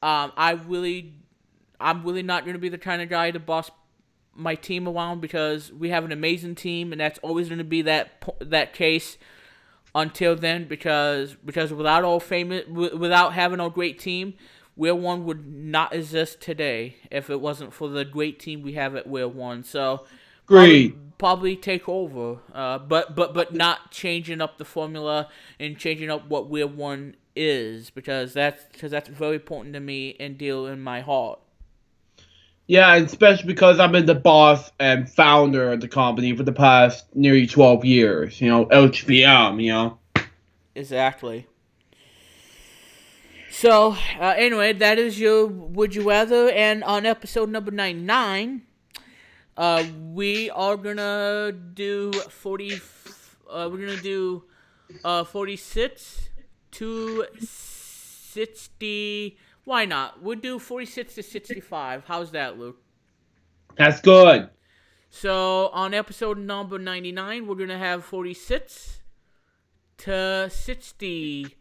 I'm really not going to be the kind of guy to boss my team around, because we have an amazing team, and that's always going to be that case until then, because without having a great team, Wheel 1 would not exist today if it wasn't for the great team we have at Wheel 1. So probably take over, but not changing up the formula and changing up what Wheel 1 is, because that's very important to me and dear in my heart. Yeah, especially because I've been the boss and founder of the company for the past nearly 12 years. HBM, Exactly. So, anyway, that is your Would You Rather, and on episode number 99, we are gonna do 46 to 60. Why not? We'll do 46 to 65. How's that, Luke? That's good. So, on episode number 99, we're going to have 46 to 60.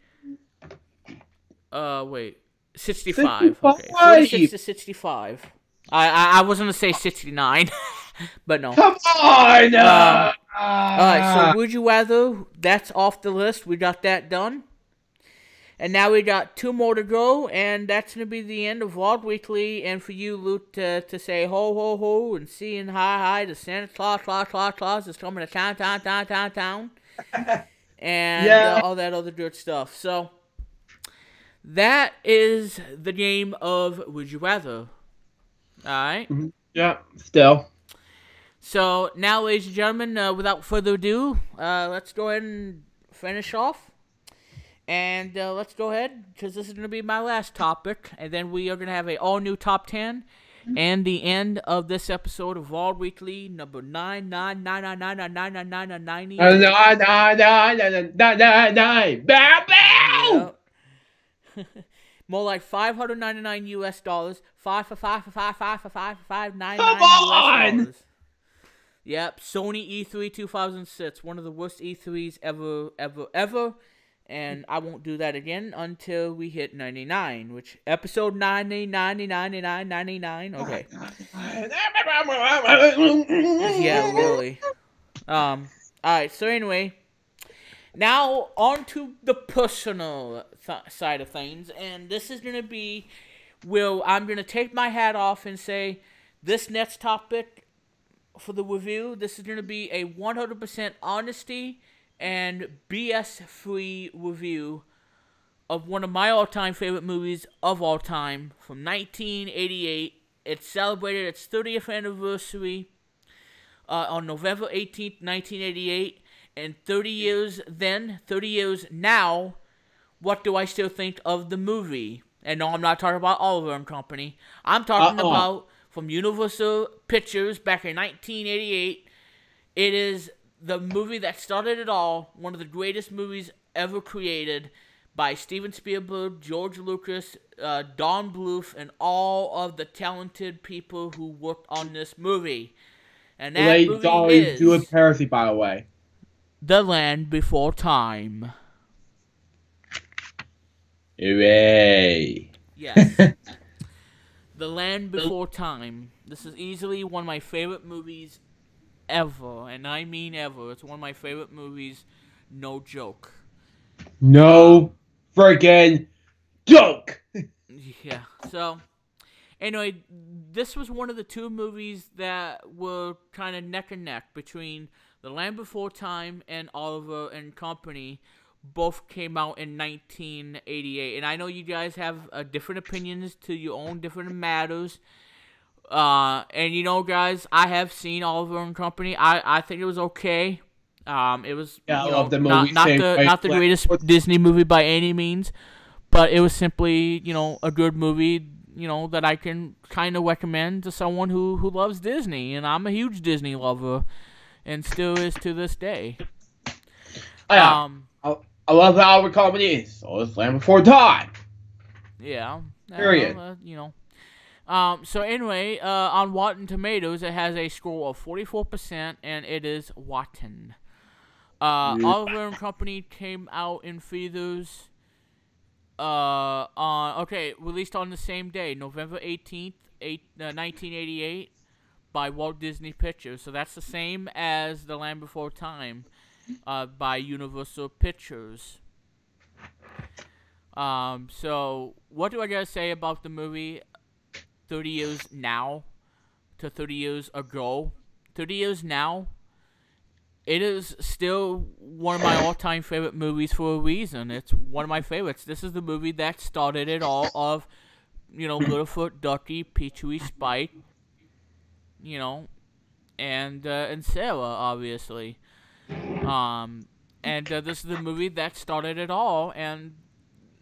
65. Okay. 46 to 65. I was going to say 69, but no. Come on! Alright, so Would You Rather, that's off the list. We got that done. And now we got 2 more to go, and that's going to be the end of Vlog Weekly. And for you, Luke, to say ho, ho, ho, and seeing hi, the Santa Claus is coming to town. And all that other good stuff. So, that is the game of Would You Rather. Alright? Mm-hmm. Yeah, still. So, now, ladies and gentlemen, without further ado, let's go ahead and finish off. And let's go ahead, because this is going to be my last topic, and then we are going to have an all-new top 10, and the end of this episode of Vlog Weekly, number 99999999999. More like $599 US. $5,599 US. Yep, Sony E3 2006, one of the worst E3s ever. And I won't do that again until we hit 99, which episode 99. Okay. Yeah, really. Alright, so anyway, now on to the personal side of things, and this is going to be where I'm going to take my hat off and say, this next topic for the review, this is going to be a 100% honesty and BS-free review of one of my all-time favorite movies of all time from 1988. It celebrated its 30th anniversary on November 18th, 1988. And 30 years now, what do I still think of the movie? And no, I'm not talking about Oliver and Company. I'm talking about from Universal Pictures back in 1988. It is the movie that started it all, one of the greatest movies ever created by Steven Spielberg, George Lucas, Don Bluth, and all of the talented people who worked on this movie. And that movie is do a parody, by the way. The Land Before Time. Hooray! Yes. The Land Before Time. This is easily one of my favorite movies ever, and I mean ever. It's one of my favorite movies, no joke. No friggin' joke! Yeah, so, anyway, this was one of the 2 movies that were kind of neck and neck between The Land Before Time and Oliver and Company. Both came out in 1988, and I know you guys have different opinions to your own different matters. And guys, I have seen Oliver and Company. I think it was okay. It was I love the movie. not the greatest Disney movie by any means, but it was simply a good movie. that I can kind of recommend to someone who loves Disney, and I'm a huge Disney lover, and still is to this day. Yeah. I love our comedy, so it's Land Before Time. Yeah. Period. So anyway, on Rotten Tomatoes, it has a score of 44%, and it is rotten. Oliver and Company came out in theaters. Released on the same day, November 18th, 1988, by Walt Disney Pictures. So that's the same as The Land Before Time, by Universal Pictures. So what do I gotta say about the movie 30 years now to 30 years ago? 30 years now, it is still one of my all-time favorite movies for a reason. It's one of my favorites. This is the movie that started it all of, Littlefoot, Ducky, Petrie, Spike, and Sarah, obviously. This is the movie that started it all, and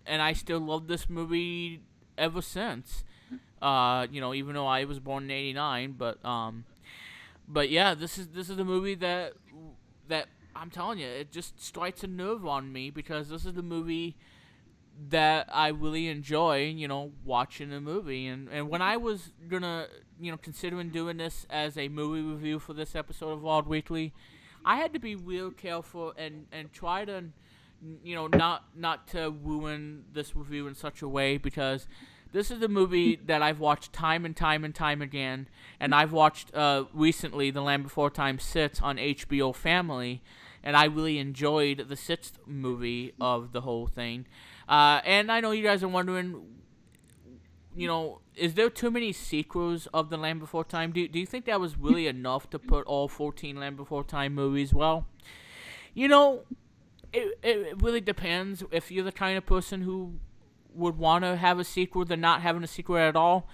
I still love this movie ever since. Even though I was born in '89, but yeah, this is the movie that I'm telling you, it just strikes a nerve on me, because this is the movie that I really enjoy, watching a movie. And when I was gonna, considering doing this as a movie review for this episode of Wild Weekly, I had to be real careful and try to, not to ruin this review in such a way, because this is the movie that I've watched time and time and time again, and I've watched recently The Land Before Time 6 on HBO Family, and I really enjoyed the 6th movie of the whole thing. And I know you guys are wondering, is there too many sequels of The Land Before Time? Do you think that was really enough to put all 14 Land Before Time movies? Well, it really depends. If you're the kind of person who would want to have a sequel than not having a sequel at all,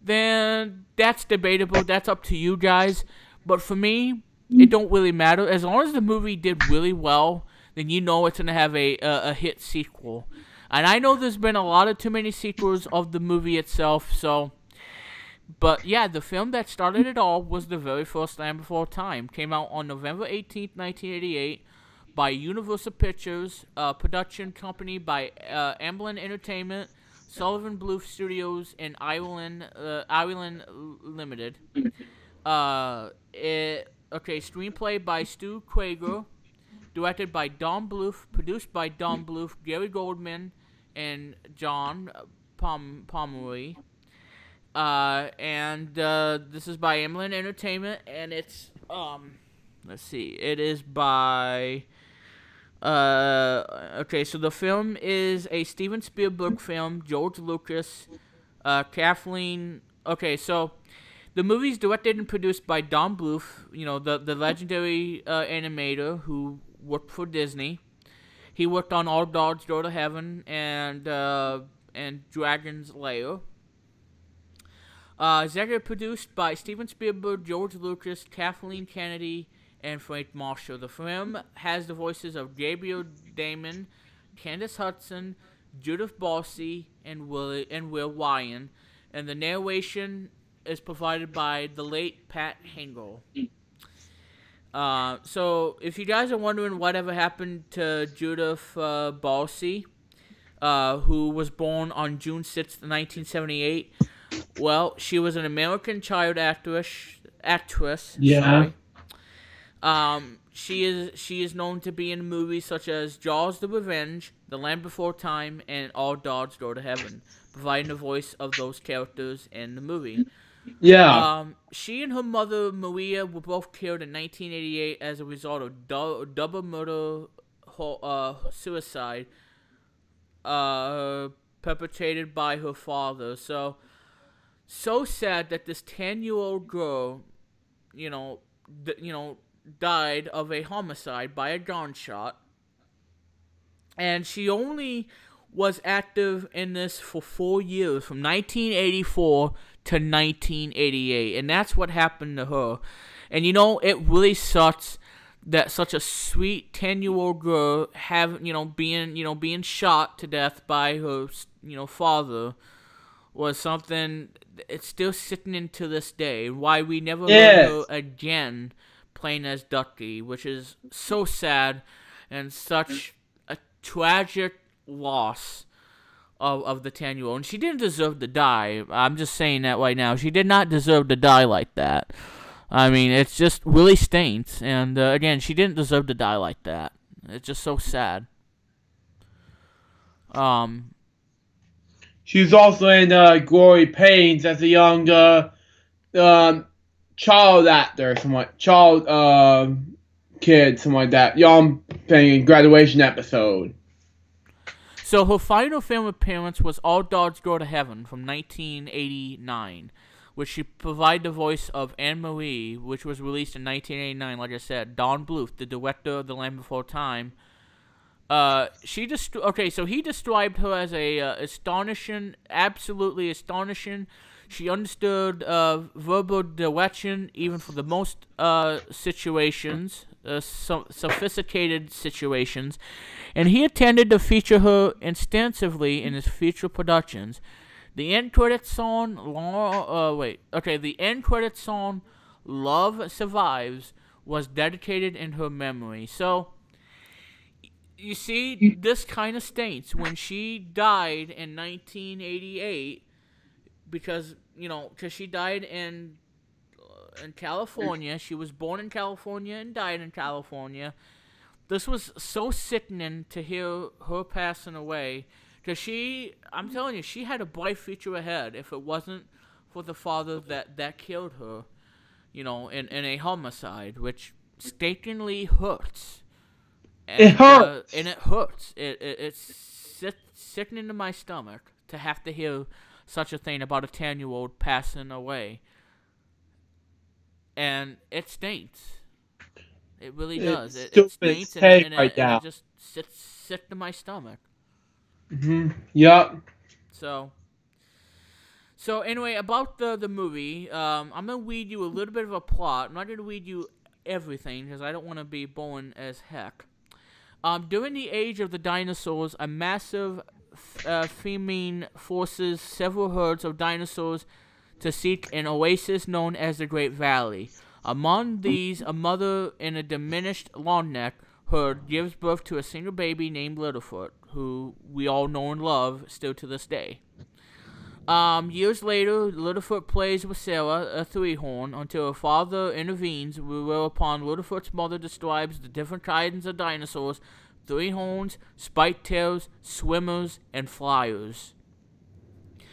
then that's debatable. That's up to you guys. But for me, it don't really matter. As long as the movie did really well, then it's going to have a hit sequel. And I know there's been a lot of too many sequels of the movie itself, so... But yeah, the film that started it all was the very first Land Before Time. Came out on November 18th, 1988, by Universal Pictures, production company by Amblin Entertainment, Sullivan Bluth Studios, and Ireland Limited. Screenplay by Stu Krager, directed by Don Bluth, produced by Don Bluth, Gary Goldman, and John Plumley. This is by Amblin Entertainment, and it's it is by so the film is a Steven Spielberg film, George Lucas, Kathleen. So the movie's directed and produced by Don Bluth, the legendary animator who worked for Disney. He worked on All Dogs Go to Heaven and Dragon's Lair. Executive produced by Steven Spielberg, George Lucas, Kathleen Kennedy, and Frank Marshall. The film has the voices of Gabriel Damon, Candace Hudson, Judith Bossy, and Will Ryan, and the narration is provided by the late Pat Hingle. So if you guys are wondering whatever happened to Judith Bossy, who was born on June 6th, 1978, well, she was an American child actress. Yeah. Sorry. She is known to be in movies such as Jaws: The Revenge, The Land Before Time, and All Dogs Go to Heaven, providing the voice of those characters in the movie. Yeah. She and her mother, Maria, were both killed in 1988 as a result of double murder suicide perpetrated by her father. So sad that this 10-year-old girl, died of a homicide by a gunshot. And she only was active in this for 4 years, from 1984 to 1988, and that's what happened to her. And it really sucks that such a sweet 10-year-old girl being shot to death by her father. was something. It's still sitting into this day. Why we never Yes. heard her again playing as Ducky, which is so sad and such a tragic loss of the 10-year-old. And she didn't deserve to die. I'm just saying that right now. She did not deserve to die like that. I mean, it's just really stinks. And again, she didn't deserve to die like that. It's just so sad. She was also in Glory Pains as a young child actor, kid, something like that. Young thing in graduation episode. So her final film appearance was All Dogs Go to Heaven from 1989, which she provided the voice of Anne Marie, which was released in 1989. Like I said, Don Bluth, the director of The Land Before Time. So he described her as a astonishing, absolutely astonishing. She understood verbal direction even for the most situations, sophisticated situations, and he intended to feature her extensively in his future productions. The end credit song, "Love Survives" was dedicated in her memory. So, you see, this kind of stinks. When she died in 1988, because she died in California. She was born in California and died in California. This was so sickening to hear her passing away. Because I'm telling you, she had a bright future ahead if it wasn't for the father that killed her, in a homicide, which stinkingly hurts. And, It hurts. And it hurts. It's sickening to my stomach to have to hear such a thing about a 10-year-old passing away. And it stinks. It really does. It stinks, and it just sits sick to my stomach. Yup. So anyway, about the movie, I'm going to read you a little bit of a plot. I'm not going to read you everything because I don't want to be boring as heck. During the age of the dinosaurs, a massive famine forces several herds of dinosaurs to seek an oasis known as the Great Valley. Among these, a mother in a diminished longneck herd gives birth to a single baby named Littlefoot, who we all know and love still to this day. Years later, Littlefoot plays with Sarah, a three-horn, until her father intervenes, whereupon Littlefoot's mother describes the different kinds of dinosaurs: three-horns, spike-tails, swimmers, and flyers.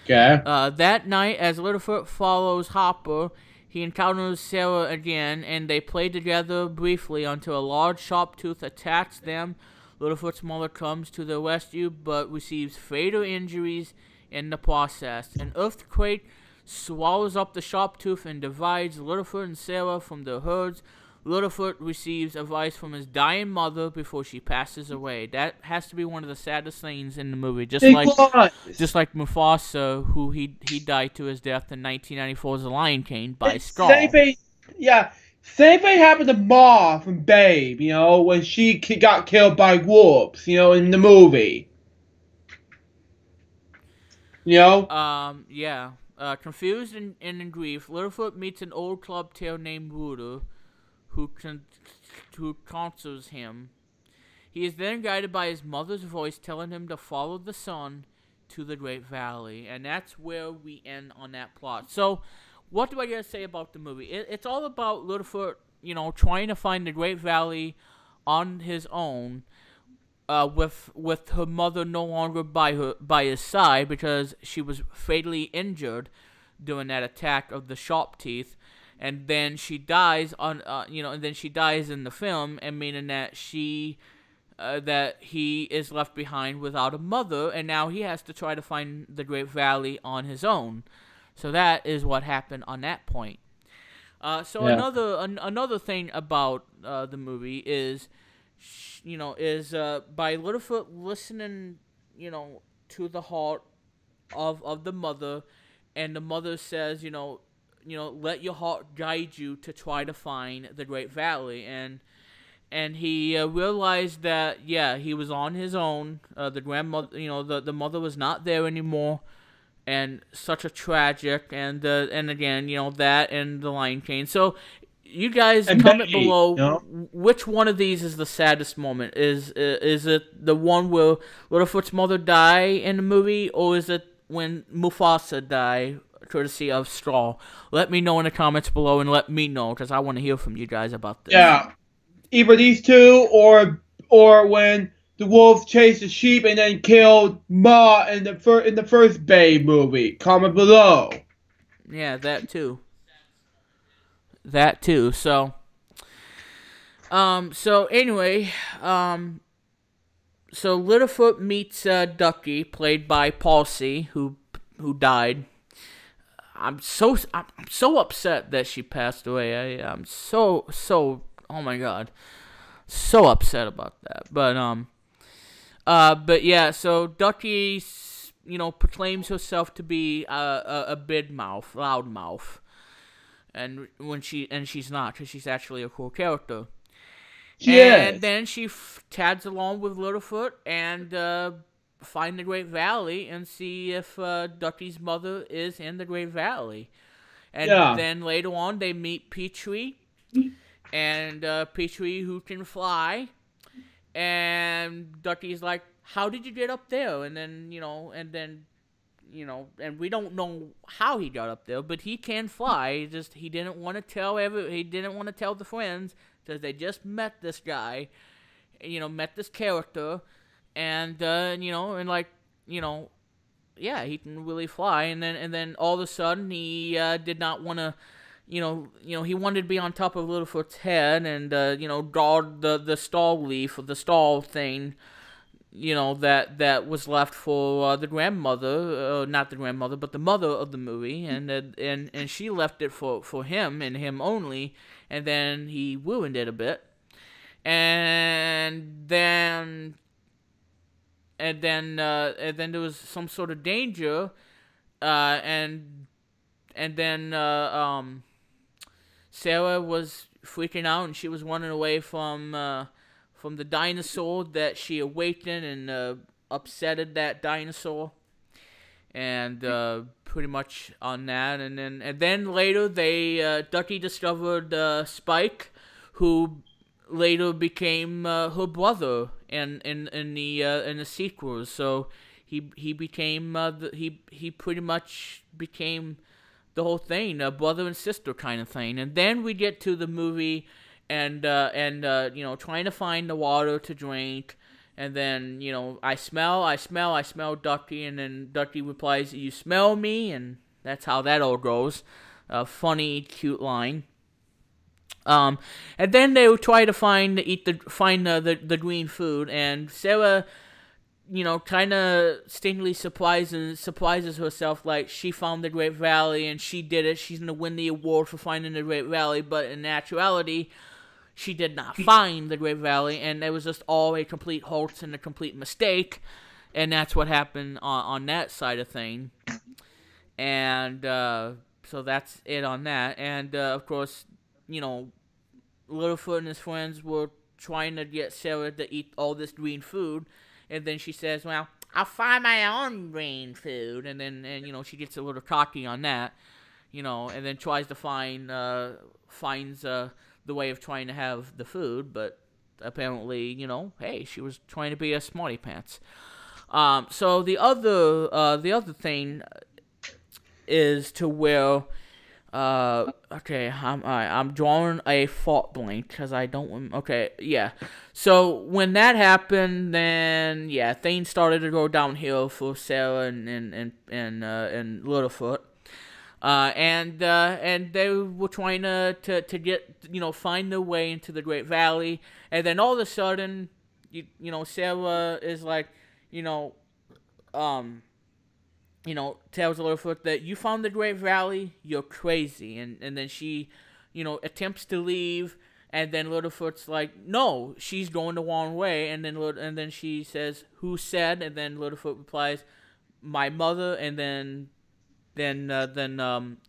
Okay. That night, as Littlefoot follows Hopper, he encounters Sarah again, and they play together briefly until a large sharp tooth attacks them. Littlefoot's mother comes to their rescue, but receives fatal injuries in the process. An earthquake swallows up the sharp tooth and divides Littlefoot and Sarah from their herds. Littlefoot receives advice from his dying mother before she passes away. That has to be one of the saddest things in the movie. Just like Mufasa, who he died to his death in 1994's The Lion King by Scar. Same thing happened to Ma from Babe, when she got killed by wolves, in the movie. Confused and in grief, Littlefoot meets an old club tail named Rooter, who counsels him. He is then guided by his mother's voice telling him to follow the sun to the Great Valley. And that's where we end on that plot. So, what do I gotta say about the movie? It's all about Littlefoot, trying to find the Great Valley on his own, with her mother no longer by his side because she was fatally injured during that attack of the sharp teeth. And then she dies in the film, and meaning that that he is left behind without a mother, and now he has to try to find the Great Valley on his own. So that is what happened on that point. Another thing about the movie is, by Littlefoot listening, to the heart of the mother, and the mother says, let your heart guide you to try to find the Great Valley. And he realized that, he was on his own. The grandmother, the mother was not there anymore. and such a tragic, and again, that and the Lion King. So you guys And comment Betty, below which one of these is the saddest moment. Is it the one where Littlefoot's mother die in the movie, or is it when Mufasa die, courtesy of Straw? Let me know in the comments below, and let me know, because I want to hear from you guys about this. Yeah, either these two, or when the wolf chased the sheep and then killed Ma in the first Bay movie. Comment below. Yeah, that too. That too. So, anyway, so Littlefoot meets Ducky, played by Palsy, who died. I'm so upset that she passed away. I'm so oh my god, so upset about that. But yeah, so Ducky, proclaims herself to be a big mouth, loud mouth, and she's not, because she's actually a cool character. Yes. And then she tags along with Littlefoot and find the Great Valley and see if Ducky's mother is in the Great Valley. And then later on, they meet Petrie, and Petrie, who can fly. And Ducky's like, "How did you get up there?" And then, and we don't know how he got up there, but he can fly. He didn't want to tell the friends, because they just met this guy, met this character, and yeah, he can really fly. And then all of a sudden he did not want to. He wanted to be on top of Littlefoot's head and, guard the stall leaf, or the stall thing, that was left for the grandmother, not the grandmother, but the mother of the movie, and she left it for him and him only, and then he ruined it a bit, and then there was some sort of danger, and then Sarah was freaking out, and she was running away from the dinosaur that she awakened, and upsetted that dinosaur, and pretty much on that. And then later Ducky discovered Spike, who later became her brother in the sequels. So he became he pretty much became the whole thing, a brother and sister kind of thing. And then we get to the movie, and trying to find the water to drink, and then I smell Ducky, and then Ducky replies, "You smell me?" And that's how that all goes. A funny, cute line. And then they would try to find the green food, and Sarah, kind of stingily surprises herself, like she found the Great Valley and she did it. She's gonna win the award for finding the Great Valley, but in actuality, she did not find the Great Valley, and it was just all a complete hoax and a complete mistake, and that's what happened on that side of thing. And so that's it on that. And of course, Littlefoot and his friends were trying to get Sarah to eat all this green food. And then she says, "Well, I'll find my own green food." And then, she gets a little cocky on that, and then tries to finds the way of trying to have the food. But apparently, hey, she was trying to be a smarty pants. So the other thing is to where, okay, I'm drawing a fault blank because I don't. Okay, yeah. So when that happened, then yeah, things started to go downhill for Sarah and Littlefoot, and they were trying to get find their way into the Great Valley, and then all of a sudden, Sarah is like, tells Littlefoot that you found the Great Valley, you're crazy. And then she, attempts to leave, and then Littlefoot's like, no, she's going the wrong way. And then she says, who said? And then Littlefoot replies, my mother. And then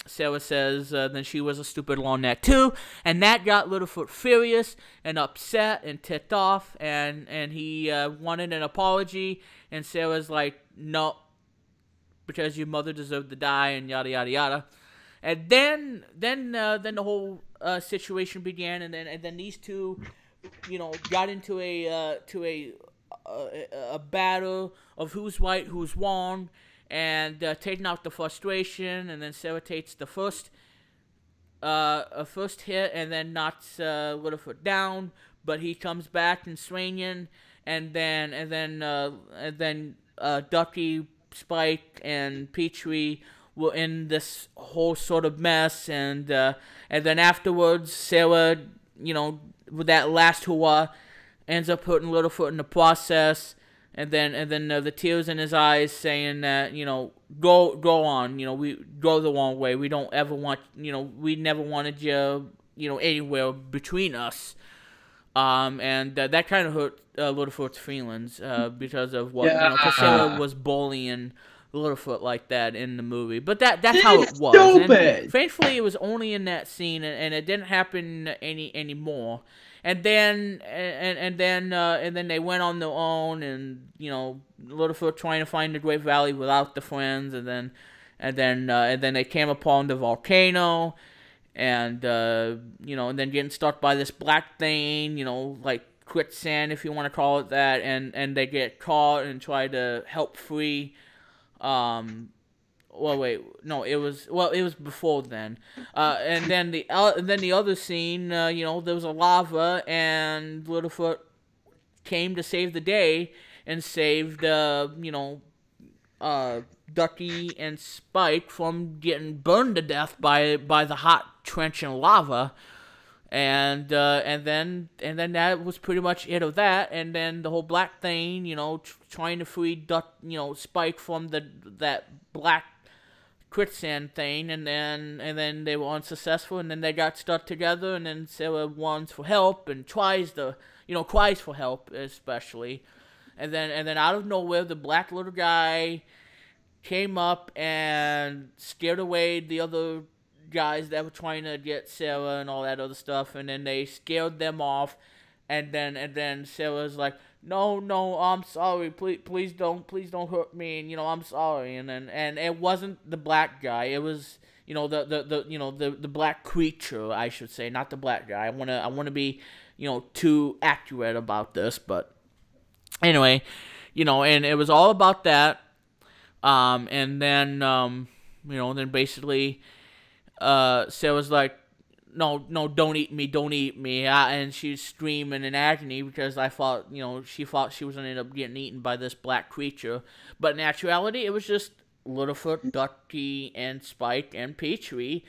Sarah says, then she was a stupid along that too. And that got Littlefoot furious and upset and ticked off, and he wanted an apology. And Sarah's like, no, because your mother deserved to die, and yada yada yada. And then the whole situation began, and then these two, got into a battle of who's right, who's wrong, and taking out the frustration. And then Sarah takes the first hit, and then knocks Littlefoot down, but he comes back and swinging, and then Ducky, Spike, and Petrie were in this whole sort of mess, and then afterwards, Sarah, with that last hurrah, ends up hurting Littlefoot in the process, and then the tears in his eyes, saying that go on, we go the wrong way. We don't ever want, we never wanted you, anywhere between us. And that kind of hurt Littlefoot's feelings because of what because Sarah was bullying Littlefoot like that in the movie, but that's how it was. Stupid. And thankfully, it was only in that scene, and it didn't happen anymore. And then they went on their own, and Littlefoot trying to find the Great Valley without the friends, and then they came upon the volcano, and and then getting stuck by this black thing, like quicksand, if you want to call it that, and they get caught and try to help free. It was before then. And then the other scene, there was a lava, and Littlefoot came to save the day and saved, Ducky and Spike from getting burned to death by the hot trenching lava. And then that was pretty much it of that. And then the whole black thing, trying to free Spike from that black quicksand thing, and then they were unsuccessful, and then they got stuck together, and then Sarah wants for help and cries for help especially, and then out of nowhere the black little guy came up and scared away the other guys that were trying to get Sarah and all that other stuff, and then they scared them off, and then Sarah's like, no, I'm sorry, please don't hurt me, and I'm sorry, and it wasn't the black guy, it was the black creature, I should say, not the black guy. I wanna be too accurate about this, but anyway, and it was all about that, and then then basically Sarah's like, no, don't eat me, and she's screaming in agony because she thought she was going to end up getting eaten by this black creature, but in actuality, it was just Littlefoot, Ducky, and Spike, and Petrie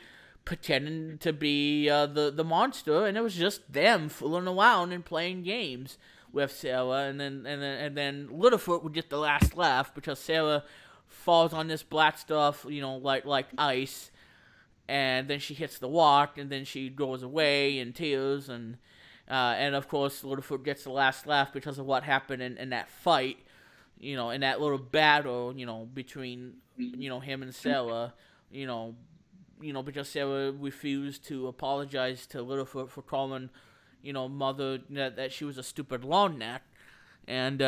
pretending to be the monster, and it was just them fooling around and playing games with Sarah, and then Littlefoot would get the last laugh because Sarah falls on this black stuff, like ice, and then she hits the rock, and then she goes away in tears, and of course Littlefoot gets the last laugh because of what happened in that fight, in that little battle, between him and Sarah, because Sarah refused to apologize to Littlefoot for calling, Mother that she was a stupid long neck, and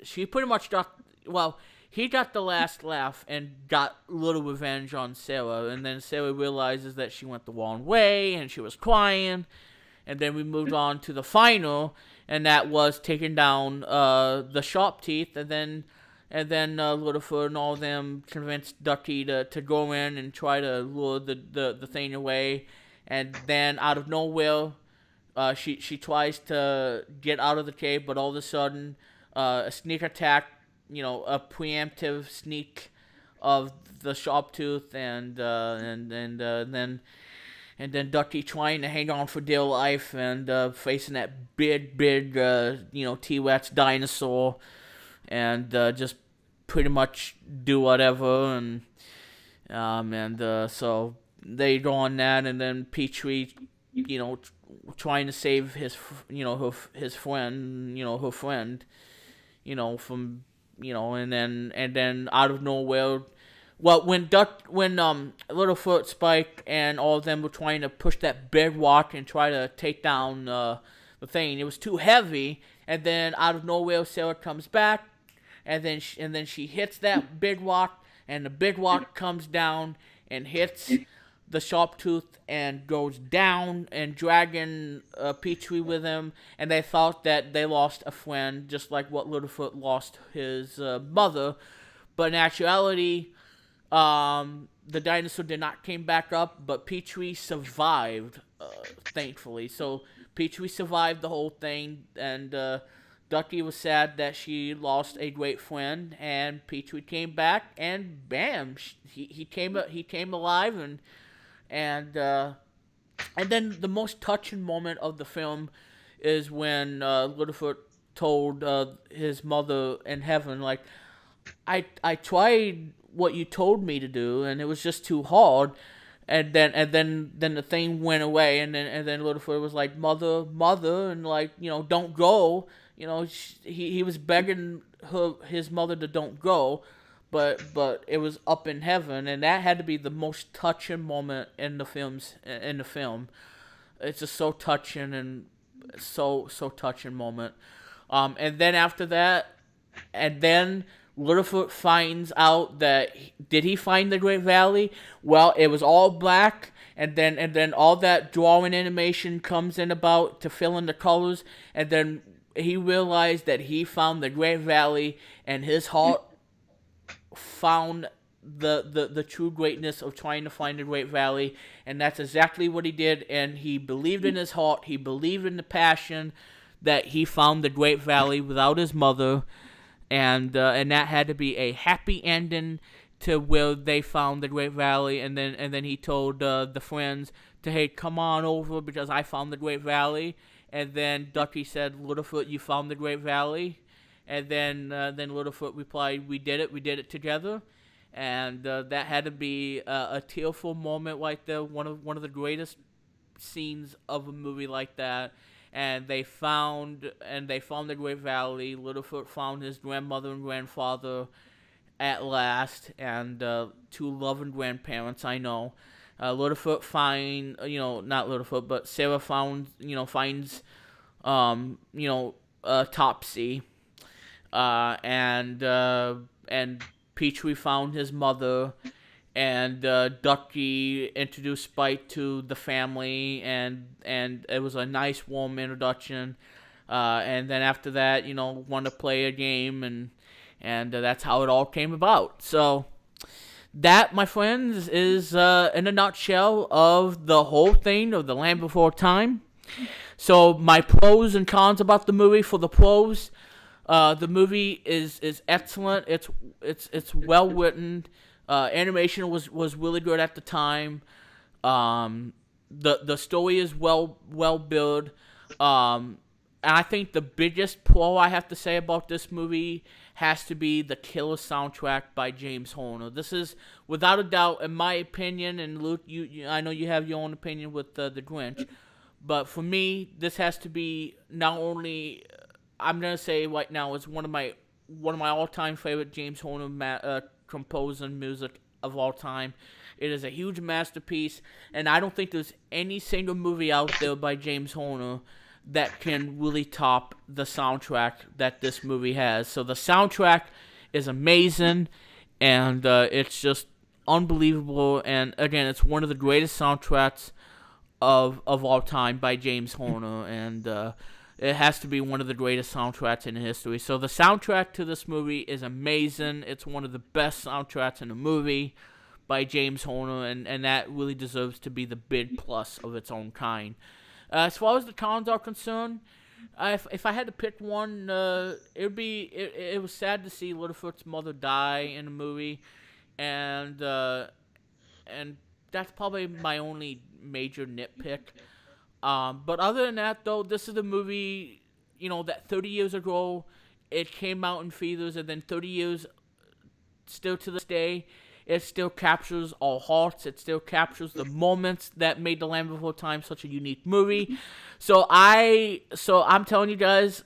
she pretty much he got the last laugh and got a little revenge on Sarah, and then Sarah realizes that she went the wrong way, and she was crying, and then we moved on to the final, and that was taking down the Sharp Teeth, and then Littlefoot and all of them convinced Ducky to go in and try to lure the thing away, and then out of nowhere, she tries to get out of the cave, but all of a sudden, a sneak attack, a preemptive sneak of the Sharptooth, and then Ducky trying to hang on for dear life, and facing that big T-Rex dinosaur, and just pretty much do whatever, and so they go on that, and then Petrie, trying to save his friend, her friend, from, and then out of nowhere, when Littlefoot, Spike, and all of them were trying to push that big rock and try to take down the thing, it was too heavy, and then out of nowhere, Sarah comes back, and then she hits that big rock, and the big rock comes down and hits the sharp tooth and goes down, and dragging Petrie with him, and they thought that they lost a friend, just like what Littlefoot lost his mother. But in actuality, the dinosaur did not came back up, but Petrie survived, thankfully. So Petrie survived the whole thing, and Ducky was sad that she lost a great friend, and Petrie came back, and bam, he came alive, and then the most touching moment of the film is when Littlefoot told his mother in heaven, like, I tried what you told me to do, and it was just too hard. And then the thing went away, and then Littlefoot was like, mother, and like, don't go. He was begging his mother to don't go, but it was up in heaven, and that had to be the most touching moment in the film. It's just so touching, and so touching moment. And then after that, and then Littlefoot finds out that did he find the Great Valley? Well, it was all black, and then all that drawing animation comes in about to fill in the colors, and then he realized that he found the Great Valley, and his heart found the true greatness of trying to find the Great Valley, and that's exactly what he did. And he believed in his heart, he believed in the passion that he found the Great Valley without his mother. And that had to be a happy ending to where they found the Great Valley, and then he told the friends to, hey, come on over because I found the Great Valley. And then Ducky said, Littlefoot, you found the Great Valley. And then Littlefoot replied, we did it together. And that had to be a tearful moment right there, one of the greatest scenes of a movie like that. And they found the Great Valley. Littlefoot found his grandmother and grandfather at last, and two loving grandparents, I know. Littlefoot not Littlefoot, but Sarah finds Topsy, and Petrie found his mother, and Ducky introduced Spike to the family, and it was a nice, warm introduction. And then after that, wanted to play a game, and that's how it all came about. So that, my friends, is in a nutshell of the whole thing of The Land Before Time. So my pros and cons about the movie. For the pros, the movie is excellent. It's well written. Animation was really good at the time. The story is well built. And I think the biggest pro I have to say about this movie has to be the killer soundtrack by James Horner. This is, without a doubt, in my opinion, and Luke, I know you have your own opinion with the Grinch, but for me, this has to be not only, I'm gonna say right now, it's one of my all-time favorite James Horner composing music of all time. It is a huge masterpiece, and I don't think there's any single movie out there by James Horner that can really top the soundtrack that this movie has. So the soundtrack is amazing, and it's just unbelievable. And again, it's one of the greatest soundtracks of all time by James Horner, and it has to be one of the greatest soundtracks in history. So the soundtrack to this movie is amazing. It's one of the best soundtracks in a movie by James Horner, and that really deserves to be the big plus of its own kind. As far as the cons are concerned, if I had to pick one, it was sad to see Littlefoot's mother die in the movie, and that's probably my only major nitpick. But other than that, though, this is a movie, that 30 years ago, it came out in theaters, and then 30 years, still to this day, it still captures our hearts. It still captures the moments that made The Land Before Time such a unique movie. So I'm telling you guys,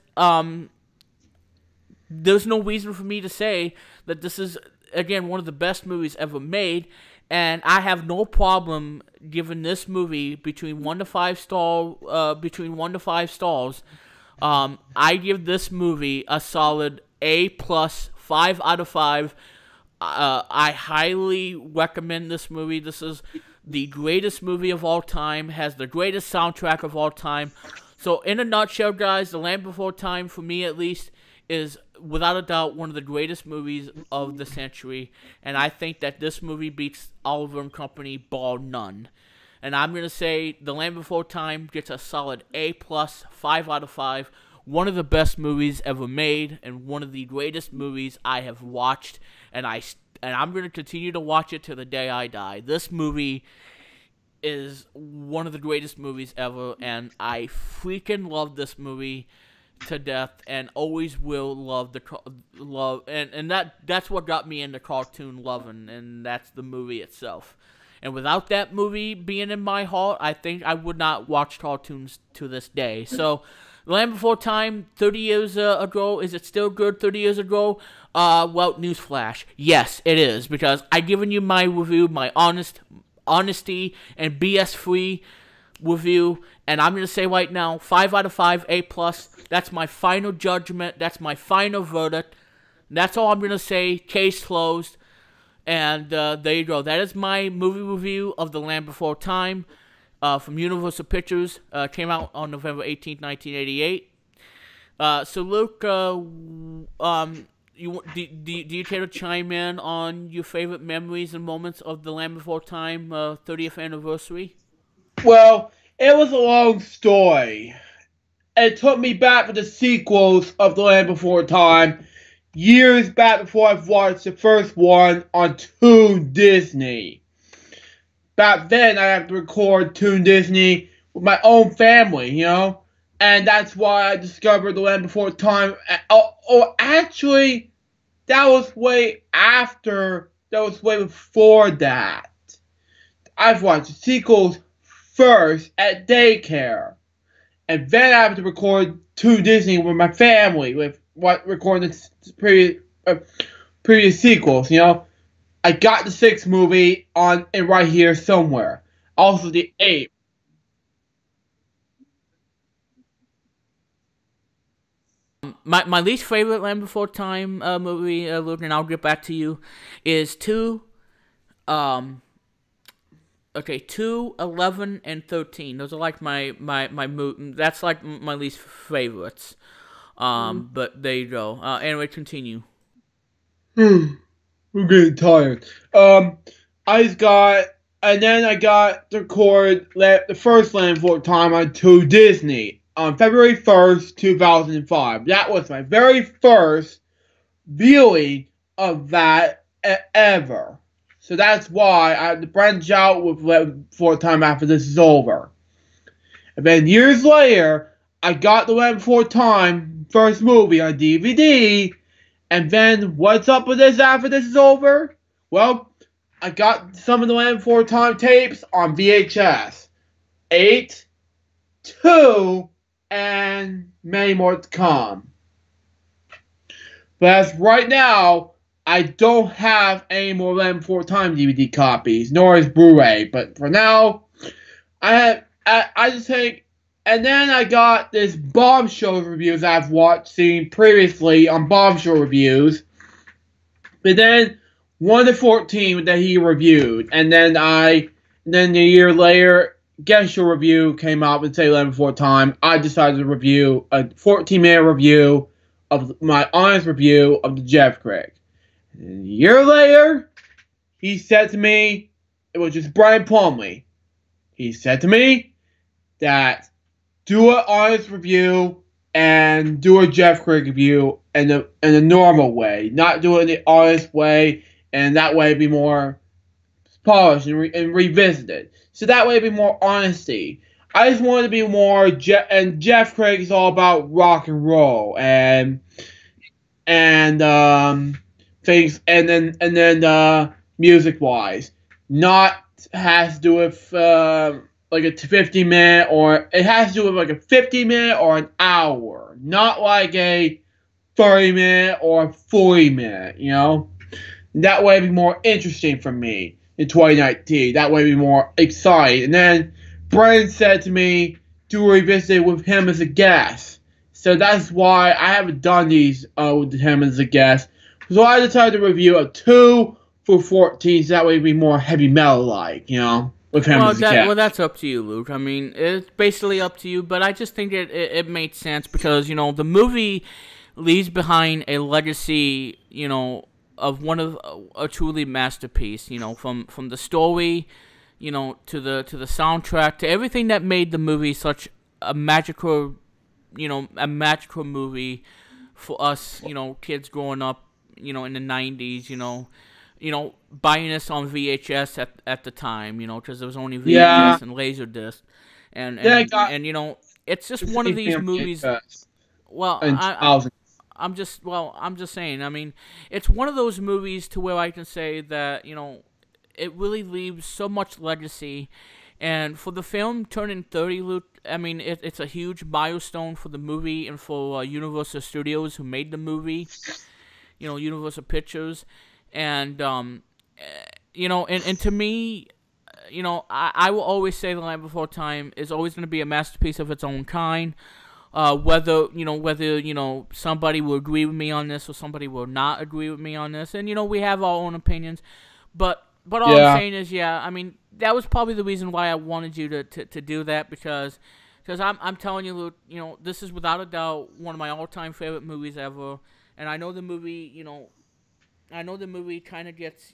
there's no reason for me to say that this is, again, one of the best movies ever made. And I have no problem giving this movie between 1 to 5 stars. I give this movie a solid A+ 5 out of 5. I highly recommend this movie. This is the greatest movie of all time, has the greatest soundtrack of all time. So in a nutshell, guys, The Land Before Time, for me at least, is without a doubt one of the greatest movies of the century. And I think that this movie beats Oliver and Company bar none. And I'm going to say The Land Before Time gets a solid A+, 5 out of 5. One of the best movies ever made, and one of the greatest movies I have watched, and I'm going to continue to watch it till the day I die. This movie is one of the greatest movies ever, and I freaking love this movie to death, and always will love and that's what got me into cartoon loving, and that's the movie itself. And without that movie being in my heart, I think I would not watch cartoons to this day. So, Land Before Time, 30 years ago, is it still good 30 years ago? Well, newsflash, yes, it is, because I've given you my review, my honesty and BS-free review, and I'm going to say right now, 5 out of 5, A+. That's my final judgment. That's my final verdict. That's all I'm going to say. Case closed. And there you go. That is my movie review of The Land Before Time from Universal Pictures. Came out on November 18th, 1988. So, Luke, do you care to chime in on your favorite memories and moments of The Land Before Time 30th anniversary? Well, it was a long story. It took me back to the sequels of The Land Before Time, years back before I've watched the first one on Toon Disney. Back then, I had to record Toon Disney with my own family, you know? And that's why I discovered The Land Before Time. Actually, that was way after, that was way before that. I've watched the sequels first at daycare. And then I have to record Toon Disney with my family, with recording the previous sequels, you know. I got the 6th movie on and right here somewhere. Also the 8th. My least favorite Land Before Time movie, Luke, and I'll get back to you, is 2, 11, and 13. Those are like my that's like my least favorites. But there you go. Anyway, continue. I'm getting tired. And then I got to record the first Land Before Time on Toon Disney on February 1st, 2005. That was my very first viewing of that ever. So that's why I had to branch out with Land Before Time after this is over. And then years later, I got The Land Before Time first movie on DVD. And then what's up with this after this is over? Well, I got some of The Land Before Time tapes on VHS. 8, 2, and many more to come. But as right now, I don't have any more Land Before Time DVD copies, nor is Blu-ray. But for now, I just think. And then I got this Bombshell reviews I've seen previously on Bombshell reviews. But then 1 to 14 that he reviewed, and then a year later, Guess Your Review came out and say Land Before Time. I decided to review a 14-minute review of my honest review of the Jeff Craig. And a year later, he said to me, it was just Brian Plumley. He said to me that do an honest review and do a Jeff Craig review in a normal way, not do it in the honest way, and that way be more polished and revisited. So that way be more honesty. I just wanted to be more and Jeff Craig is all about rock and roll and things, and then music wise, not has to do with like a 50-minute, or it has to do with like a 50-minute or an hour, not like a 30-minute or 40-minute, you know? That way it'd be more interesting for me in 2019. That way it'd be more exciting. And then Branden said to me to revisit with him as a guest. So that's why I haven't done these with him as a guest. So I decided to review a 2 for 14, so that way it'd be more heavy metal-like, with him as a cat. Well, that's up to you, Luke. I mean, it's basically up to you, but I just think it made sense because, the movie leaves behind a legacy, of one of a truly masterpiece, from the story, to the soundtrack, to everything that made the movie such a magical movie for us, kids growing up, in the 90s, buying this on VHS at the time, because there was only VHS and Laserdisc, and it's just one of these movies. Well, I'm just saying. I mean, it's one of those movies to where I can say that it really leaves so much legacy, and for the film turning 30, Luke, I mean, it's a huge milestone for the movie and for Universal Studios who made the movie, Universal Pictures, and and to me, I will always say The Land Before Time is always going to be a masterpiece of its own kind. Whether somebody will agree with me on this or somebody will not agree with me on this, and we have our own opinions, but all I'm saying is, I mean, that was probably the reason why I wanted you to do that, because I'm telling you, Luke, this is without a doubt one of my all-time favorite movies ever, and I know the movie, kind of gets,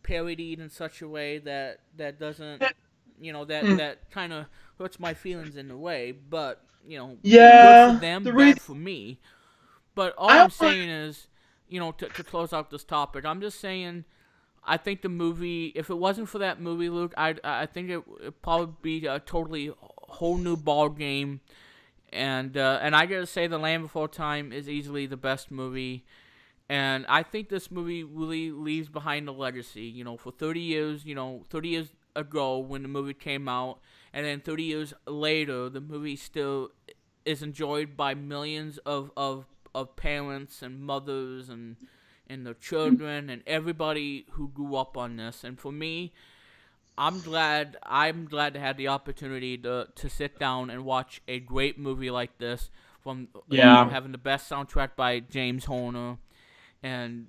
parodied in such a way that doesn't, that kind of hurts my feelings in a way, but, good for them, bad for me. But all I'm saying is, to close out this topic, I'm just saying, I think the movie, if it wasn't for that movie, Luke, I think it'd probably be a totally whole new ball game, and I gotta say, The Land Before Time is easily the best movie. And I think this movie really leaves behind a legacy, for 30 years, 30 years ago when the movie came out, and then 30 years later, the movie still is enjoyed by millions of parents and mothers and their children and everybody who grew up on this. And for me, I'm glad to have the opportunity to sit down and watch a great movie like this from having the best soundtrack by James Horner. And,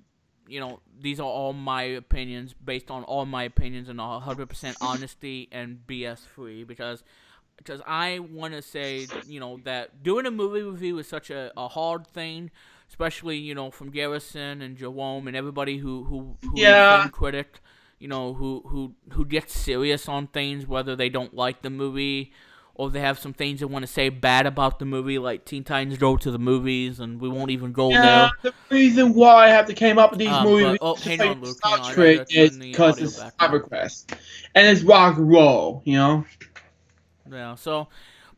these are all my opinions, based on all my opinions and 100% honesty and BS free, because I want to say, that doing a movie review is such a hard thing, especially, from Garrison and Jerome and everybody who is a film critic, who gets serious on things, whether they don't like the movie or they have some things they want to say bad about the movie, like Teen Titans Go to the Movies, and we won't even go there. The reason why I have to came up with these movies hang on, Luke, is because it's EverQuest, and it's rock and roll, Yeah, so,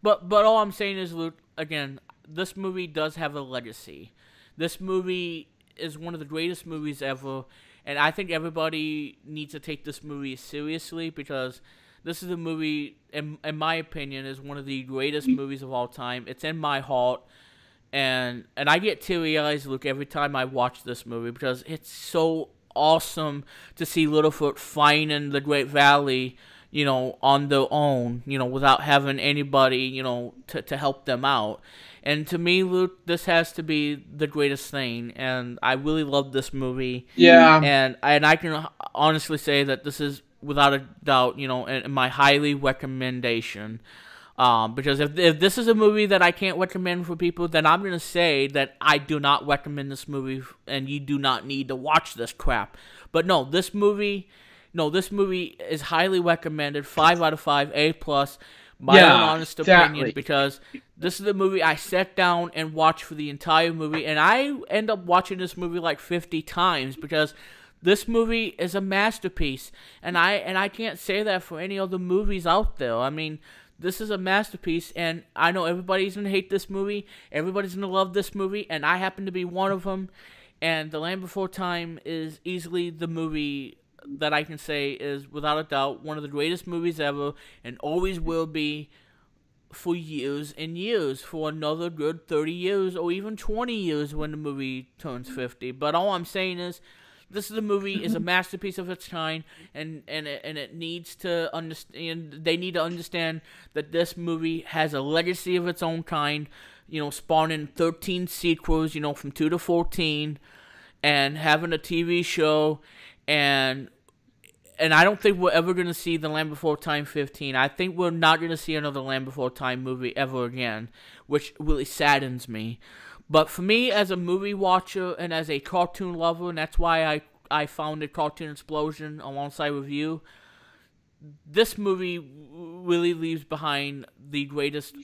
but all I'm saying is, Luke, again, this movie does have a legacy. This movie is one of the greatest movies ever, and I think everybody needs to take this movie seriously, because this is a movie, in my opinion, is one of the greatest movies of all time. It's in my heart, and I get teary eyes, Luke, every time I watch this movie, because it's so awesome to see Littlefoot finding the Great Valley, on their own, without having anybody, to help them out. And to me, Luke, this has to be the greatest thing, and I really love this movie. Yeah. And I can honestly say that this is, without a doubt, in my highly recommendation. Because if this is a movie that I can't recommend for people, then I'm going to say that I do not recommend this movie, and you do not need to watch this crap. But no, this movie is highly recommended, 5 out of 5, A+, my own honest opinion, because this is the movie I sat down and watched for the entire movie, and I end up watching this movie like 50 times, because this movie is a masterpiece, and I can't say that for any other movies out there. I mean, this is a masterpiece, and I know everybody's going to hate this movie, everybody's going to love this movie, and I happen to be one of them, and The Land Before Time is easily the movie that I can say is, without a doubt, one of the greatest movies ever, and always will be for years and years, for another good 30 years, or even 20 years when the movie turns 50. But all I'm saying is, this is a movie, is a masterpiece of its kind, and it needs to understand. They need to understand that this movie has a legacy of its own kind. Spawning 13 sequels. From 2 to 14, and having a TV show, and I don't think we're ever going to see The Land Before Time 15. I think we're not going to see another Land Before Time movie ever again, which really saddens me. But for me, as a movie watcher and as a cartoon lover, and that's why I founded Cartoon Explosion alongside with you, this movie really leaves behind the greatest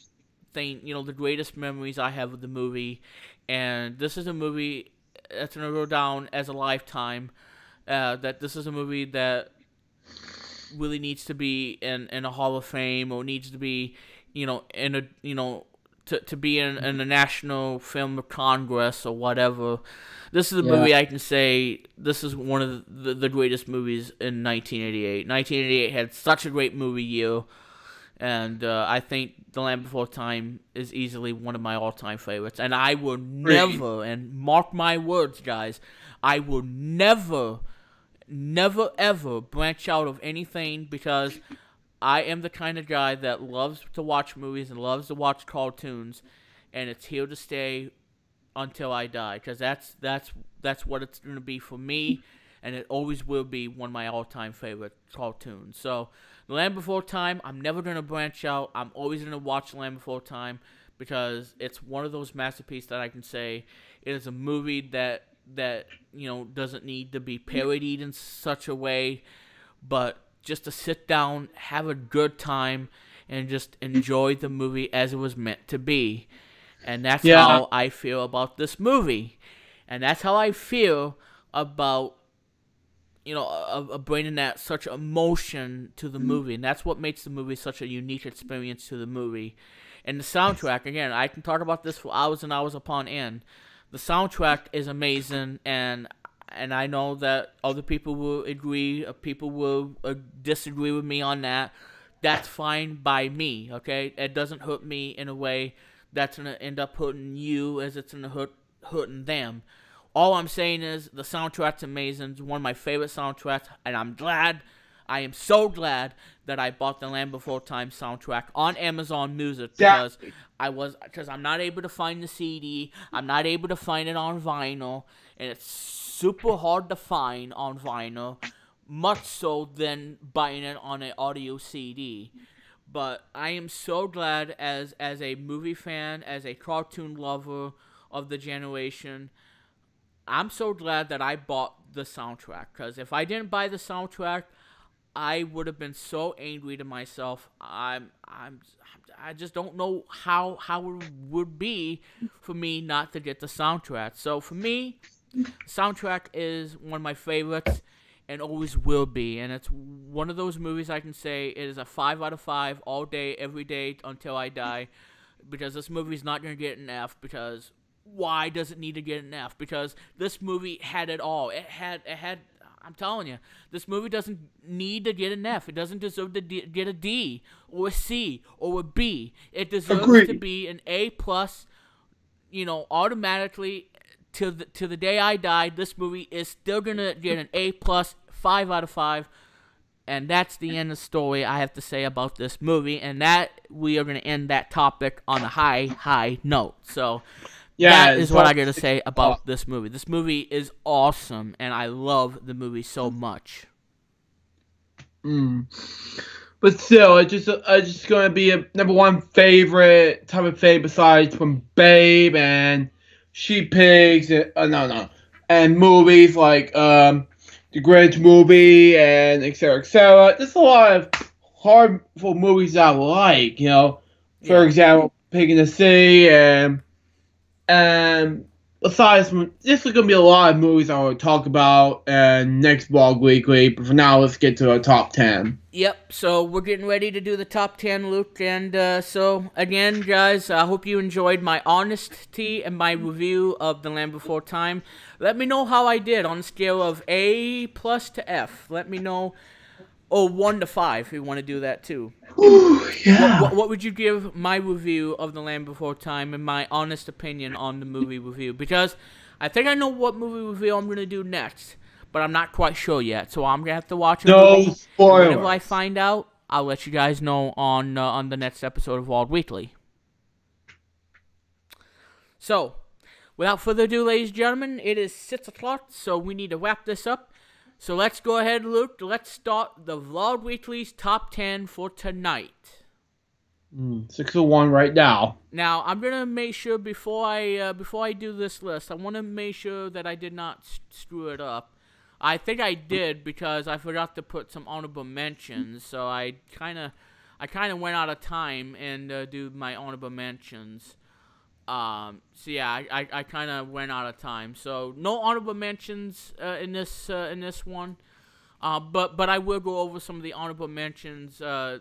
thing, the greatest memories I have of the movie. And this is a movie that's going to go down as a lifetime. That this is a movie that really needs to be in a Hall of Fame, or needs to be, to be in a National Film Congress or whatever. This is a movie I can say this is one of the greatest movies in 1988. 1988 had such a great movie year, and I think The Land Before Time is easily one of my all-time favorites. And I will never, and mark my words, guys, I will never ever branch out of anything, because I am the kind of guy that loves to watch movies and loves to watch cartoons, and it's here to stay until I die, because that's what it's going to be for me, and it always will be one of my all-time favorite cartoons. So, The Land Before Time, I'm never going to branch out. I'm always going to watch The Land Before Time, because it's one of those masterpieces that I can say it is a movie that doesn't need to be parodied in such a way, but just to sit down, have a good time, and just enjoy the movie as it was meant to be. And that's how I feel about this movie. And that's how I feel about, bringing that such emotion to the movie. And that's what makes the movie such a unique experience to the movie. And the soundtrack, again, I can talk about this for hours and hours upon end. The soundtrack is amazing, and I know that other people will agree, people will disagree with me on that. That's fine by me, okay? It doesn't hurt me in a way that's going to end up hurting you as it's going to hurting them. All I'm saying is the soundtrack's amazing. It's one of my favorite soundtracks, and I am so glad that I bought the Land Before Time soundtrack on Amazon Music, because I'm not able to find the CD, I'm not able to find it on vinyl, and it's super hard to find on vinyl, much so than buying it on an audio CD. But I am so glad as a movie fan, as a cartoon lover of the generation, I'm so glad that I bought the soundtrack, because if I didn't buy the soundtrack, I would have been so angry to myself. I just don't know how it would be for me not to get the soundtrack. So for me, soundtrack is one of my favorites and always will be. And it's one of those movies I can say it is a 5 out of 5 all day, every day until I die. Because this movie's not going to get an F, because why does it need to get an F? Because this movie had it all. It had I'm telling you, this movie doesn't need to get an F. It doesn't deserve to get a D or a C or a B. It deserves to be an A plus, automatically to the day I die. This movie is still going to get an A plus, 5 out of 5. And that's the end of the story I have to say about this movie. And that we are going to end that topic on a high note. So that is what I got to say about this movie. This movie is awesome, and I love the movie so much. But still, it's just going to be a number one favorite, type of favorite besides from Babe and Sheep Pigs, and movies like The Grinch movie and etc. etc. There's a lot of hardcore movies I like, For example, Pig in the City and aside from this, is going to be a lot of movies I want to talk about next Vlog Weekly. But for now, let's get to our top 10. Yep, so we're getting ready to do the top 10, Luke. And so, again, guys, I hope you enjoyed my honesty and my review of The Land Before Time. Let me know how I did on a scale of A plus to F. Let me know. Or 1 to 5 if you want to do that too. Ooh, yeah. What would you give my review of The Land Before Time and my honest opinion on the movie review? Because I think I know what movie review I'm going to do next, but I'm not quite sure yet. So I'm going to have to watch a movie. No spoilers. Whenever I find out, I'll let you guys know on the next episode of Vlog Weekly. So, without further ado, ladies and gentlemen, it is 6 o'clock, so we need to wrap this up. So let's go ahead, Luke. Let's start the Vlog Weekly's top 10 for tonight. 601 right now. Now, I'm gonna make sure before I do this list, I want to make sure that I did not screw it up. I think I did because I forgot to put some honorable mentions, so I kind of went out of time and do my honorable mentions. So yeah, I kind of went out of time. So no honorable mentions in this one. But I will go over some of the honorable mentions that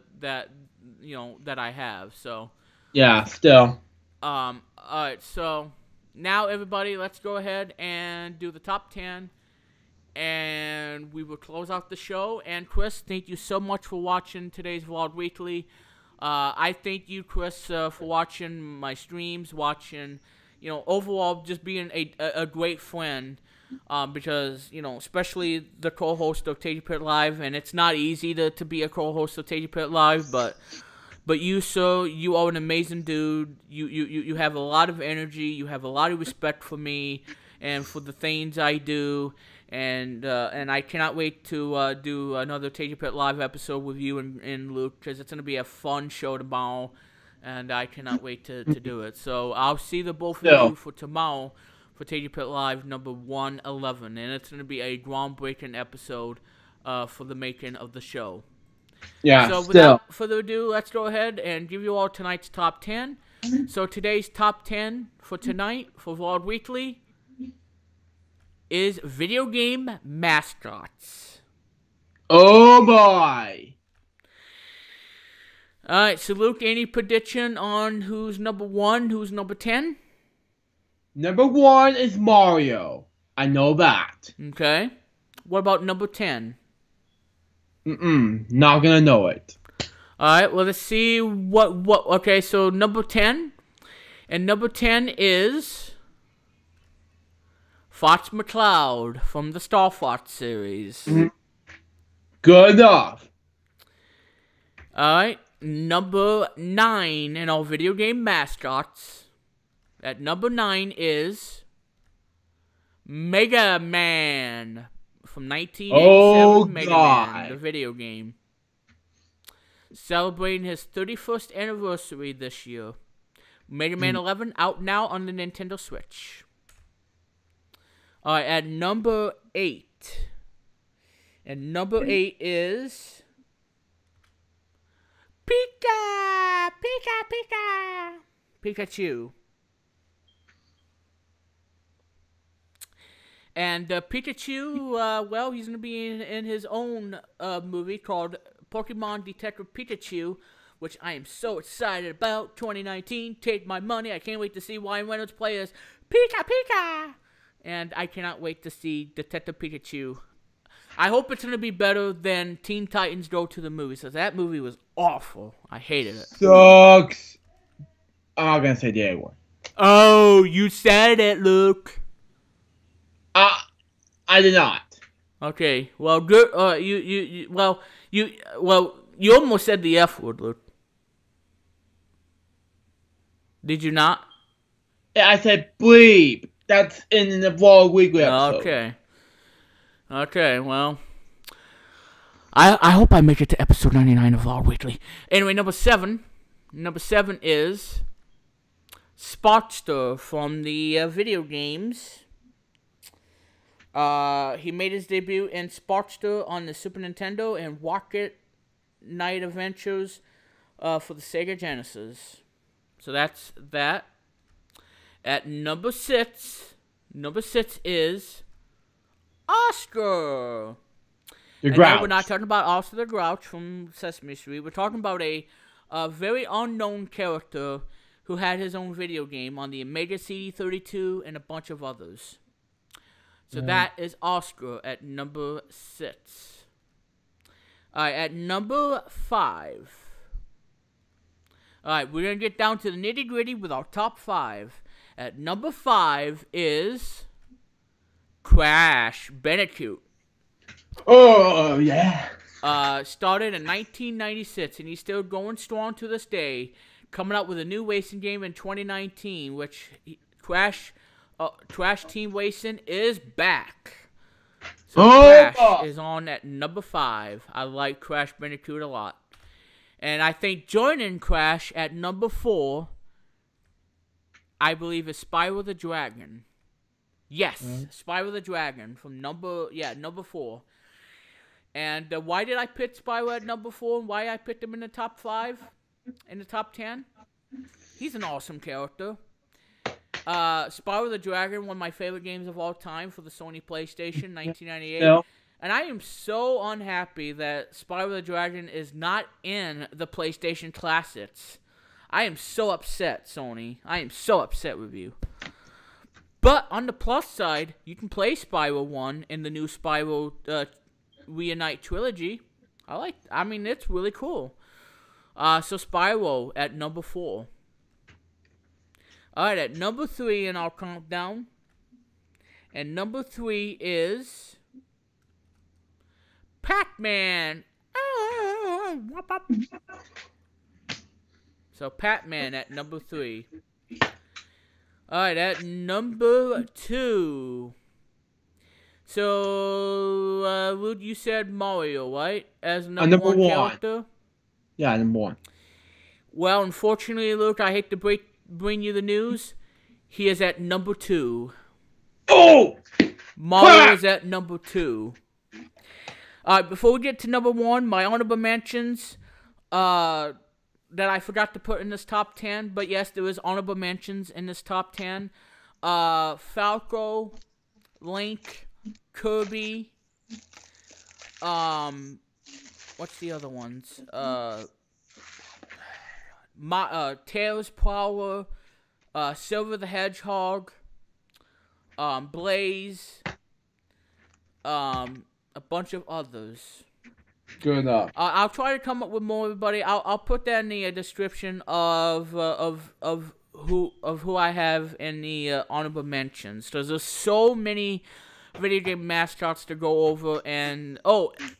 I have. So yeah, still. all right. So now everybody, let's go ahead and do the top 10, and we will close out the show. And Chris, thank you so much for watching today's Vlog Weekly. I thank you, Chris, for watching my streams, overall just being a great friend. Because, especially the co-host of Tasty Pit Live, and it's not easy to be a co-host of Tasty Pit Live, but you, sir, you are an amazing dude. You have a lot of energy. You have a lot of respect for me and for the things I do, and I cannot wait to do another Tasty Pit Live episode with you and Luke, because it's going to be a fun show tomorrow, and I cannot wait to do it. So I'll see the both of you for tomorrow, for Tasty Pit Live number 111, and it's going to be a groundbreaking episode for the making of the show. Yeah, so without further ado, let's go ahead and give you all tonight's top 10. So today's top 10 for tonight, for Vlog Weekly, is video game mascots. Oh boy! Alright, so Luke, any prediction on who's number 1, who's number 10? Number 1 is Mario. I know that. Okay. What about number 10? Not gonna know it. Alright, well, let's see what, okay, so number 10. And number 10 is Fox McCloud from the Star Fox series. Good enough. Alright, number 9 in our video game mascots. At number 9 is Mega Man from 1987. Mega Man, the video game. Celebrating his 31st anniversary this year. Mega Man 11 out now on the Nintendo Switch. Alright, at number 8. And number 8 is Pikachu. And Pikachu, well, he's going to be in his own movie called Pokemon Detective Pikachu, which I am so excited about. 2019, take my money. I can't wait to see Ryan Reynolds play as Pika. And I cannot wait to see Detective Pikachu. I hope it's going to be better than Teen Titans Go to the Movies, because that movie was awful. I hated it. Sucks. I'm not going to say the A word. Oh, you said it, Luke. I did not. Okay, well, good. You almost said the F word, Luke. Did you not? Yeah, I said bleep. That's in the Vlog Weekly episode. Okay, well, I hope I make it to episode 99 of Vlog Weekly. Anyway, number 7. Number 7 is Sparkster from the video games. He made his debut in Sparkster on the Super Nintendo and Rocket Knight Adventures for the Sega Genesis. So that's that. At number 6 is Oscar. The And Grouch. no, we're not talking about Oscar the Grouch from Sesame Street. We're talking about a very unknown character who had his own video game on the Amiga CD32 and a bunch of others. So that is Oscar at number 6. Alright, at number 5. Alright, we're going to get down to the nitty-gritty with our top 5. At number 5 is Crash Bandicoot. Oh, yeah. Started in 1996, and he's still going strong to this day. Coming out with a new racing game in 2019, which Crash Trash Team Racing is back. So Crash is on at number 5. I like Crash Bandicoot a lot. And I think joining Crash at number 4, I believe, is Spyro the Dragon. Yes, Spyro the Dragon from number 4. And why did I pick Spyro at number 4 and why I picked him in the top 5, in the top 10? He's an awesome character. Spyro the Dragon, one of my favorite games of all time for the Sony PlayStation, 1998. No. And I am so unhappy that Spyro the Dragon is not in the PlayStation Classics. I am so upset, Sony. I am so upset with you. But on the plus side, you can play Spyro 1 in the new Spyro Reunite trilogy. I mean, it's really cool. So Spyro at number 4. Alright, at number 3, and I'll count down. And number 3 is Pac-Man. So Pac-Man at number 3. Alright, at number 2. So, Luke, you said Mario, right? As number 1 character? Yeah, number 1. Well, unfortunately, Luke, I hate to bring you the news. He is at number 2. Oh! Mario is at number 2. Alright, before we get to number 1, my honorable mentions, that I forgot to put in this top 10, but yes, there is honorable mentions in this top 10. Falco, Link, Kirby, what's the other ones? Tails Prower, Silver the Hedgehog, Blaze, a bunch of others. Good enough. I'll try to come up with more, everybody. I'll put that in the description of who I have in the honorable mentions. Because there's so many video game mascots to go over, and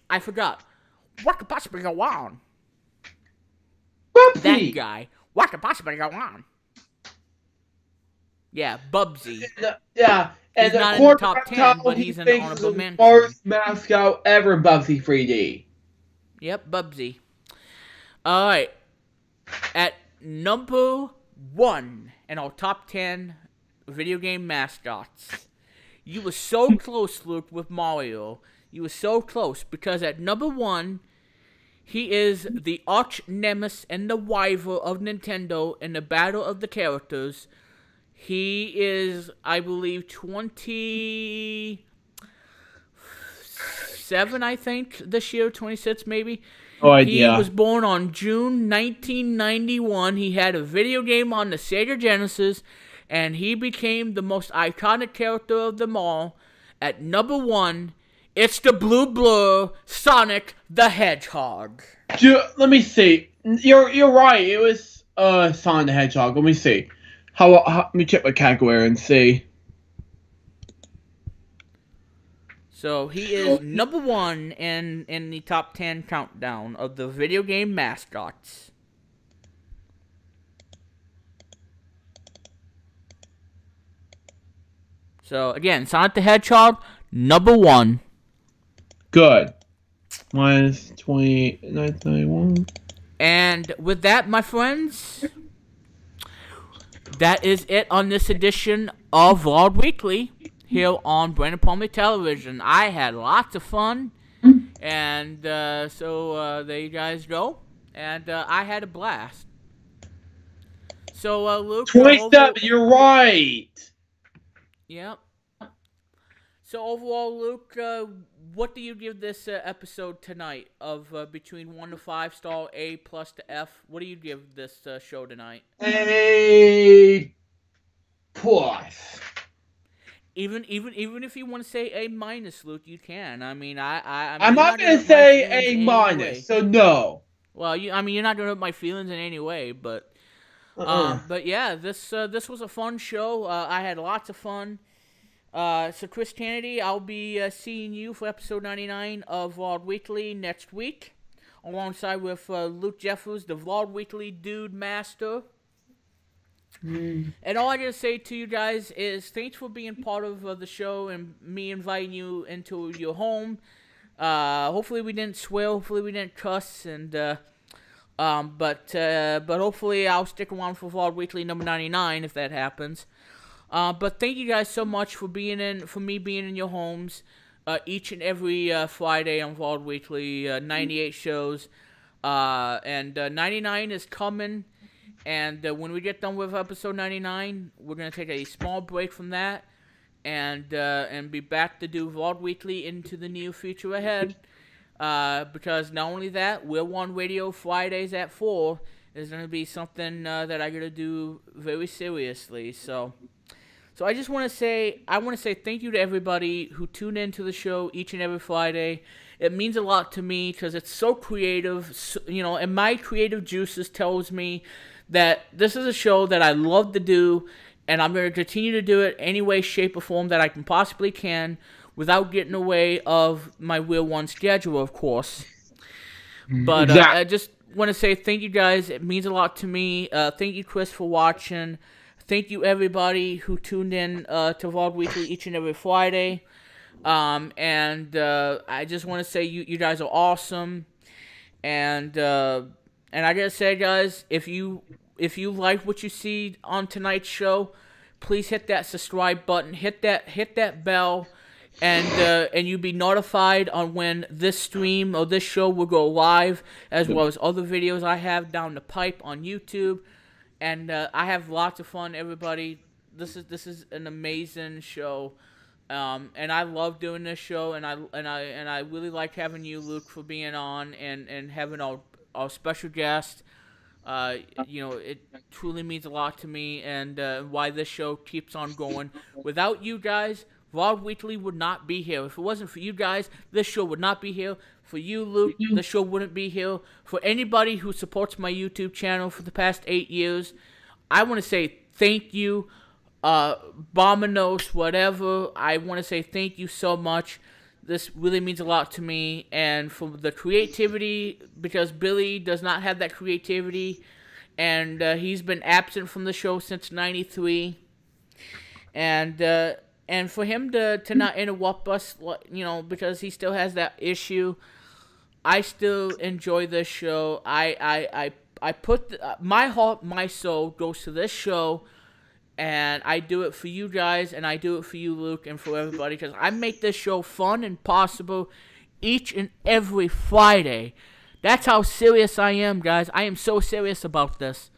I forgot. What could possibly go on? Bubsy. That guy. What could possibly go on? Yeah, Bubsy. Yeah, and he's not in the top 10, but he's an honorable mention. First mascot ever, Bubsy 3D. Yep, Bubsy. Alright. At number 1 in our top 10 video game mascots. You were so close, Luke, with Mario. You were so close, because at number 1, he is the arch nemesis and the rival of Nintendo in the battle of the characters. He is, I believe, 27, I think, this year, 26 maybe. Oh, idea. He was born on June 1991. He had a video game on the Sega Genesis, and he became the most iconic character of them all. At number 1, it's the Blue Blur, Sonic the Hedgehog. Let me see. You're right. It was Sonic the Hedgehog. Let me see. Let me check my category and see. So he is number 1 in the top 10 countdown of the video game mascots. So again, Sonic the Hedgehog, number 1. Good. Minus 2991. And with that, my friends, that is it on this edition of Vlog Weekly here on Branden Plumley Television. I had lots of fun, and so there you guys go. And I had a blast. So, Luke... 27, you're right! Yep. So overall, Luke, what do you give this episode tonight of between 1 to 5 star, A plus to F? What do you give this show tonight? A plus. Even if you want to say A minus, Luke, you can. I mean, I'm not gonna say A minus, so no. Well, you're not gonna hurt my feelings in any way, but but yeah, this was a fun show. I had lots of fun. So Chris Kennedy, I'll be seeing you for episode 99 of Vlog Weekly next week, alongside with Luke Jeffers, the Vlog Weekly Dude Master. And all I gotta say to you guys is thanks for being part of the show and me inviting you into your home. Hopefully we didn't swear, hopefully we didn't cuss, and but hopefully I'll stick around for Vlog Weekly number 99 if that happens. But thank you guys so much for me being in your homes each and every Friday on Vlog Weekly. 98 shows, and 99 is coming. And when we get done with episode 99, we're gonna take a small break from that, and be back to do Vlog Weekly into the near future ahead. Because not only that, We're One Radio Fridays at 4 is gonna be something that I gotta do very seriously. So I just want to say thank you to everybody who tune into the show each and every Friday. It means a lot to me because it's so creative, and my creative juices tells me that this is a show that I love to do, and I'm going to continue to do it any way, shape, or form that I can possibly can without getting away of my Real One schedule, of course. But I just want to say thank you guys. It means a lot to me. Thank you, Chris, for watching. Thank you, everybody who tuned in to Vlog Weekly each and every Friday. And I just want to say you guys are awesome. And I gotta say, guys, if you like what you see on tonight's show, please hit that subscribe button, hit that bell, and you'll be notified on when this stream or this show will go live, as well as other videos I have down the pipe on YouTube. And I have lots of fun, everybody. This is an amazing show, and I love doing this show, and I really like having you, Luke, for being on and having our special guest. It truly means a lot to me, and why this show keeps on going. Without you guys, Vlog Weekly would not be here. If it wasn't for you guys, this show would not be here. For you, Luke, the show wouldn't be here. For anybody who supports my YouTube channel for the past 8 years, I want to say thank you. Bominos, whatever. I want to say thank you so much. This really means a lot to me. And for the creativity, because Billy does not have that creativity, and he's been absent from the show since '93. And for him to not interrupt us, because he still has that issue, I still enjoy this show. I put my heart, my soul goes to this show, and I do it for you guys, and I do it for you, Luke, and for everybody, because I make this show fun and possible each and every Friday. That's how serious I am, guys. I am so serious about this.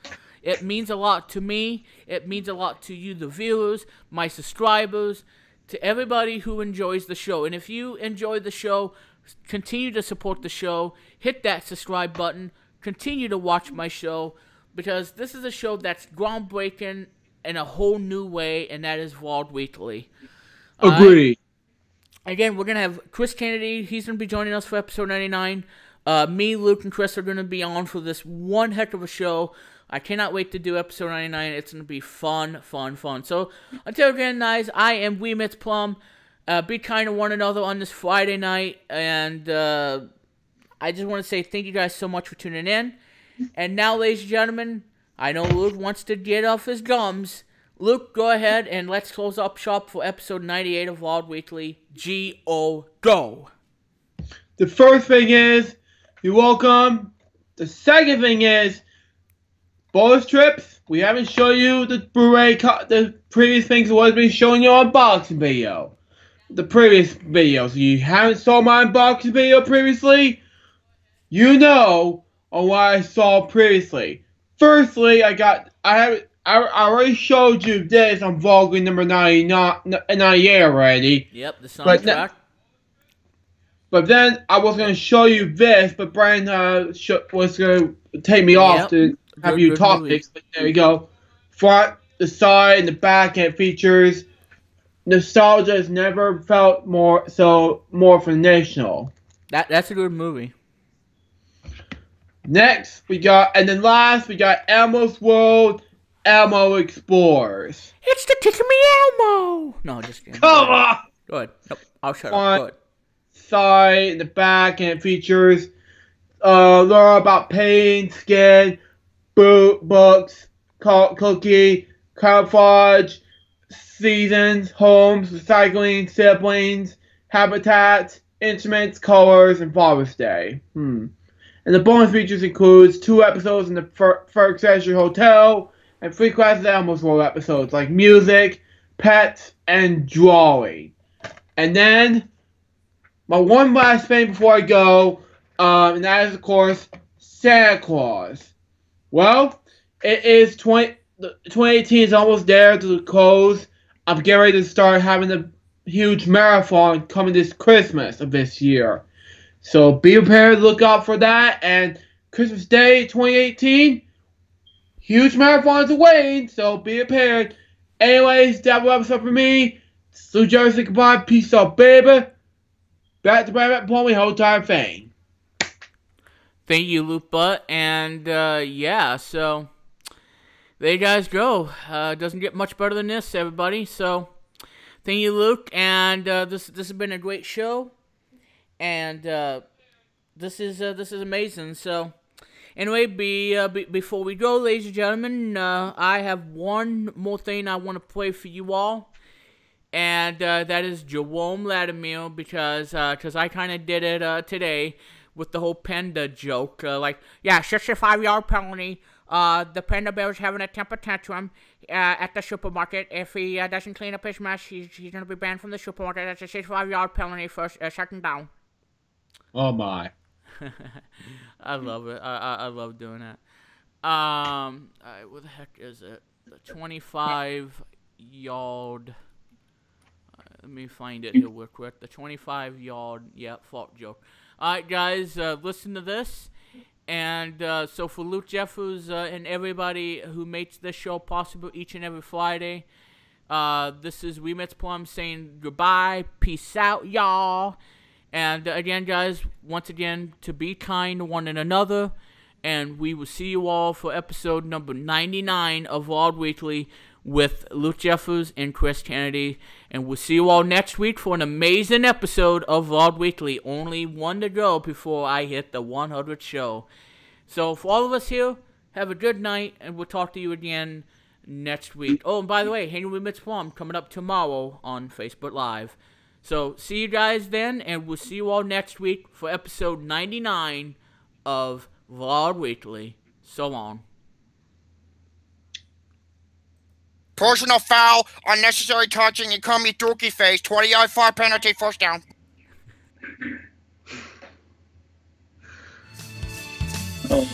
It means a lot to me. It means a lot to you, the viewers, my subscribers, to everybody who enjoys the show. And if you enjoy the show, continue to support the show. Hit that subscribe button. Continue to watch my show, because this is a show that's groundbreaking in a whole new way, and that is Vlog Weekly. Agreed. Again, we're going to have Chris Kennedy. He's going to be joining us for episode 99. Me, Luke, and Chris are going to be on for this one heck of a show. I cannot wait to do episode 99. It's going to be fun, fun, fun. So, until again, guys, I am Weemits Plum. Be kind to one another on this Friday night. And I just want to say thank you guys so much for tuning in. And now, ladies and gentlemen, I know Luke wants to get off his gums. Luke, go ahead and let's close up shop for episode 98 of Vlog Weekly. G.O. Go! The first thing is, you're welcome. The second thing is, bonus trips. We haven't shown you the Blu-ray, the previous things that was been showing you unboxing video. The previous videos. If you haven't saw my unboxing video previously, you know on what I saw previously. Firstly, I already showed you this on Vlog number 98 already. Yep, the soundtrack. But then I was going to show you this, but Branden was going to take me off to have you topics. But there you go. Front, the side, and the back end features. Nostalgia has never felt more foundational. That's a good movie. Next, we got Elmo's World, Elmo Explorers. It's the Kick Me Elmo! No, just kidding. Come on! Go ahead. Nope, I'll shut up. Go ahead. Side, in the back, and it features learn about paint, skin, books, cookie, camouflage, seasons, homes, recycling, siblings, habitats, instruments, colors, and Father's Day. And the bonus features includes 2 episodes in the First Century Hotel and 3 Classes Animals World episodes like music, pets, and drawing. And then my one last thing before I go, and that is of course Santa Claus. Well, it is 2018 is almost there to the close. I'm getting ready to start having a huge marathon coming this Christmas of this year. So be prepared to look out for that. And Christmas Day 2018, huge marathons away. So be prepared. Anyways, that wraps up for me. So Jersey, goodbye. Peace out, baby. Back to Branden, Plumley, whole time thing. Thank you, Luke Butt. And yeah, so there you guys go. Doesn't get much better than this, everybody. So thank you, Luke. And this has been a great show. And this is amazing. So anyway, before we go, ladies and gentlemen, I have one more thing I want to play for you all, and that is Jerome Latimer, because I kind of did it today with the whole panda joke. Like, yeah, 65-yard penalty. The panda bear is having a temper tantrum at the supermarket. If he doesn't clean up his mess, he's going to be banned from the supermarket. That's a 65-yard penalty for second down. Oh my. I love it. I love doing that. Alright, what the heck is it? The 25-yard. Let me find it here real quick. The 25-yard, yeah, fault joke. Alright, guys, listen to this. And so for Luke Jeffers and everybody who makes this show possible each and every Friday, this is Remix Plum saying goodbye. Peace out, y'all. And again, guys, once again, to be kind to one another. And we will see you all for episode number 99 of Wild Weekly with Luke Jeffers and Chris Kennedy. And we'll see you all next week for an amazing episode of Wild Weekly. Only one to go before I hit the 100th show. So for all of us here, have a good night, and we'll talk to you again next week. Oh, and by the way, Hanging with Mitch Plum coming up tomorrow on Facebook Live. So, see you guys then, and we'll see you all next week for episode 99 of Vlog Weekly. So long. Personal foul, unnecessary touching, and call me Dookie Face. 20-yard far penalty, first down. Oh.